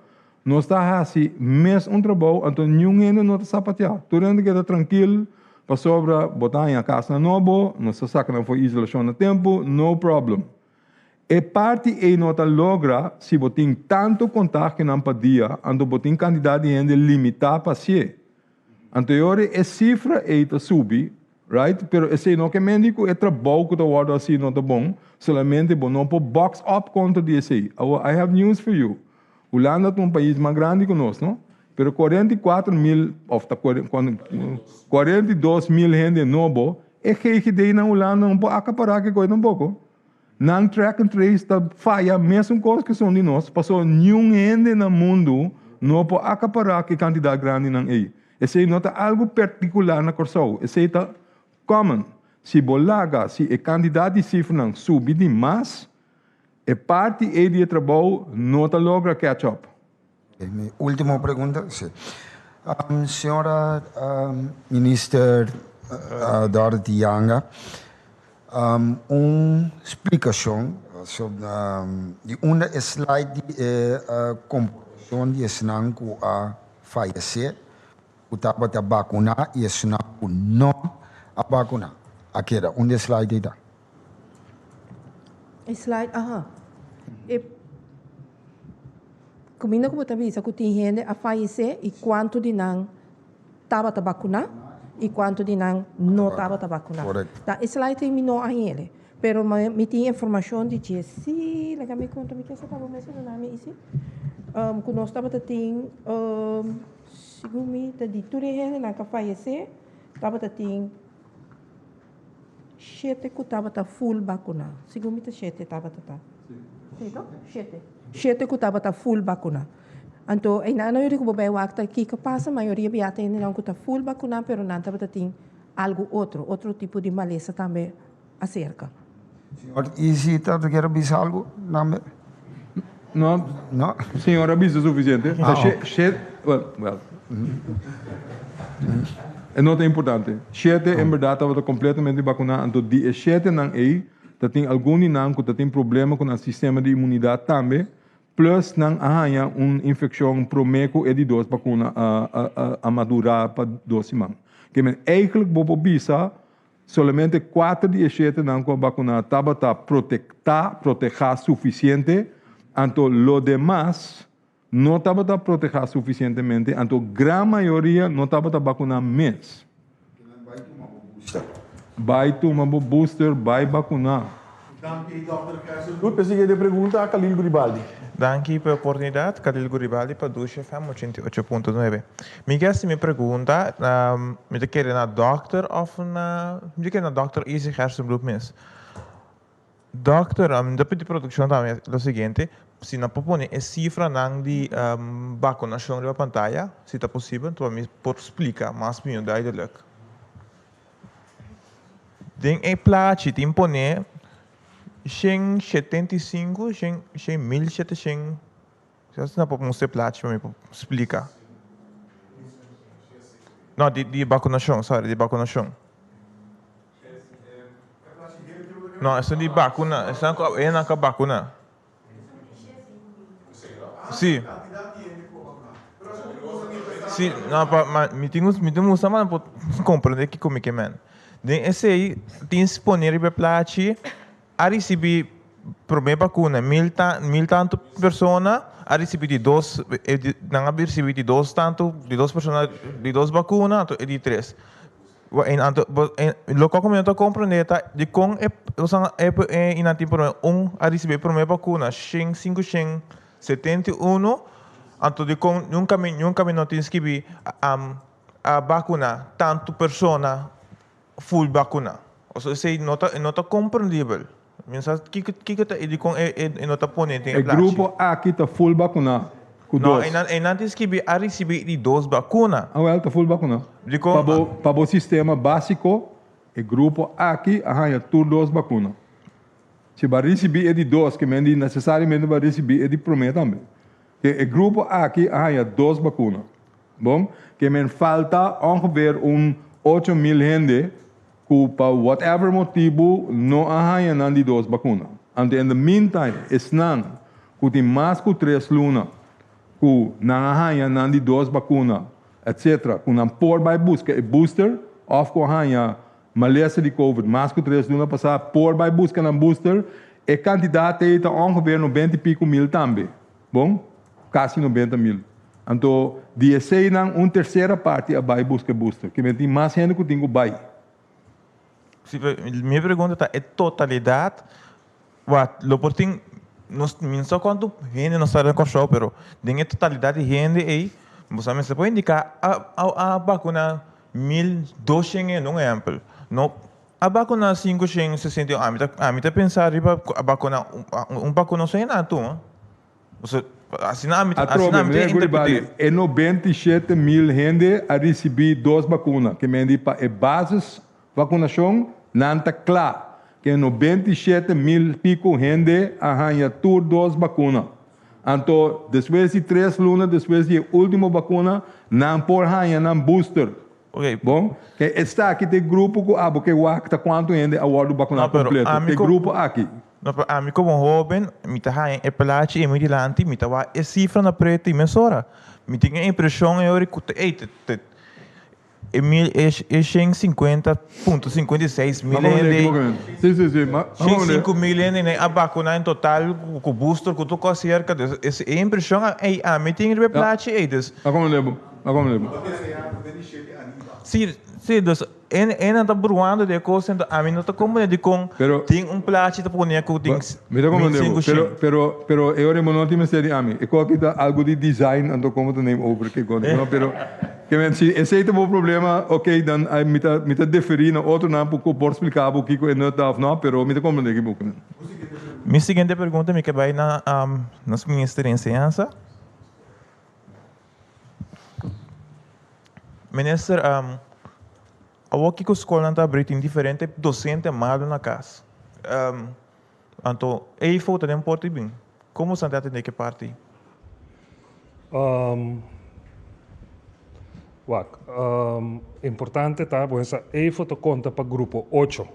nós está assim, mês trabalho, então ninguém não está sapatear. Tudo que está tranquilo, para sobra, botar em casa na novo, nós sacamos foi isolação no tempo, no problem. E parte e nota logra se botem tanto contato que não podia, então botem quantidade de gente limitada para si. Anterior é cifra e está subir, right? Pero esse não que médico é trabalho que está guardado assim não tá bom, solamente bom não pode box up contra desse. I have news for you. Holanda é um país mais grande que nós, não? Pero 44.000 of 42.000 gente novo é que daí na Holanda um pouco acaparar que coisa um pouco. Não track and trace está falha mesmo coisa que são de nós. Passou nenhum gente no mundo não pode acaparar que quantidade grande não é. Esse não é algo particular na Corsão. Esse é common. Se bolaga, se a quantidade de cifra não subir demais, a parte de trabalho não logra catch up. Última pergunta. Senhora Minister Dorothy Yanga, uma explicação sobre uma slide de composição de senang que a falecer, o estava a vacunar e senang que não a vacunar. Aqui era uma slide da. Slide, Combina com o tabisa que tem gente a falecer e quanto de não estava a vacunar e quanto de não estava a vacunar. Tá, slide tem não a ele. Pero me tem informação de que se, lega me conta me que essa estava mencionando isso. Que nós estava tem segundo me de tudo gente não que falecer, estava tem 7 que estava full vacuna. Segundo me 7 estava Sim, não? 7 que estava full vacuna. Então, ainda não eu bem wakta que passa a maioria biata ainda não está full vacuna, pero não estava tem algo outro tipo de maleza também acerca. Senhor, e se está quer avisar algo? Não. Não. Senhor, avisa o suficiente. É nota importante. 7 em verdade estava completamente vacunado. Então, de 7 não é, tem algum não que tem problema com o sistema de imunidade também. Plus não há infecção promeco e de duas vacunas a madurar para 12 semanas. Que eigenlijk bobo bisa solamente 4 de 7 não com a vacuna estava proteger suficiente, então lo demás não estava proteger suficientemente, então gran maioria não estava vacunar mesmo. Vai tomar booster, vai vacunar. Danke, Dr. Kersenbloed. Presidente, pergunta a Khalil Guribaldi. Danke per l'opportunità, Khalil Guribaldi para Duce FM 88.9. Me pergunta, me quer na doctor of na, me quer na doctor Easy Kersenbloed mesmo. Doctor, depois de produção também é o seguinte, se não propõe a cifra não de vacunação da pantalla, se está possível, tu me pode explicar mais bem duidelijk. Den é plaatje te impone 75, 1700. Você não pode mostrar plaatje para me explicar. Não, de vacunação, sorry, de vacunação. Não, essa de vacuna, essa é na vacuna. Sim. Sim, não, me temos sama para compreender que como que man. Den esse aí tem disponível para a receber primeira vacuna, mil tanto pessoas a receber de dois, não a receber de dois tanto, de duas pessoas de duas vacunas, e de três. Local como eu estou compreendendo, de com é inativo a receber primeira vacuna, 571, então de com nunca me não tem que vir a vacuna tanto pessoa full vacuna. Ou seja, não está compreendível. Mensa, kiko ta idi kung inota ponente. O grupo aqui está full vacuna. Não, e antes que a receber de 2 vacinas. Ah, well, está full vacuna. Para o sistema básico, o grupo aqui arranha tudo 2 vacinas. Se vai receber de 2, que mendi necessariamente vai receber de primeiro também. O grupo aqui arranha 2 vacinas. Bom, que me falta ongeveer 8.000 gente que, por whatever motivo, não arranham de 2 vacinas. And in the meantime, estão que tem mais que 3 lunas que não arranham de 2 vacinas, etc. Que não por vai buscar booster, ou que arranha maleza de Covid, mais que 3 lunas passar, por vai buscar um booster, a quantidade é ongeveer 90 e pico mil também. Bom, quase 90 mil. Então, de sei não, terceira parte vai buscar booster, que tem mais gente que tem que vai. Minha pergunta é totalidade. Lo porting, não sei quanto gente não está no show, pero tem totalidade de gente aí, você pode indicar a vacuna 1.200 não é amplo. Não, a vacuna 560, a mim tá pensar a vacuna vacuna só é nato, você assim a mim é 97 mil gente a receber 2 vacinas, que me diz para a base vacinação não está claro. Que 97 mil pico gente arranha tudo 2 vacinas. Então, depois de 3 lunas, depois de última vacuna, não por arranha, não booster. Ok. Bom, que está aqui tem grupo que porque o acta quanto gente a hora vacuna completo. Tem grupo aqui. A mim como jovem, me tá arranha é pelate e me dilante, me tá é cifra na preta e mensura. Me tem a impressão eu que 150.56 mil Sim. 5 mil a vacuna em total com booster com tudo cerca essa impressão a me tem que plate eles agora lembro sim dus en tá bruando de coisa a mim não tá como de com tem plate tá ponia com tem me tá como pero eu não te me sei a mim e qualquer algo de design ando como tu name over que pero que esse é o problema, ok, dan me tá deferir na outro não porque por explicar o que é não tá não, pero me tá compreender que pouco. Minha seguinte pergunta me que vai na nas ministério de ciência. Minister, a que a escola está abrindo diferente docente mal na casa. Então, aí falta de importe bem. Como você está tendo que parte? Importante tá, pois aí foto conta para grupo 8.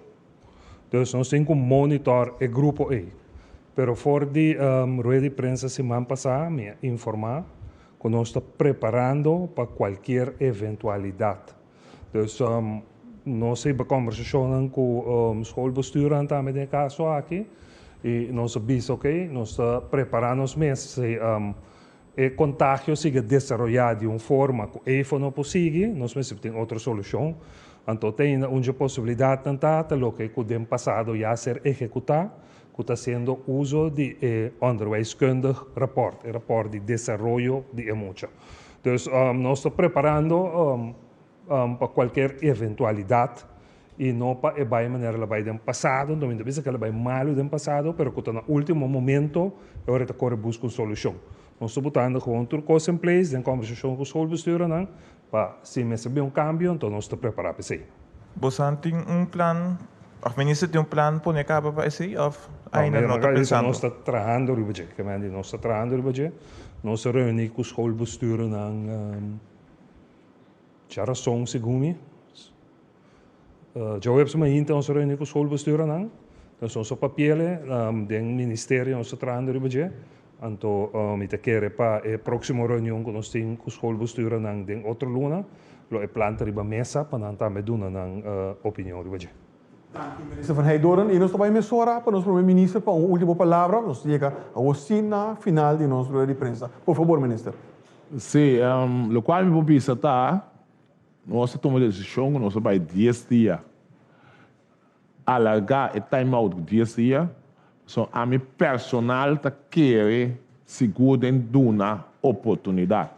Então nós temos que monitor o grupo aí. Pero for de rueda de prensa semana passada me informar que nós está preparando para qualquer eventualidade. Então nós temos conversação com o schoolbestuur também no caso aqui e nós avisa, ok, nós está preparando os meses. O contágio siga desenvolvendo de uma forma que ele não consiga, nós temos outra solução. Então, tem uma possibilidade de lo que no passado já ser executado, que está sendo uso de onderwijskundig rapport de desenvolvimento de emoção. Então, nós estamos preparando para qualquer eventualidade e não para a maneira que vai do passado, não é que ela vai mal do passado, mas que no último momento, agora está correndo buscar uma solução. Nós estamos botando gewoon coisa em place, em conversação com o schoolbestuur, para se receber cambio, então nós estamos preparados para isso. Você tem plano, o ministro tem plano para o cabo para isso? Ainda não está pensando? Nós estamos trabalhando no budget. Nós estamos trabalhando no budget. Nós estamos reunidos com o schoolbestuur já razão segundo. Já houve uma então nós reunidos com o schoolbestuur então nós papéis do ministério nós estamos trabalhando no budget. Então, me quero para a próxima reunião que nós temos com o schoolbestuur em outra luna, o plano de uma mesa para nós também dar uma opinião do budget. Minister Van Heidoren, e nós também mesora para nosso primeiro-ministro para uma última palavra, nós chega ao final de nossa rueda de prensa. Por favor, minister. Sim, o qual me pensa tá, nós tomamos a decisão, nós vai 10 dias alargar o time out de 10 dias. So, a mi personal ta quer seguro em uma oportunidade.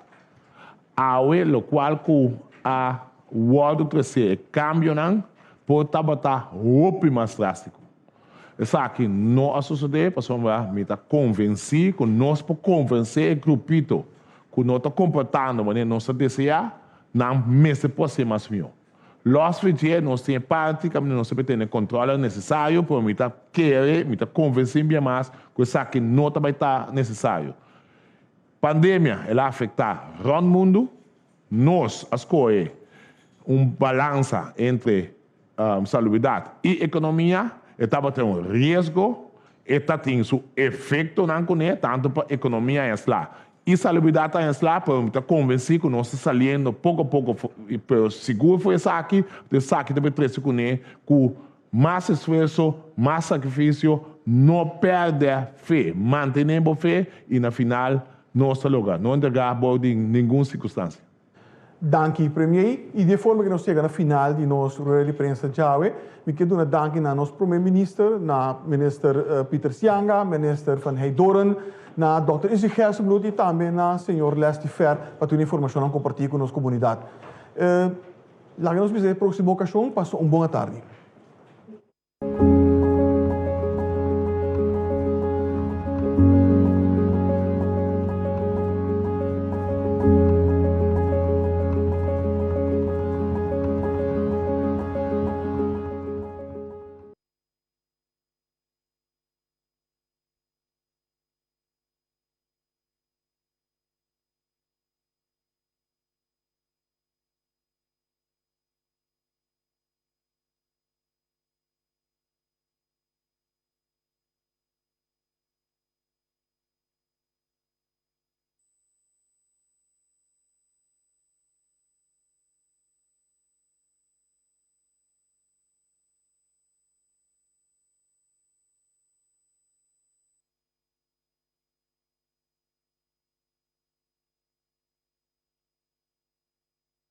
Awe lo qual que a world crescer cambio não pode botar roupa mais drástico. Essa aqui não sucede, para me convencer, que nós podemos convencer o grupito que nós estamos comportando de maneira nossa deseja, não mesmo pode ser mais melhor. Nós nós temos parte que nós temos controle necessário para me querer, me convencer bem mais que isso aqui não vai estar necessário. Pandemia, ela afeta o mundo, nós escolhemos balança entre saúde e economia, estava tendo risco, está tendo seu efeito tanto para a economia e lá. E saúde está lá para convencer que nós estamos saindo pouco a pouco, pero seguro foi isso aqui deve trazer com mais esforço, mais sacrifício, não perder fé, manter a fé e no final nosso lugar, não entregar em nenhuma circunstância. Dank premier. E de forma que nós chegamos na final de nossa rueda de prensa Jawe, me quero dar dank na nosso primeiro-ministro, na minister Pieter Sianga, minister van Heidoren, na Dr. Izzy Gerstenbloed e também na senhor Leslie Fer, para ter informação a compartilhar com a nossa comunidade. Lá que nós vemos a próxima ocasião, passou uma boa tarde.